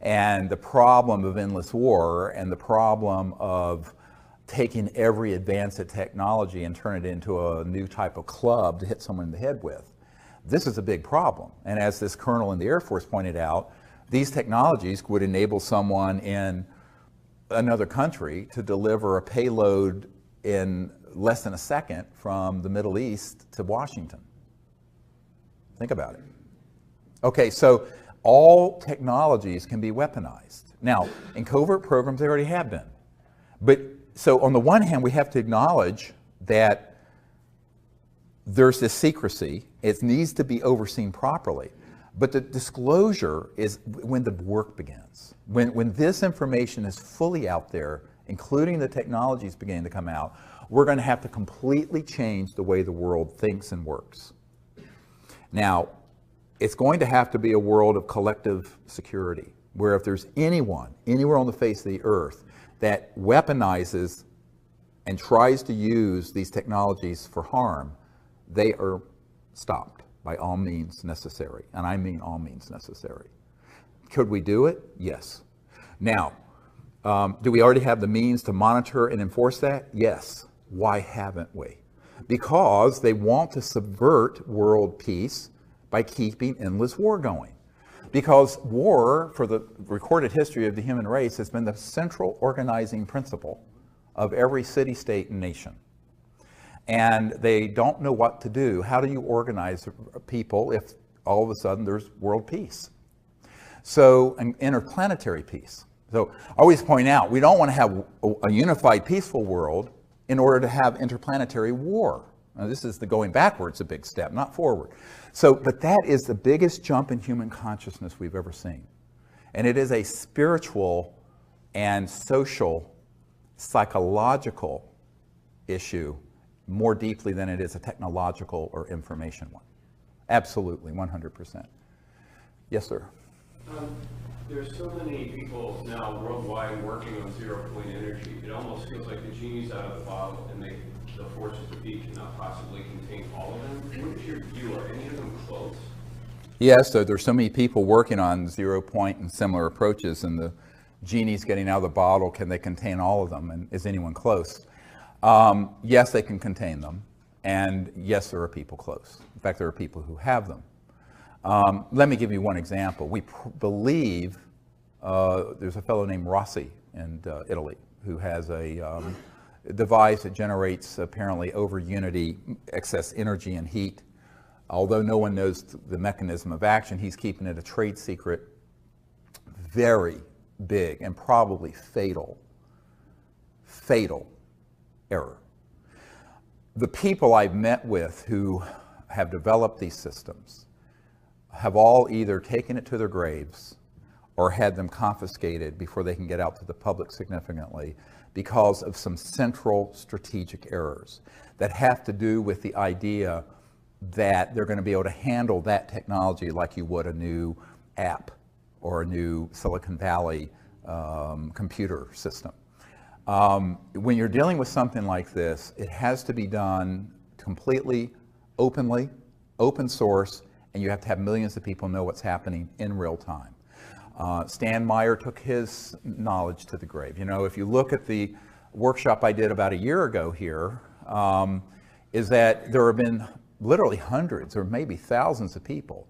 Speaker 4: And the problem of endless war and the problem of taking every advance of technology and turn it into a new type of club to hit someone in the head with, this is a big problem. And as this colonel in the Air Force pointed out, these technologies would enable someone in another country to deliver a payload in less than a second from the Middle East to Washington. Think about it. Okay, so all technologies can be weaponized. Now, in covert programs, they already have been. But so on the one hand, we have to acknowledge that there's this secrecy. It needs to be overseen properly. But the disclosure is when the work begins. When this information is fully out there, including the technologies beginning to come out, we're going to have to completely change the way the world thinks and works. Now, it's going to have to be a world of collective security, where if there's anyone, anywhere on the face of the earth, that weaponizes and tries to use these technologies for harm, they are stopped by all means necessary. And I mean all means necessary. Could we do it? Yes. Now, do we already have the means to monitor and enforce that? Yes. Why haven't we? Because they want to subvert world peace by keeping endless war going. Because war, for the recorded history of the human race, has been the central organizing principle of every city, state, and nation. And they don't know what to do. How do you organize people if all of a sudden there's world peace? So, an interplanetary peace. So, I always point out, we don't want to have a unified, peaceful world in order to have interplanetary war. Now, this is the going backwards, a big step, not forward. So, but that is the biggest jump in human consciousness we've ever seen. And it is a spiritual and social, psychological issue more deeply than it is a technological or information one. Absolutely, 100%. Yes, sir.
Speaker 2: There's so many people now worldwide working on zero-point energy. It almost feels like the genie's out of the bottle, and the forces to be cannot possibly contain all of them. What is your view? Are any of them close?
Speaker 4: Yes, so there's so many people working on zero-point and similar approaches, and the genie's getting out of the bottle. Can they contain all of them? And is anyone close? Yes, they can contain them. And yes, there are people close. In fact, there are people who have them. Let me give you one example. We believe there's a fellow named Rossi in Italy who has a device that generates apparently over unity excess energy and heat. Although no one knows the mechanism of action, he's keeping it a trade secret. Very big and probably fatal error. The people I've met with who have developed these systems have all either taken it to their graves or had them confiscated before they can get out to the public significantly because of some central strategic errors that have to do with the idea that they're going to be able to handle that technology like you would a new app or a new Silicon Valley computer system. When you're dealing with something like this, it has to be done completely openly, open source, and you have to have millions of people know what's happening in real time. Stan Meyer took his knowledge to the grave. You know, if you look at the workshop I did about a year ago here, is that there have been literally hundreds or maybe thousands of people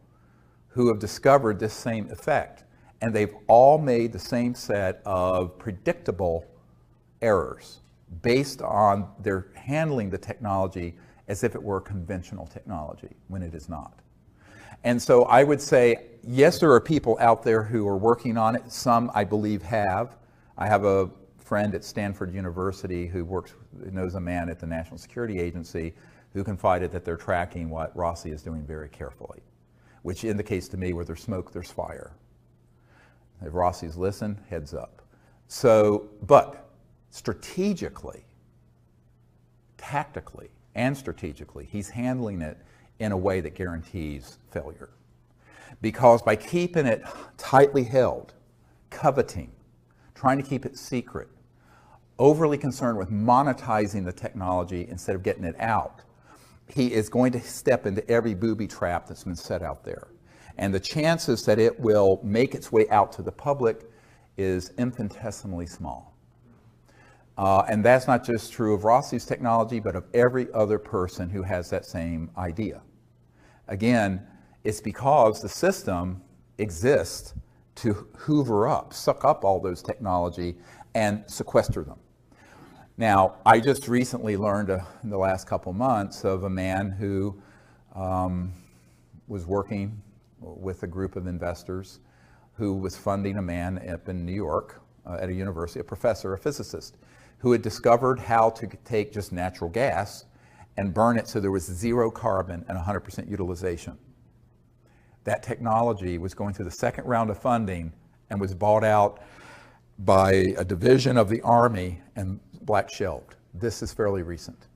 Speaker 4: who have discovered this same effect. And they've all made the same set of predictable errors based on their handling the technology as if it were conventional technology when it is not. And so I would say, yes, there are people out there who are working on it. Some, I believe, have. I have a friend at Stanford University who knows a man at the National Security Agency who confided that they're tracking what Rossi is doing very carefully. which indicates to me where there's smoke, there's fire. If Rossi's listen, heads up. So, but strategically, tactically, and strategically, he's handling it in a way that guarantees failure. Because by keeping it tightly held, coveting, trying to keep it secret, overly concerned with monetizing the technology instead of getting it out, he is going to step into every booby trap that's been set out there. And the chances that it will make its way out to the public is infinitesimally small. And that's not just true of Rossi's technology, but of every other person who has that same idea. Again, it's because the system exists to hoover up, suck up all those technology and sequester them. Now, I just recently learned in the last couple months of a man who was working with a group of investors who was funding a man up in New York at a university, a professor, a physicist, who had discovered how to take just natural gas and burn it so there was 0 carbon and 100% utilization. That technology was going through the second round of funding and was bought out by a division of the Army and black shelved. This is fairly recent.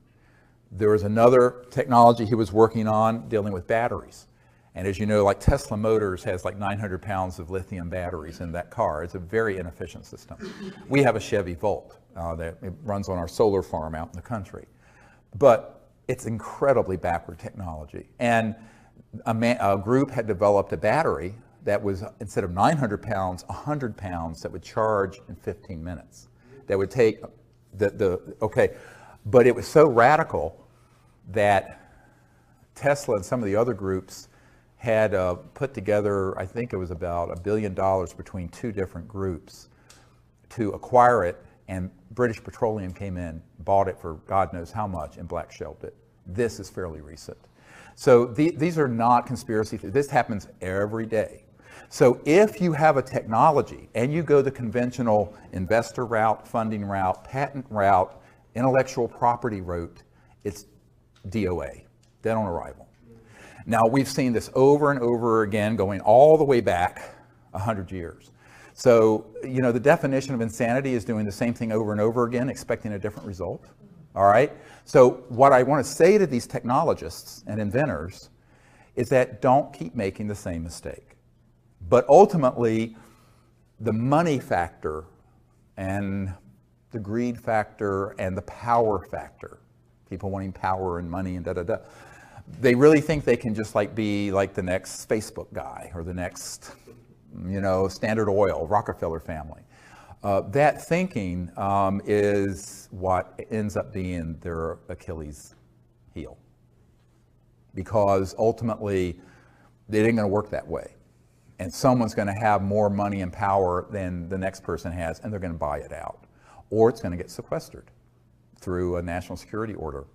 Speaker 4: There was another technology he was working on dealing with batteries. And as you know, like Tesla Motors has like 900 pounds of lithium batteries in that car. It's a very inefficient system. We have a Chevy Volt that it runs on our solar farm out in the country. But it's incredibly backward technology. And a group had developed a battery that was, instead of 900 pounds, 100 pounds that would charge in 15 minutes. That would take okay, but it was so radical that Tesla and some of the other groups had put together, I think it was about $1 billion between 2 different groups to acquire it, and British Petroleum came in, bought it for God knows how much, and black shelved it. This is fairly recent. So these are not conspiracy theories. This happens every day. So if you have a technology and you go the conventional investor route, funding route, patent route, intellectual property route, it's DOA, dead on arrival. Now we've seen this over and over again, going all the way back 100 years. So, you know, the definition of insanity is doing the same thing over and over again, expecting a different result. All right? So what I want to say to these technologists and inventors is that don't keep making the same mistake. But ultimately, the money factor and the greed factor and the power factor, people wanting power and money and da-da-da, they really think they can just like be like the next Facebook guy or the next, you know, Standard Oil, Rockefeller family. That thinking is what ends up being their Achilles heel. Because ultimately, it ain't going to work that way. And someone's going to have more money and power than the next person has, and they're going to buy it out. Or it's going to get sequestered through a national security order.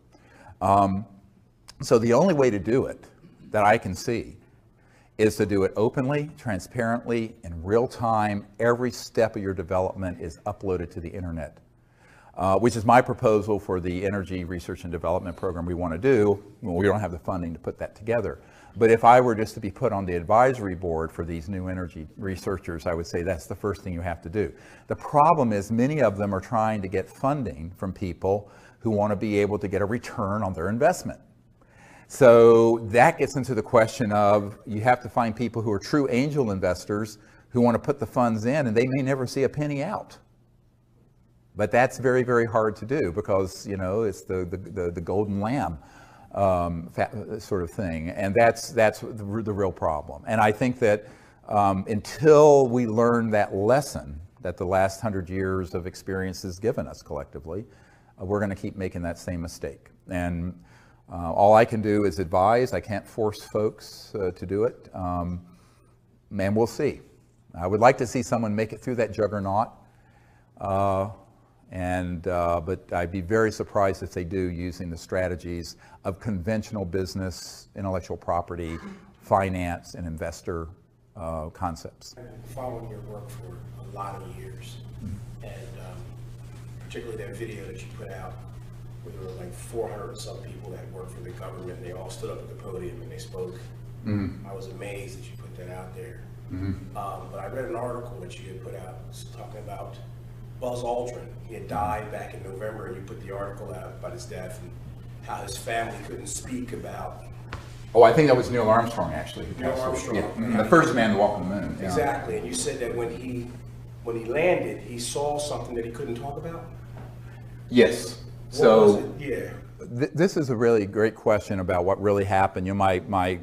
Speaker 4: So the only way to do it that I can see is to do it openly, transparently, in real time. Every step of your development is uploaded to the internet, which is my proposal for the energy research and development program we want to do. Well, we don't have the funding to put that together. But if I were just to be put on the advisory board for these new energy researchers, I would say that's the first thing you have to do. The problem is many of them are trying to get funding from people who want to be able to get a return on their investment. So that gets into the question of you have to find people who are true angel investors who want to put the funds in, and they may never see a penny out. But that's very, very hard to do because, you know, it's the golden lamb sort of thing. And that's the real problem. And I think that until we learn that lesson that the last 100 years of experience has given us collectively, we're going to keep making that same mistake. And all I can do is advise. I can't force folks to do it. And we'll see. I would like to see someone make it through that juggernaut. But I'd be very surprised if they do, using the strategies of conventional business, intellectual property, finance, and investor concepts.
Speaker 7: I've been following your work for a lot of years, and particularly that video that you put out, where there were like 400 or some people that worked for the government, and they all stood up at the podium and they spoke I was amazed that you put that out there. But I read an article that you had put out talking about Buzz Aldrin. He had died back in November, and you put the article out about his death and how his family couldn't speak about.
Speaker 1: Oh, I think that was Neil Armstrong, actually.
Speaker 7: Neil Armstrong.
Speaker 1: Yeah. The first man to walk on the moon. Yeah.
Speaker 7: Exactly, and you said that when he landed, he saw something that he couldn't talk about?
Speaker 1: Yes.
Speaker 7: What was it? Yeah.
Speaker 4: This is a really great question about what really happened. You know, my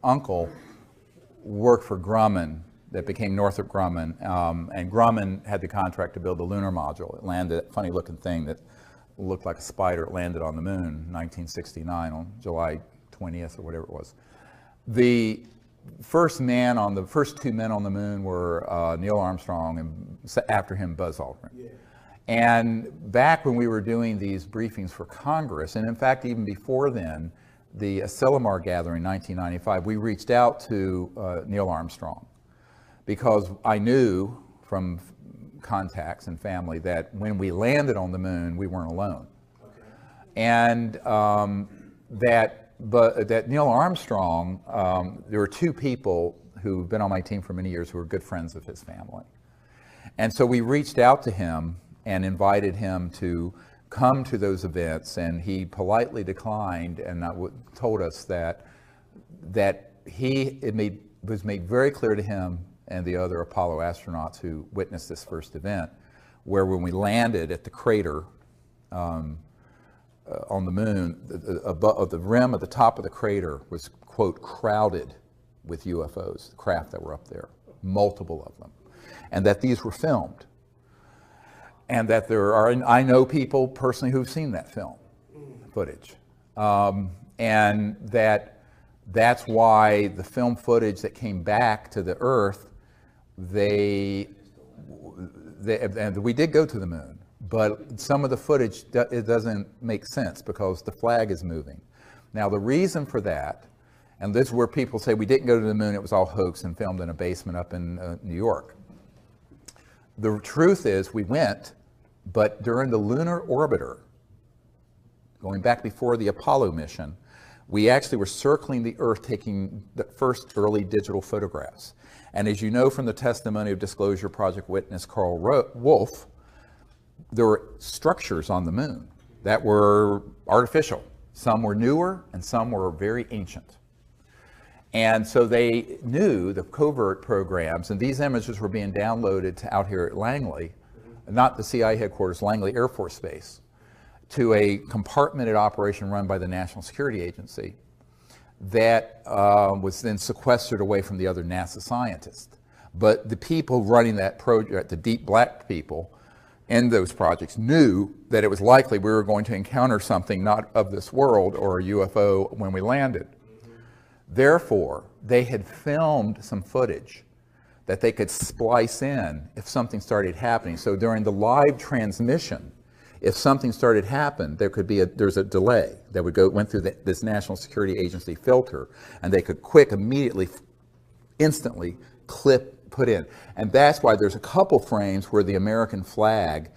Speaker 4: uncle worked for Grumman, that became Northrop Grumman, and Grumman had the contract to build the lunar module. It landed, a funny looking thing that looked like a spider. It landed on the moon in 1969 on July 20th or whatever it was. The first two men on the moon were Neil Armstrong, and after him Buzz Aldrin. Yeah. And back when we were doing these briefings for Congress, and in fact even before then, the Asilomar gathering in 1995, we reached out to Neil Armstrong because I knew from contacts and family that when we landed on the moon, we weren't alone. Okay. And that Neil Armstrong, there were two people who've been on my team for many years who were good friends of his family. And so we reached out to him and invited him to come to those events, and he politely declined and told us that it was made very clear to him and the other Apollo astronauts who witnessed this first event, where when we landed at the crater on the moon, the rim of the top of the crater was, quote, crowded with UFOs, craft that were up there, multiple of them, and that these were filmed. And that there are, I know people personally who've seen that film footage. And that's why the film footage that came back to the Earth, and we did go to the moon, but some of the footage, it doesn't make sense because the flag is moving. Now the reason for that, and this is where people say we didn't go to the moon, it was all hoax and filmed in a basement up in New York. The truth is we went, but during the lunar orbiter, going back before the Apollo mission, we actually were circling the Earth taking the first early digital photographs. And as you know from the testimony of Disclosure Project witness Carl Wolf, there were structures on the moon that were artificial. Some were newer and some were very ancient. And so they knew the covert programs, and these images were being downloaded to out here at Langley, not the CIA headquarters, Langley Air Force Base, to a compartmented operation run by the National Security Agency that was then sequestered away from the other NASA scientists. But the people running that project, the deep black people in those projects, knew that it was likely we were going to encounter something not of this world or a UFO when we landed. Therefore, they had filmed some footage that they could splice in if something started happening. So during the live transmission, if something started happening, there's a delay that went through this National Security Agency filter, and they could immediately, instantly put in. And that's why there's a couple frames where the American flag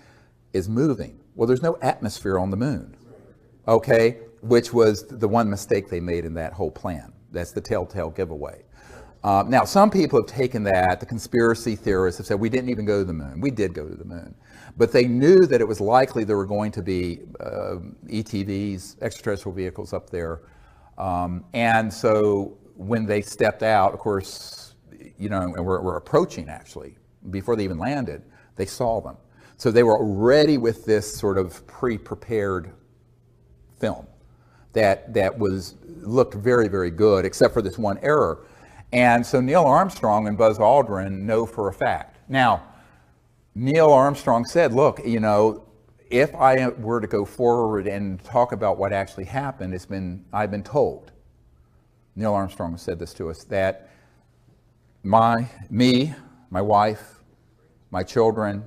Speaker 4: is moving. Well, there's no atmosphere on the moon, okay? Which was the one mistake they made in that whole plan. That's the telltale giveaway. Now, some people have taken that, the conspiracy theorists have said, we didn't even go to the moon. We did go to the moon. But they knew that it was likely there were going to be ETVs, extraterrestrial vehicles up there. And so when they stepped out, of course, you know, and we're approaching actually, before they even landed, they saw them. So they were already with this sort of pre-prepared film that looked very, very good, except for this one error. And so Neil Armstrong and Buzz Aldrin know for a fact. Now, Neil Armstrong said, look, you know, if I were to go forward and talk about what actually happened, I've been told, Neil Armstrong said this to us, that my wife, my children,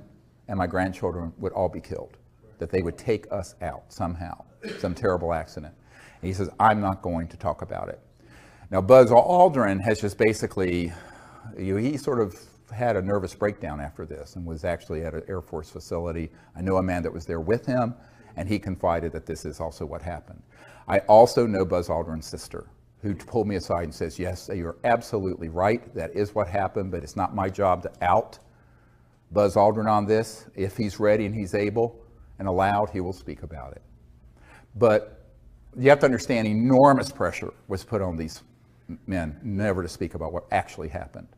Speaker 4: and my grandchildren would all be killed, that they would take us out somehow, some terrible accident. And he says, I'm not going to talk about it. Now, Buzz Aldrin has just basically, he sort of had a nervous breakdown after this and was actually at an Air Force facility. I know a man that was there with him, and he confided that this is also what happened. I also know Buzz Aldrin's sister,
Speaker 1: who pulled me aside and says, yes, you're absolutely right. That is what happened, but it's not my job to out Buzz Aldrin on this. If he's ready and he's able and allowed, he will speak about it. But you have to understand enormous pressure was put on these men never to speak about what actually happened.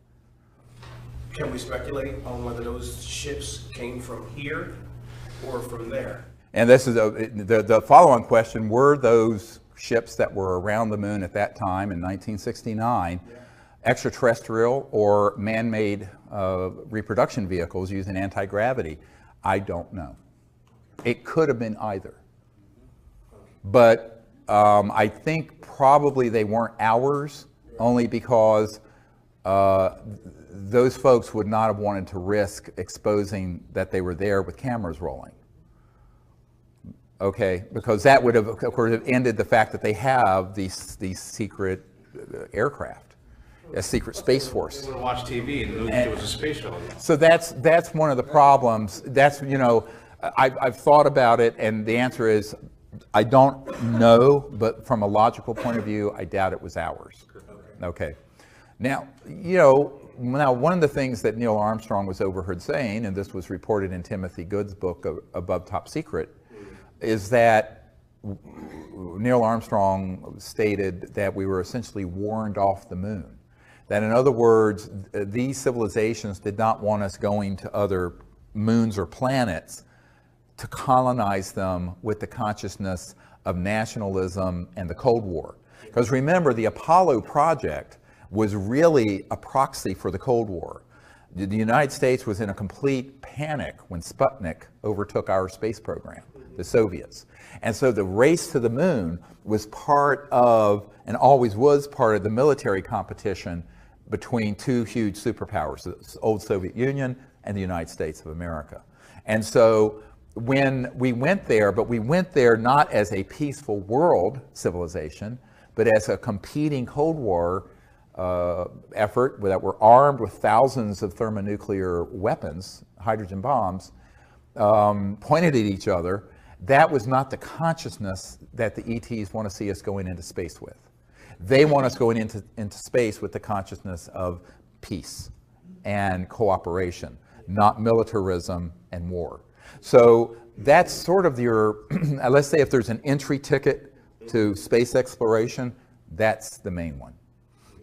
Speaker 7: Can we speculate on whether those ships came from here or from there?
Speaker 1: And this is the follow-on question: were those ships that were around the moon at that time in 1969 extraterrestrial or man-made reproduction vehicles using anti-gravity? I don't know. It could have been either. But I think probably they weren't ours, only because those folks would not have wanted to risk exposing that they were there with cameras rolling. Okay, because that would have, of course, ended the fact that they have these secret aircraft, a secret space force.
Speaker 2: They would watch TV and knew there was a space shuttle.
Speaker 1: So that's one of the problems. That's, you know, I've thought about it, and the answer is I don't know, but from a logical point of view, I doubt it was ours. Okay. Now, you know, one of the things that Neil Armstrong was overheard saying, and this was reported in Timothy Good's book, Above Top Secret, is that Neil Armstrong stated that we were essentially warned off the moon. That, in other words, these civilizations did not want us going to other moons or planets to colonize them with the consciousness of nationalism and the Cold War. Because remember, the Apollo project was really a proxy for the Cold War. The United States was in a complete panic when Sputnik overtook our space program, the Soviets. And so the race to the moon was part of, and always was part of, the military competition between two huge superpowers, the old Soviet Union and the United States of America. And so when we went there, but we went there not as a peaceful world civilization, but as a competing Cold War effort that were armed with thousands of thermonuclear weapons, hydrogen bombs, pointed at each other. That was not the consciousness that the ETs want to see us going into space with. They want us going into space with the consciousness of peace and cooperation, not militarism and war. So that's sort of your, let's say if there's an entry ticket to space exploration, that's the main one.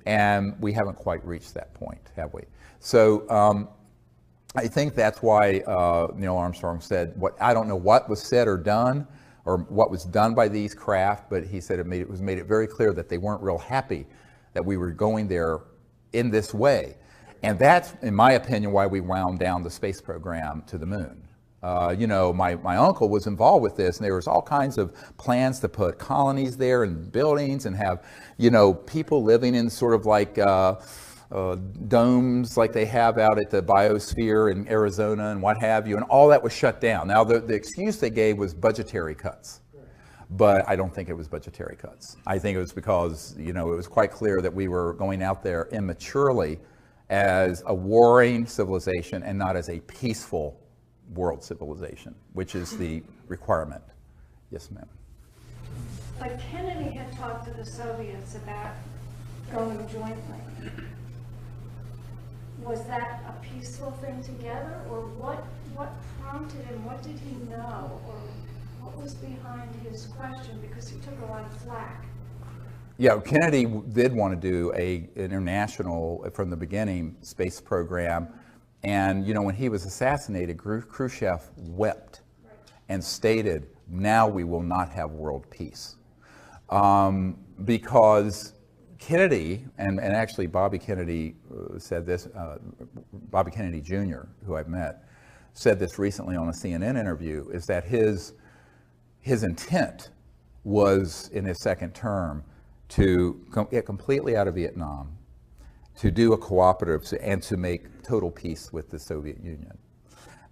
Speaker 1: And we haven't quite reached that point, have we? So I think that's why Neil Armstrong said, I don't know what was said or done, or what was done by these craft, but he said it made it very clear that they weren't real happy that we were going there in this way. And that's, in my opinion, why we wound down the space program to the moon. You know, my uncle was involved with this, and there was all kinds of plans to put colonies there and buildings and have, you know, people living in sort of like domes like they have out at the biosphere in Arizona and what have you, and all that was shut down. Now, the excuse they gave was budgetary cuts, but I don't think it was budgetary cuts. I think it was because, you know, it was quite clear that we were going out there immaturely as a warring civilization and not as a peaceful world civilization, which is the requirement. Yes, ma'am.
Speaker 8: But Kennedy had talked to the Soviets about going jointly. Was that a peaceful thing together, or what prompted him? What did he know, or what was behind his question? Because he took a lot of flack.
Speaker 1: Yeah, Kennedy did want to do an international, from the beginning, space program. And, you know, when he was assassinated, Khrushchev wept and stated, now we will not have world peace. Because Kennedy, and actually Bobby Kennedy said this, Bobby Kennedy Jr., who I've met, said this recently on a CNN interview, is that his intent was, in his second term, to get completely out of Vietnam, to do a cooperative, and to make total peace with the Soviet Union.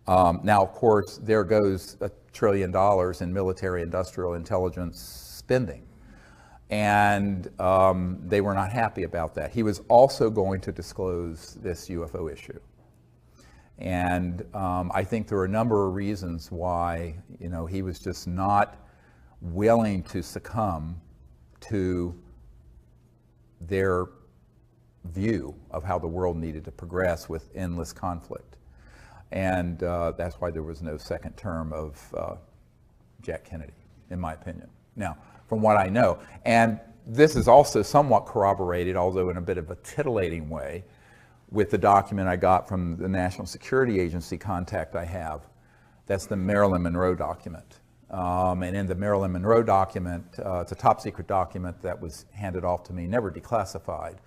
Speaker 1: Now, of course, there goes $1 trillion in military industrial intelligence spending. And they were not happy about that. He was also going to disclose this UFO issue. And I think there were a number of reasons why, you know, he was just not willing to succumb to
Speaker 4: their view of how the world needed to progress with endless conflict. And that's why there was no second term of Jack Kennedy, in my opinion. Now, from what I know, and this is also somewhat corroborated, although in a bit of a titillating way, with the document I got from the National Security Agency contact I have. That's the Marilyn Monroe document. And in the Marilyn Monroe document, it's a top secret document that was handed off to me, never declassified,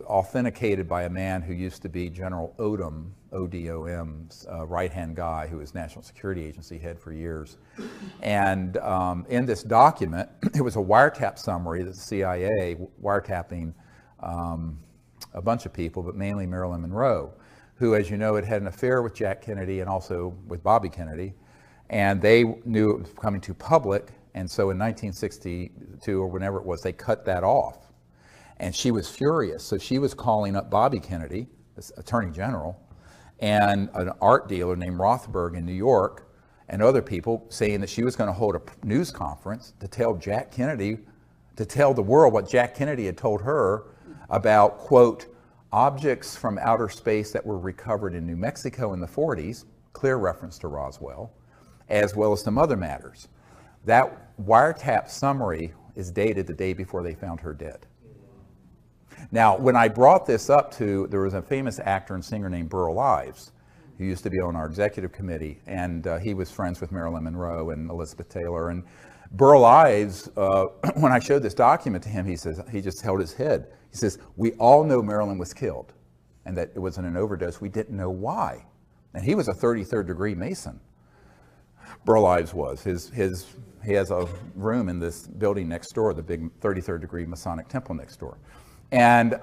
Speaker 4: authenticated by a man who used to be General Odom, ODOM's right-hand guy, who was National Security Agency head for years. And in this document, it was a wiretap summary that the CIA wiretapping a bunch of people, but mainly Marilyn Monroe, who, as you know, had an affair with Jack Kennedy and also with Bobby Kennedy. And they knew it was coming too public, and so in 1962 or whenever it was, they cut that off. And she was furious, so she was calling up Bobby Kennedy, this Attorney General, and an art dealer named Rothberg in New York, and other people, saying that she was going to hold a news conference to tell Jack Kennedy, to tell the world what Jack Kennedy had told her about, quote, objects from outer space that were recovered in New Mexico in the 40s, clear reference to Roswell, as well as some other matters. That wiretap summary is dated the day before they found her dead. Now, when I brought this up to, there was a famous actor and singer named Burl Ives, who used to be on our executive committee, and he was friends with Marilyn Monroe and Elizabeth Taylor. And Burl Ives, when I showed this document to him, he says, he just held his head. He says, we all know Marilyn was killed and that it wasn't an overdose. We didn't know why. And he was a 33rd degree Mason. Burl Ives was. He has a room in this building next door, the big 33rd degree Masonic temple next door. And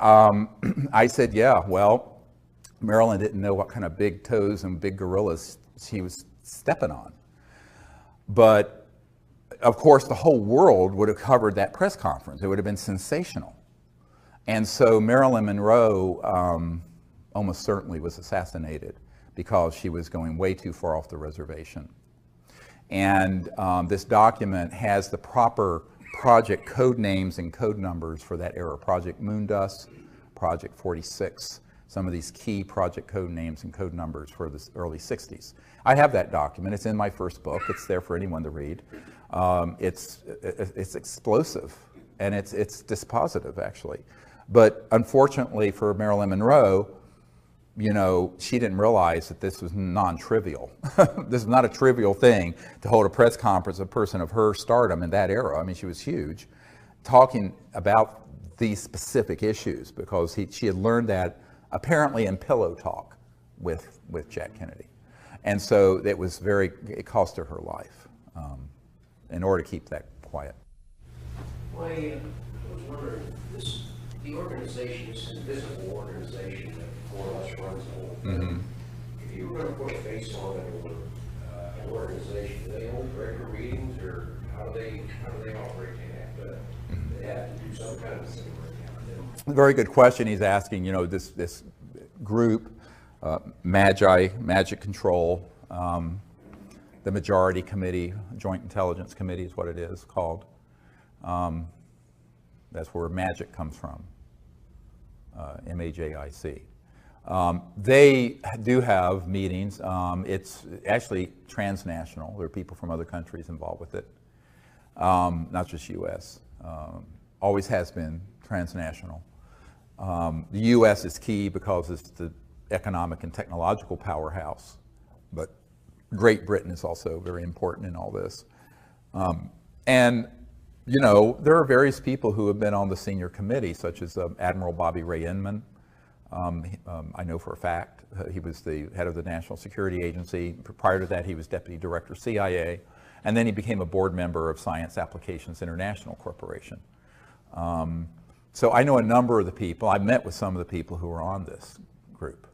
Speaker 4: I said, yeah, well, Marilyn didn't know what kind of big toes and big gorillas she was stepping on. But of course, the whole world would have covered that press conference. It would have been sensational. And so Marilyn Monroe almost certainly was assassinated because she was going way too far off the reservation. And this document has the proper project code names and code numbers for that era. Project Moondust, Project 46, some of these key project code names and code numbers for the early 60s. I have that document. It's in my first book. It's there for anyone to read. It's explosive, and it's dispositive, actually. But unfortunately for Marilyn Monroe, you know, she didn't realize that this was non-trivial. This is not a trivial thing to hold a press conference, a person of her stardom in that era. I mean, she was huge, talking about these specific issues, because she had learned that apparently in pillow talk with Jack Kennedy. And so it cost her life in order to keep that quiet.
Speaker 9: Well, I was wondering, the organization is an invisible organization that more or less runs the whole thing.
Speaker 1: Mm-hmm.
Speaker 9: If you were going to put a face on it, or an organization, do they hold regular meetings, or how do they operate? They have to do some kind of thing right now.
Speaker 4: Very good question he's asking. You know, this group, Magic Control, the Majority Committee, Joint Intelligence Committee is what it is called. That's where magic comes from, MAJIC. They do have meetings. It's actually transnational. There are people from other countries involved with it, not just U.S. Always has been transnational. The U.S. is key because it's the economic and technological powerhouse, but Great Britain is also very important in all this. And you know, there are various people who have been on the senior committee, such as Admiral Bobby Ray Inman. I know for a fact he was the head of the National Security Agency. Prior to that, he was Deputy Director CIA, and then he became a board member of Science Applications International Corporation. So I know a number of the people. I've met with some of the people who are on this group,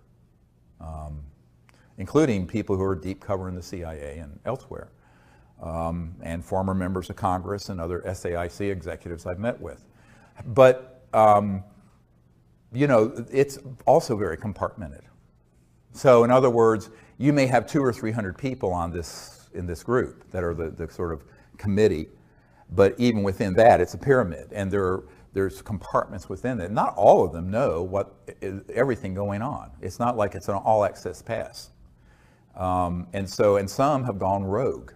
Speaker 4: including people who are deep cover in the CIA and elsewhere. And former members of Congress and other SAIC executives I've met with. But, you know, it's also very compartmented. So in other words, you may have 200 or 300 people in this group that are the sort of committee, but even within that, it's a pyramid. And there are there's compartments within it. Not all of them know what is everything going on. It's not like it's an all access pass. And some have gone rogue,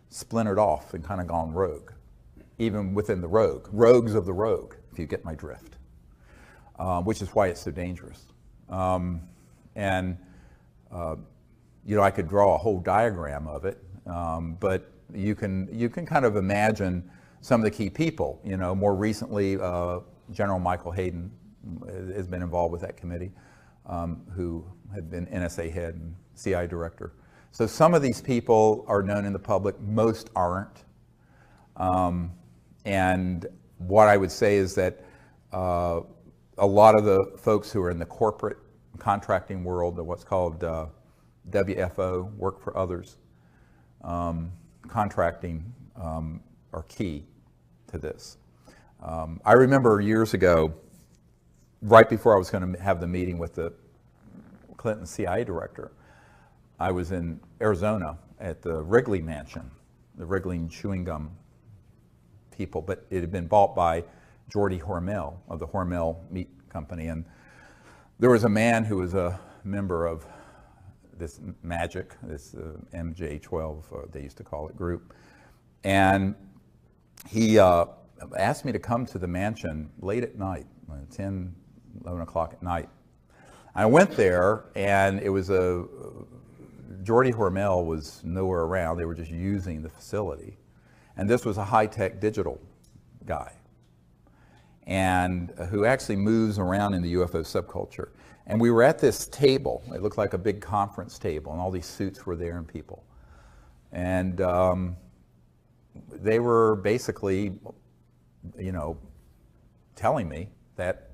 Speaker 4: splintered off and kind of gone rogue, even within the rogue, rogues of the rogue, if you get my drift, which is why it's so dangerous. I could draw a whole diagram of it, but you can kind of imagine some of the key people. More recently, General Michael Hayden has been involved with that committee, who had been NSA head and CIA director. So some of these people are known in the public, most aren't. And what I would say is that a lot of the folks who are in the corporate contracting world, or what's called WFO, work for others, contracting, are key to this. I remember years ago, right before I was going to have the meeting with the Clinton CIA director, I was in Arizona at the Wrigley Mansion, the Wrigley chewing gum people, but it had been bought by Jordy Hormel of the Hormel Meat Company. And there was a man who was a member of this MAGIC, this MJ12, they used to call it, group. And he asked me to come to the mansion late at night, 10, 11 o'clock at night. I went there, and it was Jordy Hormel was nowhere around. They were just using the facility. And this was a high-tech digital guy, and who actually moves around in the UFO subculture. And we were at this table. It looked like a big conference table, and all these suits were there and people. And they were basically, telling me that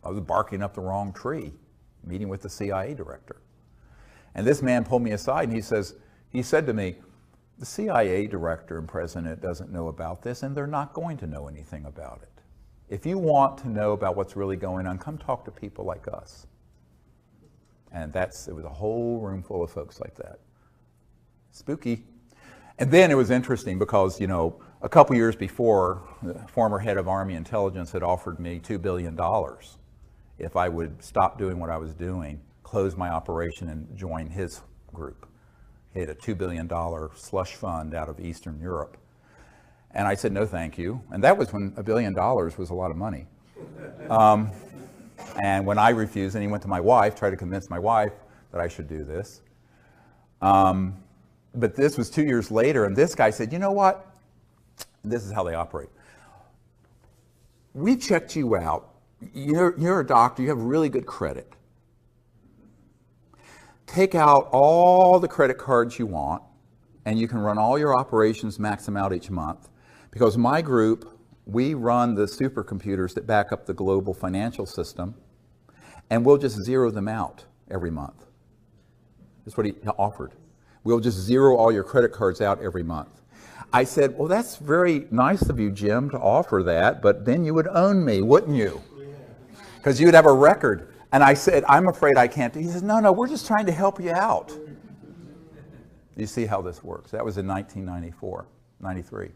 Speaker 4: I was barking up the wrong tree, meeting with the CIA director. And this man pulled me aside, and he said to me, the CIA director and president doesn't know about this, and they're not going to know anything about it. If you want to know about what's really going on, come talk to people like us. And it was a whole room full of folks like that. Spooky. And then it was interesting because, a couple years before, the former head of Army Intelligence had offered me $2 billion if I would stop doing what I was doing, close my operation, and join his group. He had a $2 billion slush fund out of Eastern Europe. And I said, no, thank you. And that was when $1 billion was a lot of money. And when I refused, and he went to my wife, tried to convince my wife that I should do this. But this was 2 years later, and this guy said, you know what? This is how they operate. We checked you out. You're a doctor. You have really good credit. Take out all the credit cards you want, and you can run all your operations, max them out each month. Because my group, we run the supercomputers that back up the global financial system, and we'll just zero them out every month. That's what he offered. We'll just zero all your credit cards out every month. I said, well, that's very nice of you, Jim, to offer that, but then you would own me, wouldn't you? Because you'd have a record. And I said, I'm afraid I can't do it. He says, no, we're just trying to help you out. You see how this works. That was in 1994, 93,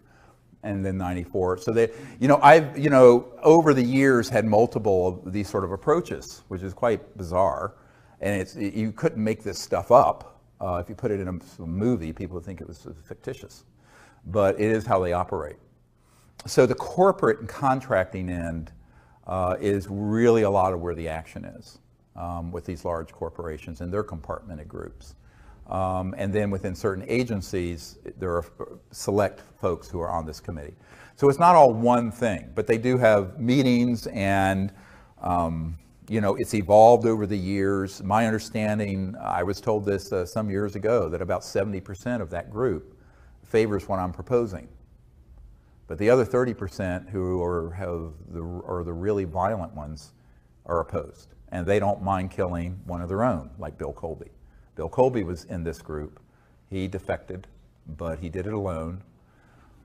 Speaker 4: and then 94. So I've, over the years had multiple of these sort of approaches, which is quite bizarre. And you couldn't make this stuff up. If you put it in a movie, people would think it was fictitious. But it is how they operate. So the corporate and contracting end is really a lot of where the action is with these large corporations and their compartmented groups. And then within certain agencies, there are select folks who are on this committee. So it's not all one thing, but they do have meetings, and it's evolved over the years. My understanding, I was told this some years ago, that about 70% of that group favors what I'm proposing. But the other 30% who are the really violent ones are opposed. And they don't mind killing one of their own, like Bill Colby. Bill Colby was in this group. He defected, but he did it alone.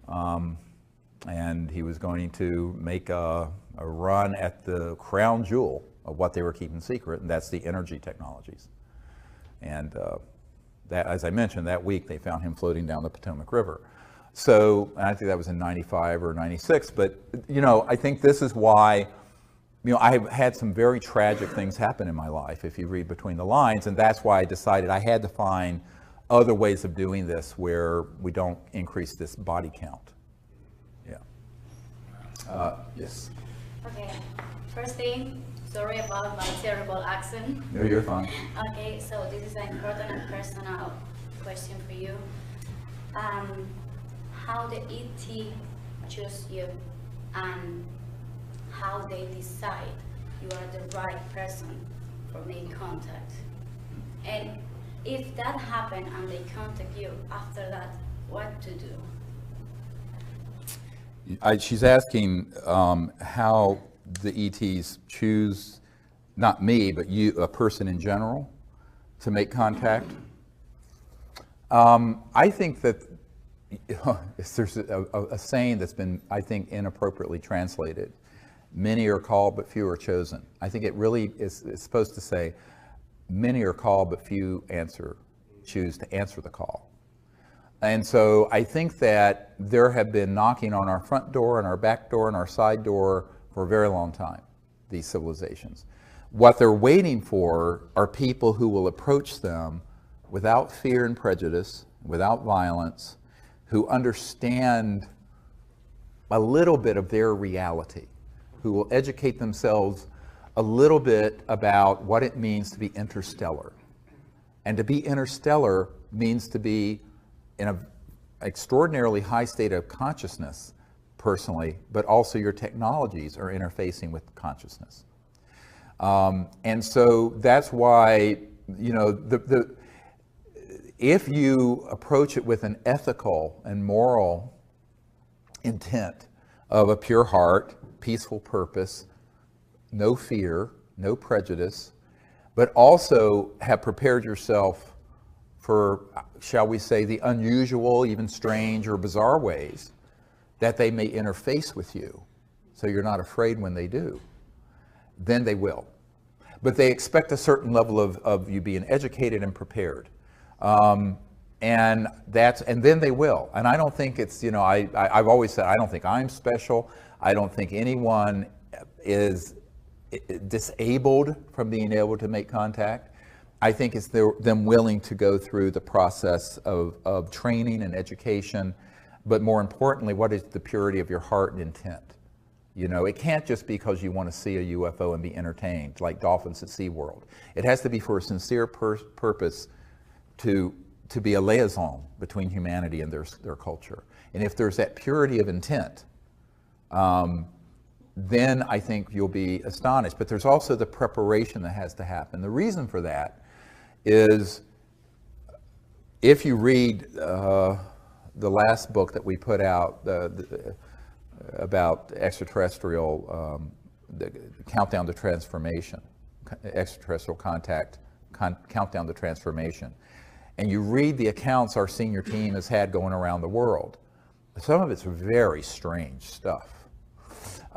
Speaker 4: And he was going to make a run at the crown jewel of what they were keeping secret, and that's the energy technologies. And that, as I mentioned, that week they found him floating down the Potomac River. So, and I think that was in 95 or 96, but, you know, I think this is why, you know, I've had some very tragic things happen in my life, if you read between the lines, and that's why I decided I had to find other ways of doing this where we don't increase this body count. Yeah. Yes.
Speaker 10: Okay, first thing, sorry about my terrible accent.
Speaker 4: No, you're fine.
Speaker 10: Okay, so this is an important and personal question for you. How the ET choose you and how they decide you are the right person for making contact. And if that happened and they contact you after that, what to do?
Speaker 4: She's asking how the ETs choose, not me, but you, a person in general, to make contact. I think that there's a saying that's been, I think, inappropriately translated. Many are called, but few are chosen. I think it really is supposed to say, many are called, but few choose to answer the call. And so I think that there have been knocking on our front door and our back door and our side door for a very long time, these civilizations. What they're waiting for are people who will approach them without fear and prejudice, without violence, who understand a little bit of their reality, who will educate themselves a little bit about what it means to be interstellar. And to be interstellar means to be in an extraordinarily high state of consciousness, personally, but also your technologies are interfacing with consciousness. And so that's why, you know, if you approach it with an ethical and moral intent of a pure heart, peaceful purpose, no fear, no prejudice, but also have prepared yourself for, shall we say, the unusual, even strange or bizarre ways that they may interface with you, so you're not afraid when they do, then they will. But they expect a certain level of you being educated and prepared. And then they will. And I don't think it's, you know, I've always said, I don't think I'm special. I don't think anyone is disabled from being able to make contact. I think it's them willing to go through the process of training and education, but more importantly, what is the purity of your heart and intent? You know, it can't just be because you want to see a UFO and be entertained, like dolphins at SeaWorld. It has to be for a sincere purpose to be a liaison between humanity and their culture. And if there's that purity of intent, then I think you'll be astonished. But there's also the preparation that has to happen. The reason for that is, if you read the last book that we put out about extraterrestrial, the Countdown to Transformation, extraterrestrial contact, Countdown to Transformation, and you read the accounts our senior team has had going around the world, some of it's very strange stuff.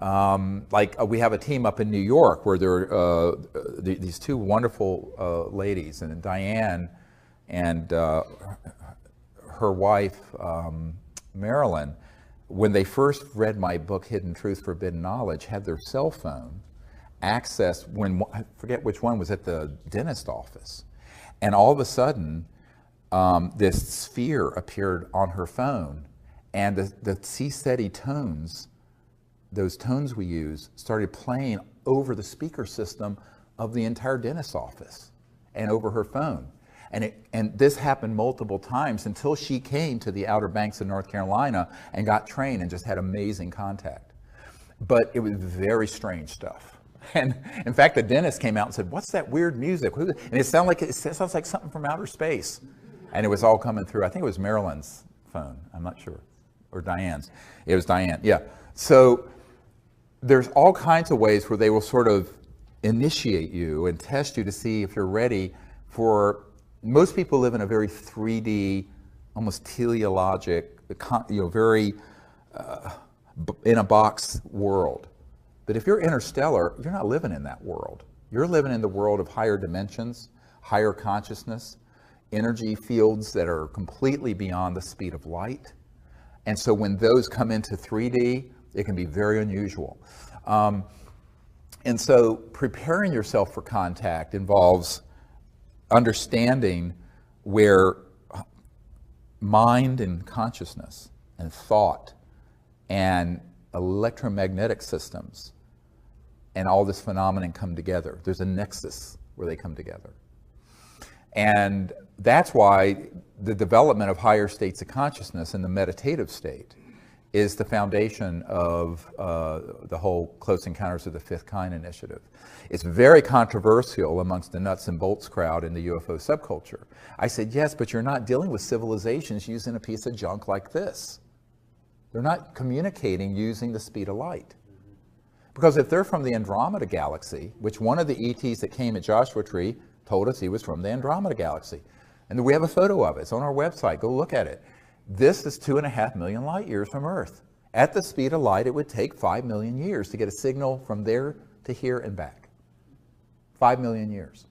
Speaker 4: We have a team up in New York where there are these two wonderful ladies, and Diane and her wife, Marilyn, when they first read my book, Hidden Truth, Forbidden Knowledge, had their cell phone accessed when, I forget which one, was at the dentist office. And all of a sudden, this sphere appeared on her phone, and the C-SETI tones, those tones we use, started playing over the speaker system of the entire dentist's office and over her phone. And this happened multiple times until she came to the Outer Banks of North Carolina and got trained and just had amazing contact. But it was very strange stuff. And in fact, the dentist came out and said, "What's that weird music?" And it sounds like something from outer space. And it was all coming through. I think it was Marilyn's phone. I'm not sure. Or Diane's. It was Diane, yeah. So there's all kinds of ways where they will sort of initiate you and test you to see if you're ready for. Most people live in a very 3D, almost teleologic, very in a box world. But if you're interstellar, you're not living in that world. You're living in the world of higher dimensions, higher consciousness, energy fields that are completely beyond the speed of light. And so when those come into 3D, it can be very unusual. And so preparing yourself for contact involves understanding where mind and consciousness and thought and electromagnetic systems and all this phenomenon come together. There's a nexus where they come together. And that's why the development of higher states of consciousness in the meditative state is the foundation of the whole Close Encounters of the Fifth Kind initiative. It's very controversial amongst the nuts and bolts crowd in the UFO subculture. I said, yes, but you're not dealing with civilizations using a piece of junk like this. They're not communicating using the speed of light. Because if they're from the Andromeda Galaxy, which one of the ETs that came at Joshua Tree told us he was from the Andromeda Galaxy. And we have a photo of it. It's on our website. Go look at it. This is 2.5 million light years from Earth. At the speed of light, it would take 5 million years to get a signal from there to here and back. 5 million years.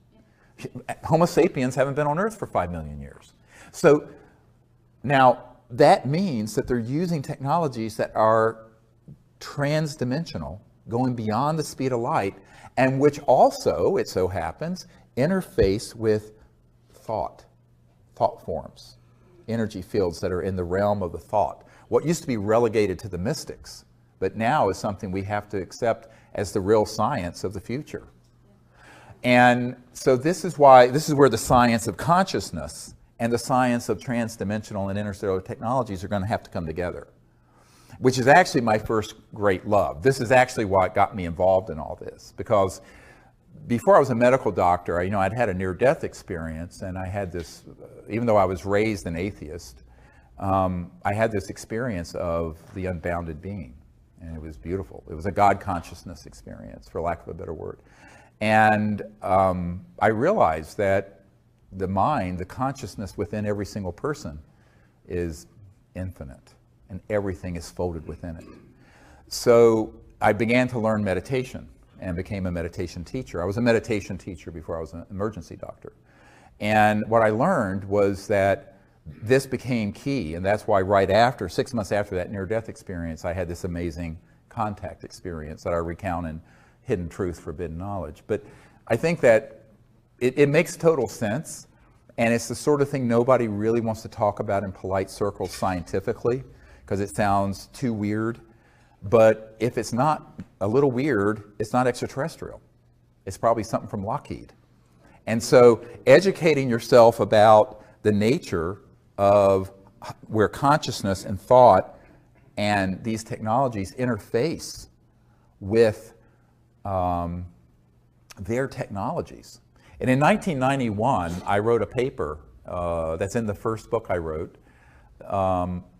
Speaker 4: Homo sapiens haven't been on Earth for 5 million years. So now that means that they're using technologies that are transdimensional, going beyond the speed of light, and which also, it so happens, interface with thought forms, energy fields that are in the realm of the thought. What used to be relegated to the mystics, but now is something we have to accept as the real science of the future. And so this is where the science of consciousness and the science of transdimensional and interstellar technologies are going to have to come together, which is actually my first great love. This is actually what got me involved in all this, because before I was a medical doctor, I'd had a near-death experience, and I had this, even though I was raised an atheist, I had this experience of the unbounded being, and it was beautiful. It was a God consciousness experience, for lack of a better word. And I realized that the mind, the consciousness within every single person is infinite, and everything is folded within it. So I began to learn meditation and became a meditation teacher. I was a meditation teacher before I was an emergency doctor. And what I learned was that this became key, and that's why right after, 6 months after that near-death experience, I had this amazing contact experience that I recount in Hidden Truth, Forbidden Knowledge. But I think that it makes total sense, and it's the sort of thing nobody really wants to talk about in polite circles scientifically, because it sounds too weird. But if it's not a little weird, it's not extraterrestrial. It's probably something from Lockheed. And so educating yourself about the nature of where consciousness and thought and these technologies interface with their technologies. And in 1991, I wrote a paper that's in the first book I wrote,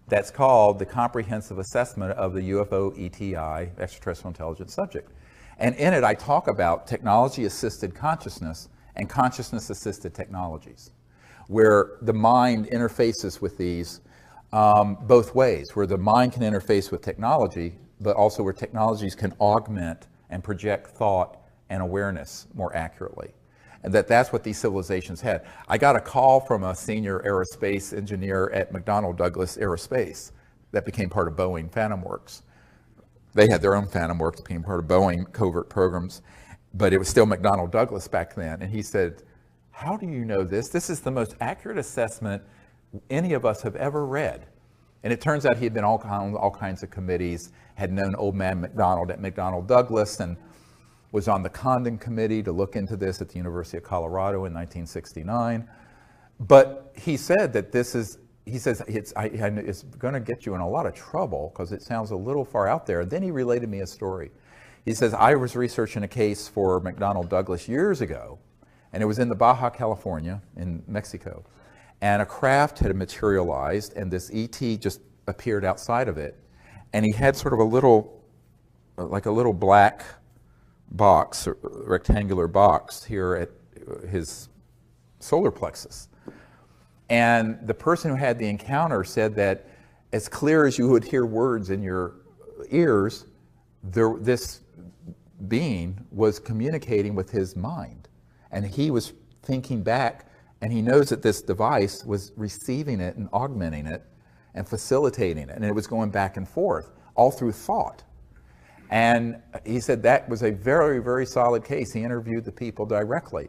Speaker 4: that's called The Comprehensive Assessment of the UFO ETI, Extraterrestrial Intelligence Subject. And in it, I talk about technology-assisted consciousness and consciousness-assisted technologies, where the mind interfaces with these both ways, where the mind can interface with technology, but also where technologies can augment and project thought and awareness more accurately. And that's what these civilizations had. I got a call from a senior aerospace engineer at McDonnell Douglas Aerospace that became part of Boeing Phantom Works. They had their own Phantom Works, became part of Boeing covert programs, but it was still McDonnell Douglas back then. And he said, how do you know this? This is the most accurate assessment any of us have ever read. And it turns out he had been on all kinds of committees, had known old man McDonald at McDonnell Douglas, and was on the Condon Committee to look into this at the University of Colorado in 1969. But he said that it's going to get you in a lot of trouble because it sounds a little far out there. And then he related me a story. He says, I was researching a case for McDonnell Douglas years ago, and it was in the Baja California in Mexico. And a craft had materialized, and this ET just appeared outside of it. And he had sort of a little black box, rectangular box here at his solar plexus. And the person who had the encounter said that as clear as you would hear words in your ears, this being was communicating with his mind. And he was thinking back, and he knows that this device was receiving it and augmenting it and facilitating it. And it was going back and forth, all through thought. And he said that was a very, very solid case. He interviewed the people directly.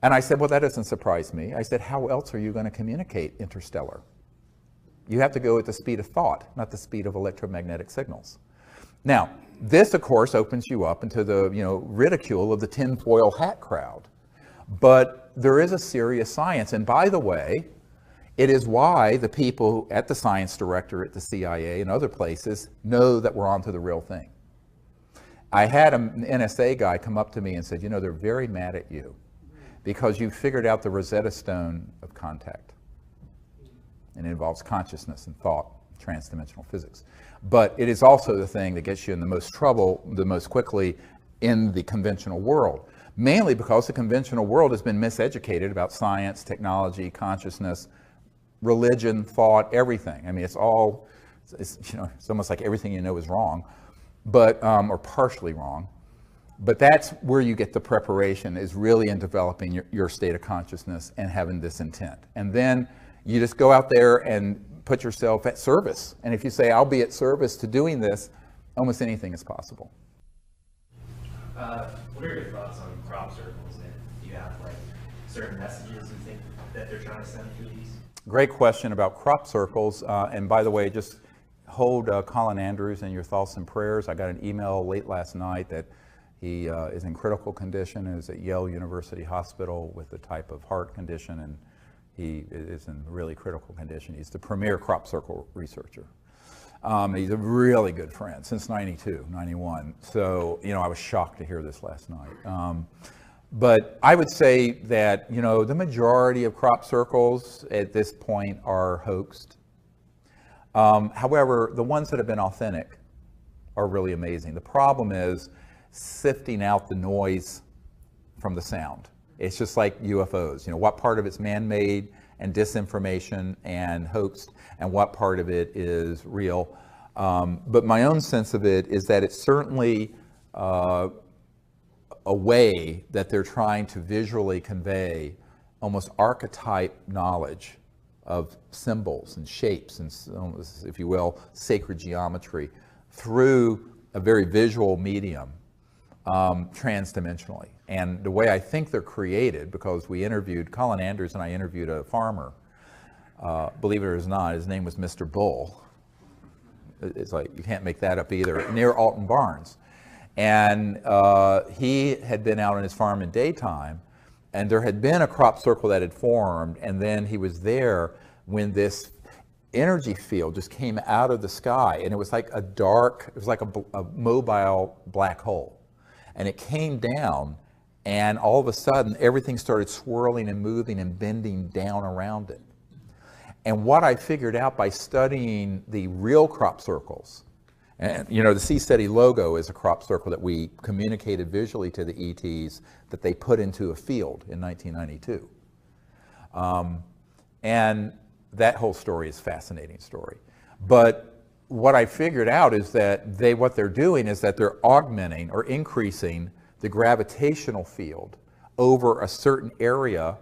Speaker 4: And I said, well, that doesn't surprise me. I said, how else are you going to communicate interstellar? You have to go at the speed of thought, not the speed of electromagnetic signals. Now, this, of course, opens you up into the ridicule of the tinfoil hat crowd. But there is a serious science. And by the way, it is why the people at the science director at the CIA and other places know that we're onto the real thing. I had an NSA guy come up to me and said, they're very mad at you because you figured out the Rosetta Stone of contact. And it involves consciousness and thought, transdimensional physics. But it is also the thing that gets you in the most trouble the most quickly in the conventional world, mainly because the conventional world has been miseducated about science, technology, consciousness, religion, thought, everything. I mean, it's almost like everything you know is wrong, but or partially wrong. But that's where you get the preparation, is really in developing your state of consciousness and having this intent. And then you just go out there and put yourself at service. And if you say, I'll be at service to doing this, almost anything is possible.
Speaker 11: What are your thoughts on crop circles? And do you have certain messages you think that they're trying to send through these?
Speaker 4: Great question about crop circles. And by the way, just hold Colin Andrews in your thoughts and prayers. I got an email late last night that he is in critical condition, is at Yale University Hospital with a type of heart condition, and he is in really critical condition. He's the premier crop circle researcher. He's a really good friend since 92, 91. So, I was shocked to hear this last night. But I would say that, the majority of crop circles at this point are hoaxed. However, the ones that have been authentic are really amazing. The problem is sifting out the noise from the sound. It's just like UFOs. What part of it's man-made and disinformation and hoaxed, and what part of it is real. But my own sense of it is that it's certainly a way that they're trying to visually convey almost archetype knowledge of symbols and shapes and, if you will, sacred geometry through a very visual medium, transdimensionally. And the way I think they're created, because Colin Andrews and I interviewed a farmer, believe it or not, his name was Mr. Bull. It's like, you can't make that up either, near Alton Barnes. And he had been out on his farm in daytime, and there had been a crop circle that had formed, and then he was there when this energy field just came out of the sky, and it was like a mobile black hole. And it came down, and all of a sudden, everything started swirling and moving and bending down around it. And what I figured out by studying the real crop circles, and the Seasteady logo is a crop circle that we communicated visually to the ETs that they put into a field in 1992. And that whole story is a fascinating story. But what I figured out is that what they're doing is that they're augmenting or increasing the gravitational field over a certain area,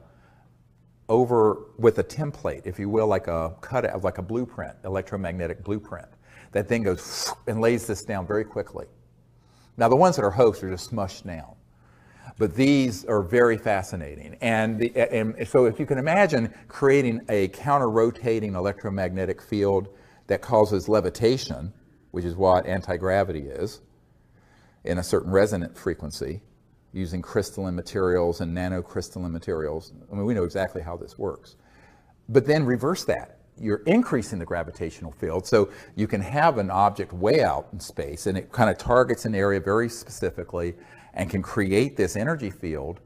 Speaker 4: over with a template, if you will, like a cutout, like a blueprint, electromagnetic blueprint, that then goes and lays this down very quickly. Now, the ones that are hoaxed are just smushed down, but these are very fascinating. And so if you can imagine creating a counter-rotating electromagnetic field that causes levitation, which is what anti-gravity is, in a certain resonant frequency, using crystalline materials and nanocrystalline materials. I mean, we know exactly how this works. But then reverse that. You're increasing the gravitational field, so you can have an object way out in space, and it kind of targets an area very specifically and can create this energy field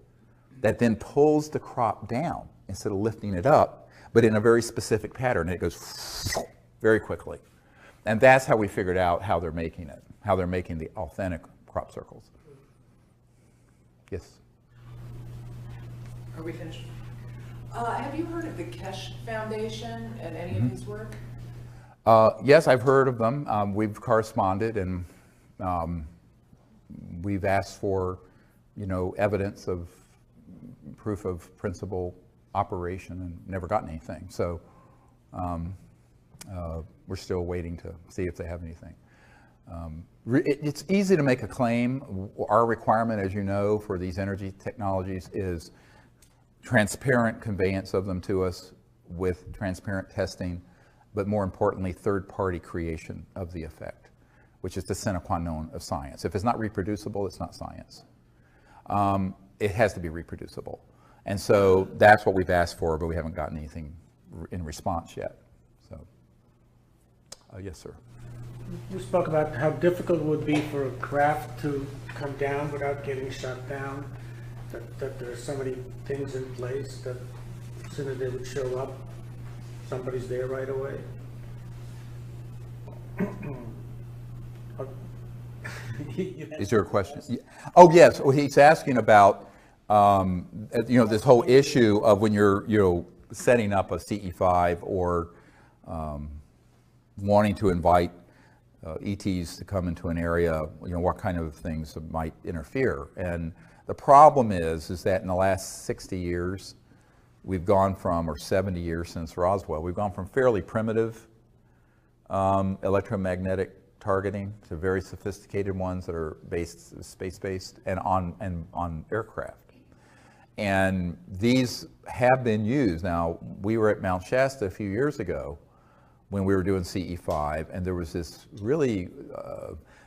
Speaker 4: that then pulls the crop down instead of lifting it up, but in a very specific pattern. It goes very quickly. And that's how we figured out how they're making it, how they're making the authentic crop circles. Yes?
Speaker 12: Are we finished? Have you heard of the Kesh Foundation and any of his work?
Speaker 4: Yes, I've heard of them. We've corresponded, and we've asked for, evidence of proof of principal operation and never gotten anything. So We're still waiting to see if they have anything. It's easy to make a claim. Our requirement, as you know, for these energy technologies is transparent conveyance of them to us with transparent testing, but more importantly, third-party creation of the effect, which is the sine qua non of science. If it's not reproducible, it's not science. It has to be reproducible. And so that's what we've asked for, but we haven't gotten anything in response yet. So, yes, sir.
Speaker 13: You spoke about how difficult it would be for a craft to come down without getting shut down, that there are so many things in place that as soon as they would show up, somebody's there right away.
Speaker 4: Is there a question? Oh, yes. Well, he's asking about, this whole issue of when you're, setting up a CE5 or wanting to invite ETs to come into an area, what kind of things might interfere. And the problem is that in the last 60 years, we've gone from, or 70 years since Roswell, we've gone from fairly primitive electromagnetic targeting to very sophisticated ones that are space-based and on aircraft. And these have been used. Now, we were at Mount Shasta a few years ago when we were doing CE5, and there was this really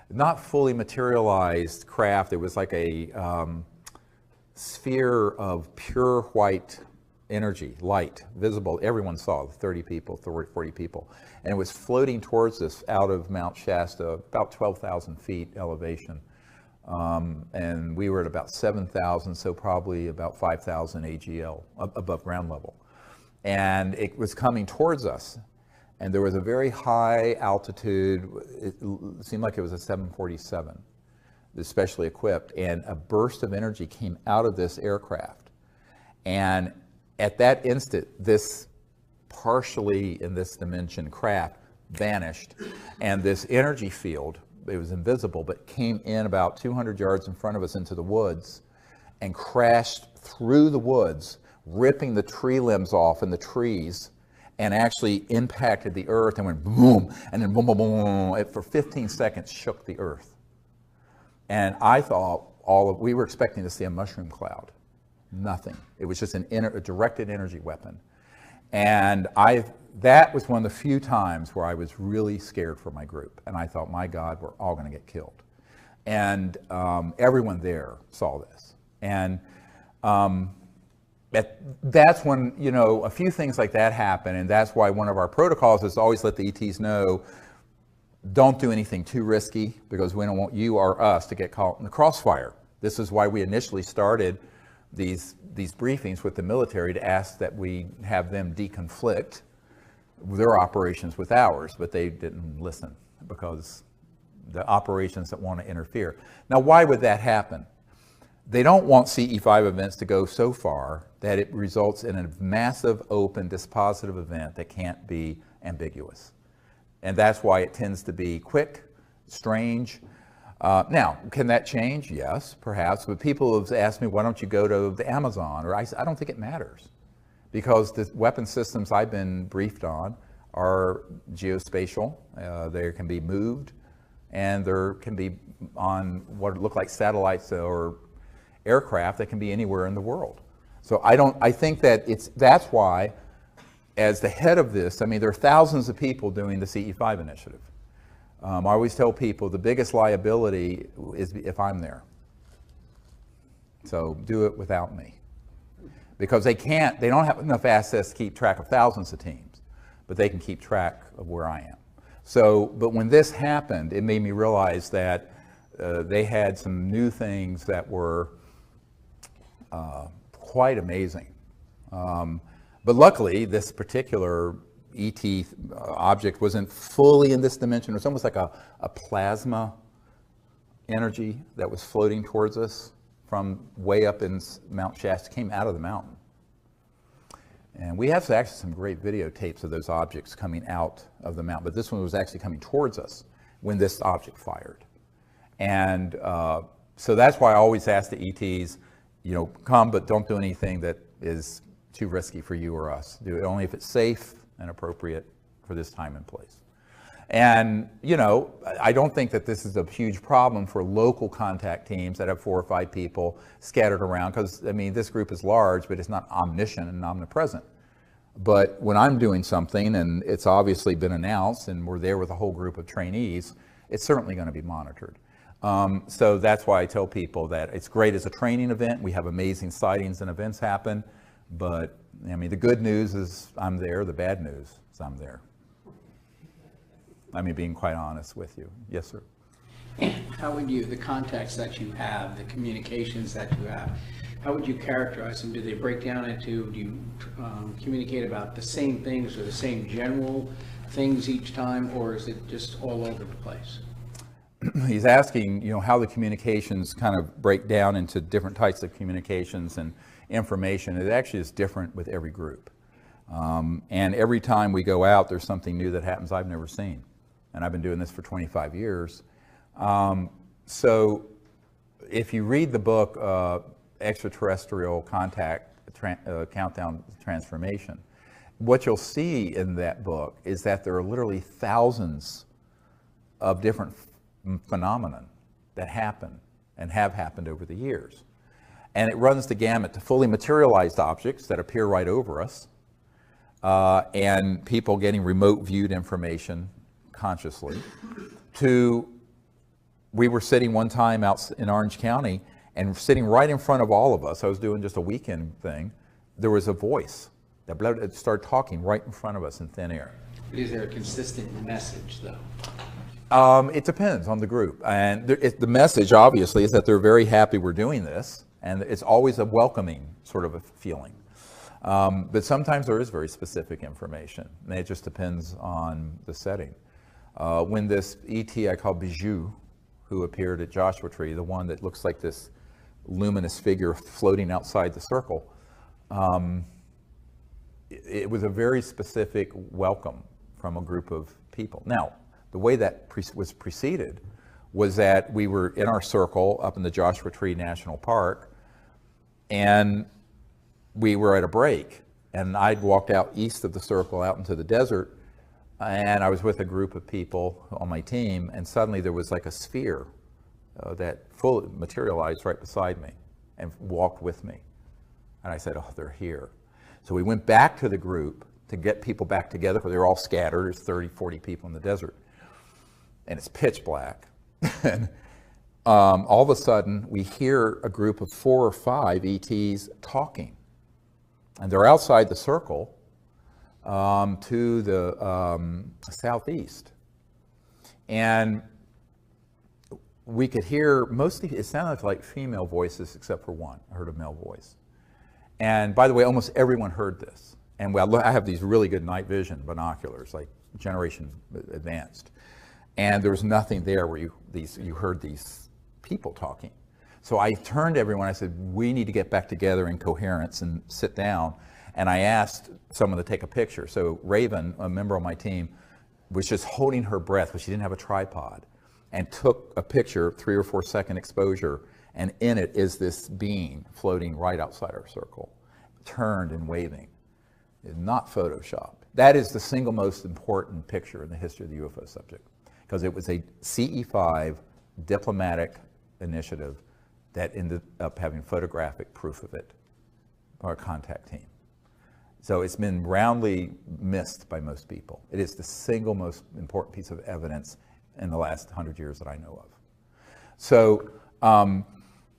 Speaker 4: not fully materialized craft. It was like a sphere of pure white energy, light, visible. Everyone saw, 30 people, 40 people. And it was floating towards us out of Mount Shasta, about 12,000 feet elevation. And we were at about 7,000, so probably about 5,000 AGL, above ground level. And it was coming towards us. And there was a very high altitude, it seemed like it was a 747, especially equipped, and a burst of energy came out of this aircraft. And at that instant, this partially in this dimension craft vanished, and this energy field, it was invisible, but came in about 200 yards in front of us into the woods and crashed through the woods, ripping the tree limbs off in the trees, and actually impacted the earth and went boom, and then boom, boom, boom. It for 15 seconds shook the earth. And I thought we were expecting to see a mushroom cloud. Nothing. It was just a directed energy weapon. And that was one of the few times where I was really scared for my group. And I thought, my God, we're all going to get killed. And everyone there saw this. And that's when, a few things like that happen. And that's why one of our protocols is always let the ETs know, don't do anything too risky, because we don't want you or us to get caught in the crossfire. This is why we initially started these briefings with the military to ask that we have them deconflict their operations with ours, but they didn't listen because the operations that want to interfere. Now, why would that happen? They don't want CE5 events to go so far that it results in a massive, open, dispositive event that can't be ambiguous. And that's why it tends to be quick, strange. Now, can that change? Yes, perhaps. But people have asked me, why don't you go to the Amazon? Or I don't think it matters, because the weapon systems I've been briefed on are geospatial. They can be moved, and there can be on what look like satellites or aircraft that can be anywhere in the world. So I think that that's why, as the head of this, there are thousands of people doing the CE5 initiative. I always tell people the biggest liability is if I'm there. So do it without me. Because they don't have enough assets to keep track of thousands of teams, but they can keep track of where I am. So, but when this happened, it made me realize that they had some new things that were quite amazing. But luckily, this particular ET object wasn't fully in this dimension. It was almost like a plasma energy that was floating towards us from way up in Mount Shasta, came out of the mountain. And we have actually some great videotapes of those objects coming out of the mountain, but this one was actually coming towards us when this object fired. And so that's why I always ask the ETs, come, but don't do anything that is too risky for you or us. Do it only if it's safe and appropriate for this time and place. And, you know, I don't think that this is a huge problem for local contact teams that have 4 or 5 people scattered around, because, I mean, this group is large, but it's not omniscient and omnipresent. But when I'm doing something and it's obviously been announced and we're there with a whole group of trainees, it's certainly going to be monitored. So that's why I tell people that it's great as a training event. We have amazing sightings and events happen. But, I mean, the good news is I'm there. The bad news is I'm there. I mean, being quite honest with you. Yes, sir.
Speaker 14: How would you, the contacts that you have, the communications that you have, how would you characterize them? Do they break down into, do you communicate about the same things or the same general things each time, or is it just all over the place?
Speaker 4: He's asking, you know, how the communications kind of break down into different types of communications and information. It actually is different with every group. And every time we go out, there's something new that happens I've never seen. And I've been doing this for 25 years. So if you read the book, Extraterrestrial Contact Countdown Transformation, what you'll see in that book is that there are literally thousands of different phenomena that happen and have happened over the years. And it runs the gamut to fully materialized objects that appear right over us, and people getting remote viewed information consciously, to, we were sitting one time out in Orange County, and sitting right in front of all of us, I was doing just a weekend thing, there was a voice that started talking right in front of us in thin air.
Speaker 14: Is there a consistent message, though?
Speaker 4: It depends on the group. And the message, obviously, is that they're very happy we're doing this, and it's always a welcoming sort of a feeling. But sometimes there is very specific information, and it just depends on the setting. When this ET I call Bijou, who appeared at Joshua Tree, the one that looks like this luminous figure floating outside the circle, it was a very specific welcome from a group of people. Now, the way that was preceded was that we were in our circle up in the Joshua Tree National Park, and we were at a break, and I'd walked out east of the circle out into the desert, and I was with a group of people on my team, and suddenly there was like a sphere that fully materialized right beside me and walked with me. And I said, oh, they're here. So we went back to the group to get people back together, because they were all scattered. There's 30, 40 people in the desert. And it's pitch black. And all of a sudden, we hear a group of 4 or 5 ETs talking. And they're outside the circle to the southeast. And we could hear mostly, it sounded like female voices except for one. I heard a male voice. And by the way, almost everyone heard this. And I have these really good night vision binoculars, like generation advanced. And there was nothing there where you heard these people talking. So I turned to everyone, I said, we need to get back together in coherence and sit down. And I asked someone to take a picture. So Raven, a member of my team, was just holding her breath, but she didn't have a tripod, and took a picture, 3 or 4 second exposure, and in it is this being floating right outside our circle, turned and waving. It's not Photoshop. That is the single most important picture in the history of the UFO subject, because it was a CE5 diplomatic initiative that ended up having photographic proof of it, our contact team. So it's been roundly missed by most people. It is the single most important piece of evidence in the last 100 years that I know of. So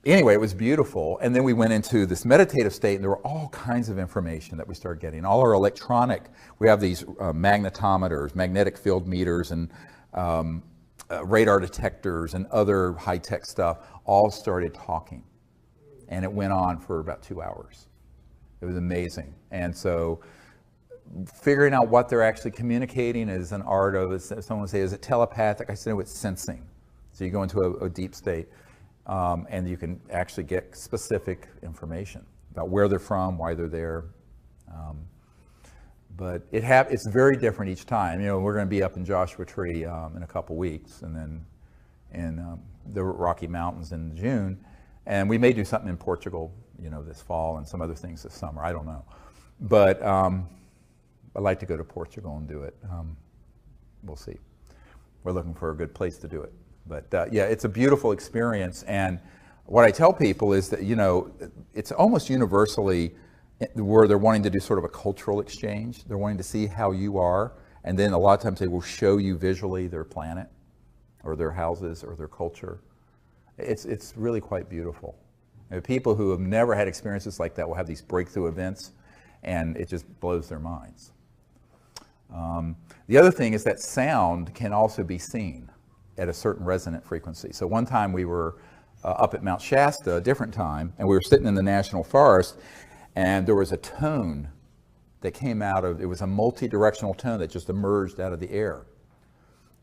Speaker 4: anyway, it was beautiful. And then we went into this meditative state, and there were all kinds of information that we started getting. All our electronic, we have these magnetometers, magnetic field meters, and radar detectors and other high-tech stuff, all started talking. And it went on for about 2 hours. It was amazing. And so figuring out what they're actually communicating is an art of, someone would say, is it telepathic? I said, no, it's sensing. So you go into a deep state, and you can actually get specific information about where they're from, why they're there. But it's very different each time. You know, we're going to be up in Joshua Tree in a couple weeks, and then in the Rocky Mountains in June. And we may do something in Portugal, you know, this fall, and some other things this summer. I don't know. But I'd like to go to Portugal and do it. We'll see. We're looking for a good place to do it. But yeah, it's a beautiful experience. And what I tell people is that, you know, it's almost universally where they're wanting to do sort of a cultural exchange. They're wanting to see how you are. And then a lot of times they will show you visually their planet or their houses or their culture. It's really quite beautiful. And people who have never had experiences like that will have these breakthrough events, and it just blows their minds. The other thing is that sound can also be seen at a certain resonant frequency. So one time we were up at Mount Shasta, a different time, and we were sitting in the National Forest, and there was a tone that came out of, it was a multi-directional tone that just emerged out of the air.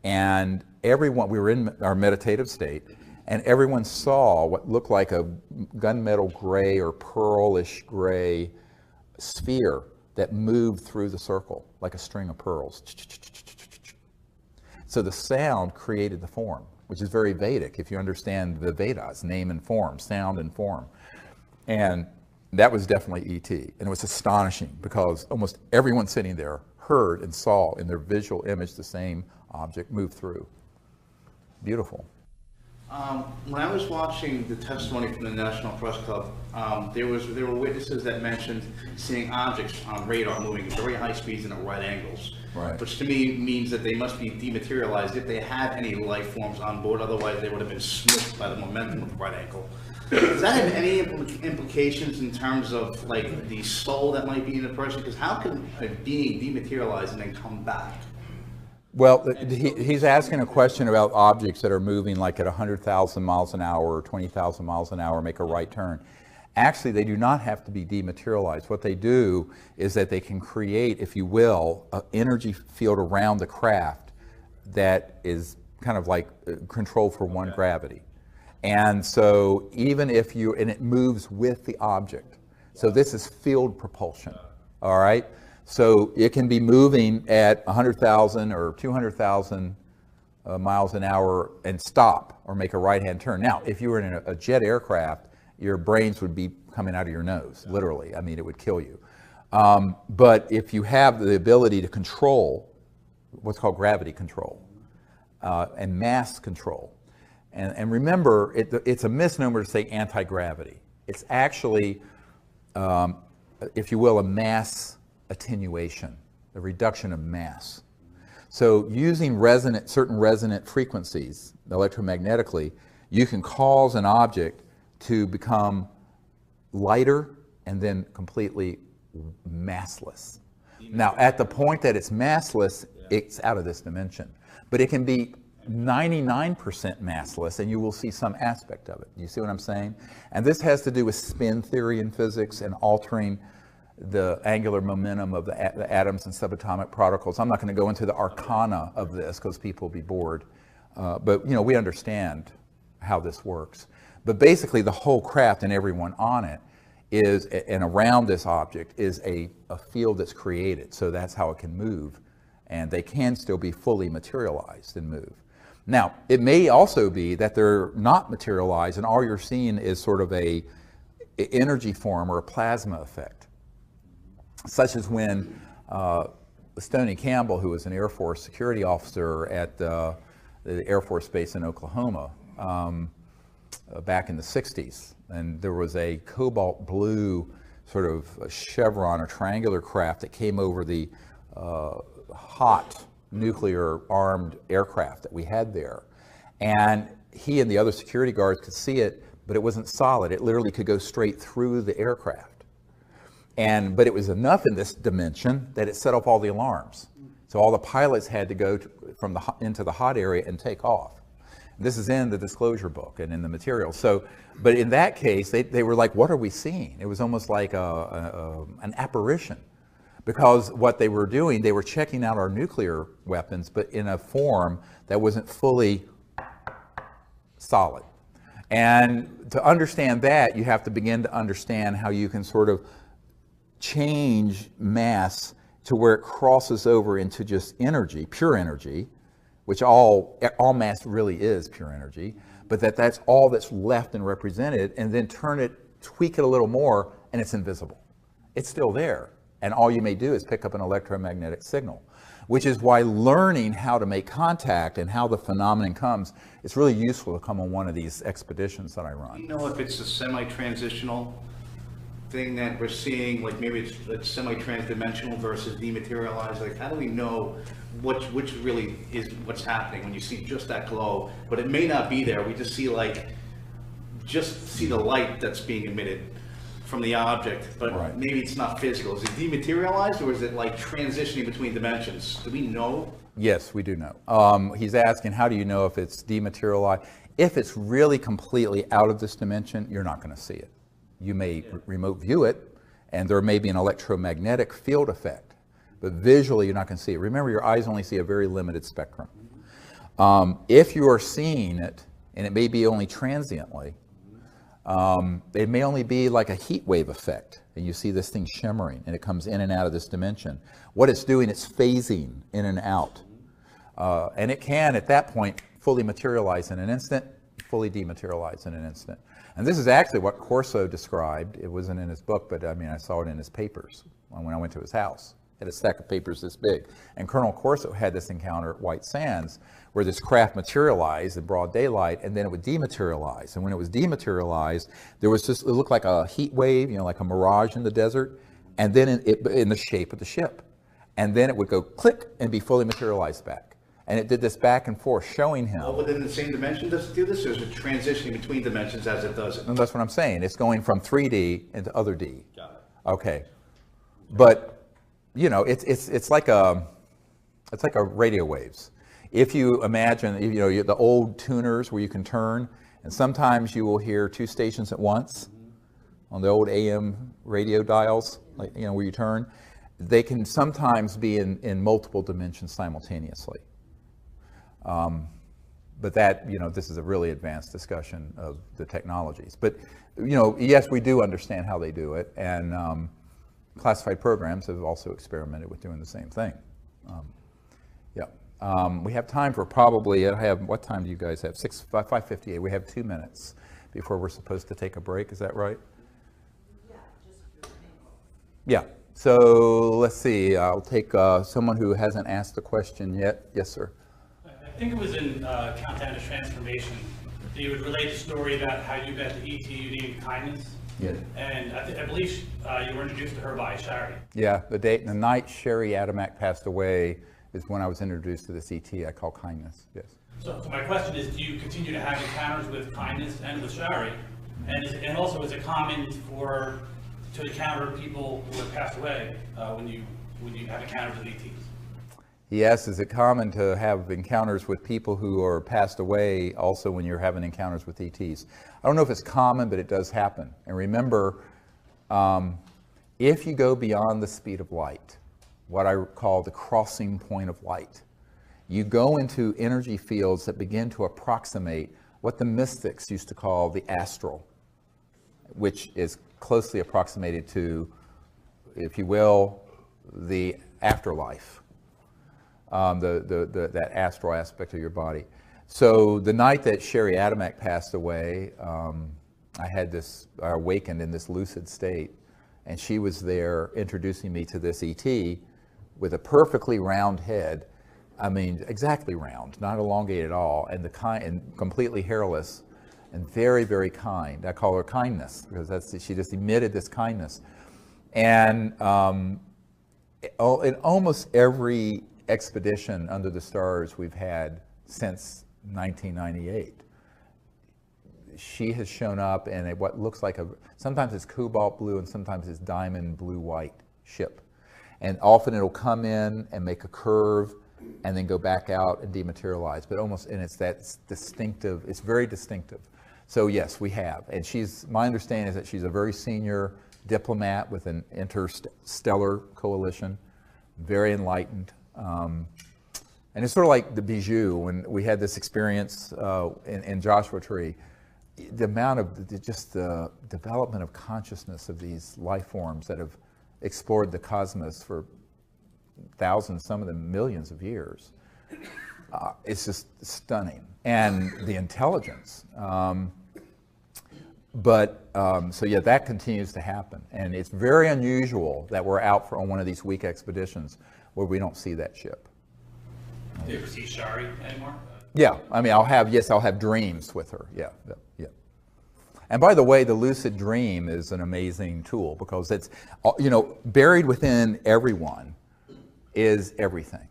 Speaker 4: And everyone, we were in our meditative state, and everyone saw what looked like a gunmetal gray or pearlish gray sphere that moved through the circle like a string of pearls. So the sound created the form, which is very Vedic if you understand the Vedas, name and form, sound and form. And that was definitely ET. And it was astonishing because almost everyone sitting there heard and saw in their visual image the same object move through. Beautiful.
Speaker 15: When I was watching the testimony from the National Press Club, there were witnesses that mentioned seeing objects on radar moving at very high speeds and at right angles,
Speaker 4: right,
Speaker 15: which to me means that they must be dematerialized if they had any life forms on board. Otherwise, they would have been smushed by the momentum of the right angle. Does that have any implications in terms of like the soul that might be in the person? Because how can a being dematerialize and then come back?
Speaker 4: Well, he's asking a question about objects that are moving like at 100,000 miles an hour or 20,000 miles an hour, make a right turn. Actually, they do not have to be dematerialized. What they do is that they can create, if you will, an energy field around the craft that is kind of like controlled for one gravity. And so even if you, and it moves with the object. So this is field propulsion, all right? So it can be moving at 100,000 or 200,000 miles an hour and stop or make a right-hand turn. Now, if you were in a jet aircraft, your brains would be coming out of your nose, literally. I mean, it would kill you. But if you have the ability to control what's called gravity control and mass control, and remember, it's a misnomer to say anti-gravity. It's actually, if you will, a mass attenuation, the reduction of mass. So using certain resonant frequencies electromagnetically, you can cause an object to become lighter and then completely massless. Now, at the point that it's massless, it's out of this dimension. But it can be 99% massless, and you will see some aspect of it. You see what I'm saying? And this has to do with spin theory in physics and altering the angular momentum of the atoms and subatomic particles. I'm not going to go into the arcana of this because people will be bored. But you know, we understand how this works. But basically the whole craft and everyone on it is, and around this object is a field that's created. So that's how it can move. And they can still be fully materialized and move. Now, it may also be that they're not materialized and all you're seeing is sort of a energy form or a plasma effect. Such as when Stoney Campbell, who was an Air Force security officer at the Air Force Base in Oklahoma back in the 60s, and there was a cobalt blue sort of a chevron or triangular craft that came over the hot nuclear armed aircraft that we had there. And he and the other security guards could see it, but it wasn't solid. It literally could go straight through the aircraft. But it was enough in this dimension that it set off all the alarms. So all the pilots had to go into the hot area and take off. This is in the disclosure book and in the material. So, but in that case, they were like, what are we seeing? It was almost like an apparition. Because what they were doing, they were checking out our nuclear weapons, but in a form that wasn't fully solid. And to understand that, you have to begin to understand how you can sort of change mass to where it crosses over into just energy, pure energy, which all mass really is pure energy, but that's all that's left and represented, and then tweak it a little more, and it's invisible. It's still there, And all you may do is pick up an electromagnetic signal, which is why learning how to make contact and how the phenomenon comes, it's really useful to come on one of these expeditions that I run.
Speaker 15: Do you know if it's a semi-transitional thing that we're seeing, like maybe it's semi-transdimensional versus dematerialized? Like, how do we know which really is what's happening when you see just that glow, but it may not be there? We just see the light that's being emitted from the object, but
Speaker 4: right.
Speaker 15: Maybe it's not physical. Is it dematerialized, or is it like transitioning between dimensions? Do we know?
Speaker 4: Yes, we do know. He's asking, how do you know if it's dematerialized? If it's really completely out of this dimension, you're not going to see it. You may remote view it, and there may be an electromagnetic field effect, but visually you're not going to see it. Remember, your eyes only see a very limited spectrum. If you are seeing it, and it may be only transiently, it may only be like a heat wave effect, and you see this thing shimmering, and it comes in and out of this dimension. What it's doing, it's phasing in and out. And it can, at that point, fully materialize in an instant, fully dematerialize in an instant. And this is actually what Corso described. It wasn't in his book, but I mean, I saw it in his papers when I went to his house. He had a stack of papers this big. And Colonel Corso had this encounter at White Sands where this craft materialized in broad daylight, and then it would dematerialize. And when it was dematerialized, there was just, it looked like a heat wave, like a mirage in the desert, and then in the shape of the ship. And then it would go click and be fully materialized back. And it did this back and forth, showing him.
Speaker 15: All within the same dimension does it do this, or is it transitioning between dimensions as it does it?
Speaker 4: And that's what I'm saying. It's going from 3D into other D.
Speaker 15: Got it.
Speaker 4: Okay. But, it's like a radio waves. If you imagine, the old tuners where you can turn, and sometimes you will hear two stations at once on the old AM radio dials, like, where you turn, they can sometimes be in multiple dimensions simultaneously. But that, this is a really advanced discussion of the technologies. But, yes, we do understand how they do it, and classified programs have also experimented with doing the same thing. We have time for probably, what time do you guys have? 5:58. We have 2 minutes before we're supposed to take a break. Is that right? Yeah. So let's see. I'll take someone who hasn't asked a question yet. Yes, sir.
Speaker 16: I think it was in Countdown to Transformation that you would relate the story about how you met the ET you needed kindness.
Speaker 4: Yeah.
Speaker 16: And I believe you were introduced to her by Shari.
Speaker 4: Yeah, the night Sherry Adamak passed away is when I was introduced to this ET I call kindness. Yes.
Speaker 16: So my question is, do you continue to have encounters with kindness and with Shari? And also, is it common to encounter people who have passed away when you have encounters with ETs?
Speaker 4: Yes, is it common to have encounters with people who are passed away also when you're having encounters with ETs? I don't know if it's common, but it does happen. And remember, if you go beyond the speed of light, what I call the crossing point of light, you go into energy fields that begin to approximate what the mystics used to call the astral, which is closely approximated to, if you will, the afterlife. That astral aspect of your body. So the night that Sherry Adamak passed away, I awakened in this lucid state, and she was there introducing me to this ET with a perfectly round head. I mean, exactly round, not elongated at all, and completely hairless, and very, very kind. I call her kindness because she just emitted this kindness. And in almost every expedition under the stars we've had since 1998, she has shown up in what looks like sometimes it's cobalt blue and sometimes it's diamond blue white ship, and often it'll come in and make a curve and then go back out and dematerialize, but it's that distinctive, it's very distinctive. So yes, we have, and my understanding is that she's a very senior diplomat with an interstellar coalition, very enlightened. And it's sort of like the Bijou, when we had this experience in Joshua Tree, the amount of the development of consciousness of these life forms that have explored the cosmos for thousands, some of them millions of years. It's just stunning. And the intelligence. But, so yeah, that continues to happen. And it's very unusual that we're out on one of these week expeditions where we don't see that ship.
Speaker 16: Do you ever see Shari anymore?
Speaker 4: Yeah, I mean, I'll have dreams with her. Yeah, yeah, yeah. And by the way, the lucid dream is an amazing tool because it's, you know, buried within everyone is everything.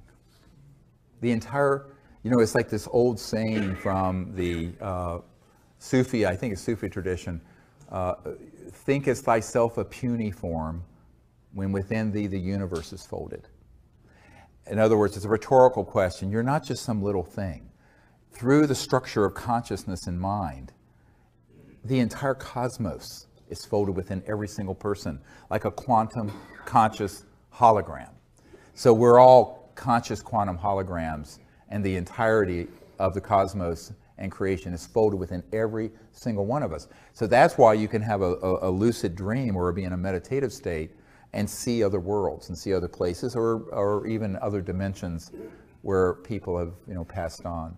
Speaker 4: The entire, you know, it's like this old saying from the Sufi, I think it's Sufi tradition, thinkest thyself a puny form when within thee the universe is folded. In other words, it's a rhetorical question. You're not just some little thing. Through the structure of consciousness and mind, the entire cosmos is folded within every single person, like a quantum conscious hologram. So we're all conscious quantum holograms, and the entirety of the cosmos and creation is folded within every single one of us. So that's why you can have a lucid dream or be in a meditative state and see other worlds and see other places or even other dimensions where people have, you know, passed on.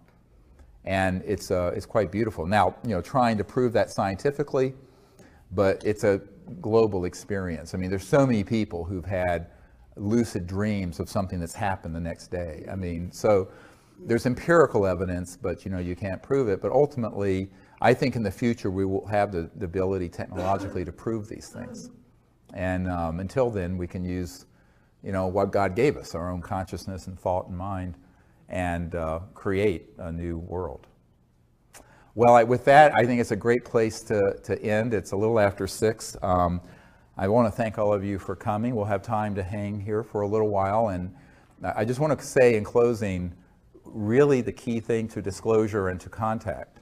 Speaker 4: And it's quite beautiful. Now, you know, trying to prove that scientifically, but it's a global experience. I mean, there's so many people who've had lucid dreams of something that's happened the next day. I mean, so there's empirical evidence, but you know, you can't prove it. But ultimately, I think in the future we will have the ability technologically to prove these things. And until then, we can use, you know, what God gave us, our own consciousness and thought and mind, and create a new world. Well, with that, I think it's a great place to end. It's a little after 6. I want to thank all of you for coming. We'll have time to hang here for a little while. And I just want to say in closing, really the key thing to disclosure and to contact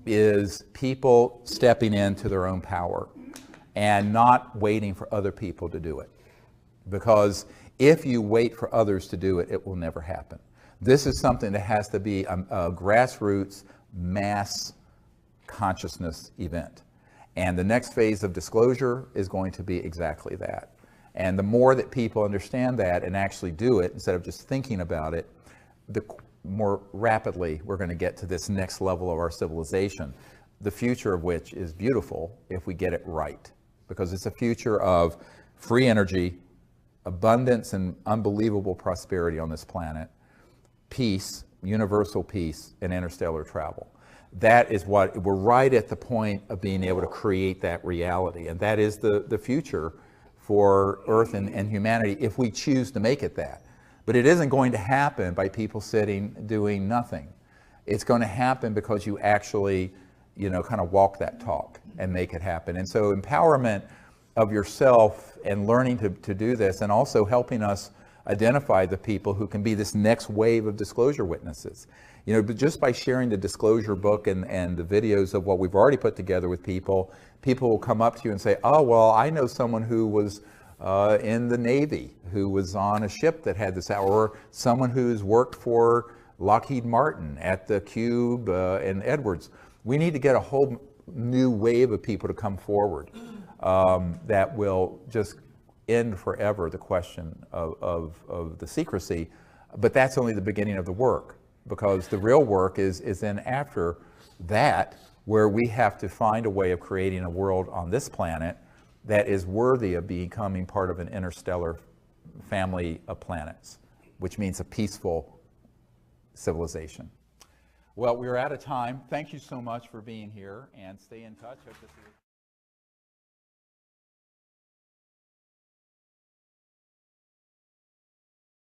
Speaker 4: is people stepping into their own power and not waiting for other people to do it. Because if you wait for others to do it, it will never happen. This is something that has to be a grassroots mass consciousness event. And the next phase of disclosure is going to be exactly that. And the more that people understand that and actually do it, instead of just thinking about it, the more rapidly we're going to get to this next level of our civilization, the future of which is beautiful if we get it right. Because it's a future of free energy, abundance and unbelievable prosperity on this planet, peace, universal peace, and interstellar travel. That is what, we're right at the point of being able to create that reality. And that is the future for Earth and humanity if we choose to make it that. But it isn't going to happen by people sitting doing nothing. It's going to happen because you actually, you know, kind of walk that talk and make it happen. And so empowerment of yourself and learning to do this, and also helping us identify the people who can be this next wave of disclosure witnesses. You know, but just by sharing the disclosure book and the videos of what we've already put together with people, people will come up to you and say, oh, well, I know someone who was in the Navy, who was on a ship that had this, or someone who's worked for Lockheed Martin at the Cube and Edwards. We need to get a whole new wave of people to come forward that will just end forever the question of the secrecy. But that's only the beginning of the work, because the real work is then after that, where we have to find a way of creating a world on this planet that is worthy of becoming part of an interstellar family of planets, which means a peaceful civilization. Well, we're out of time. Thank you so much for being here, and stay in touch. Hope to see you.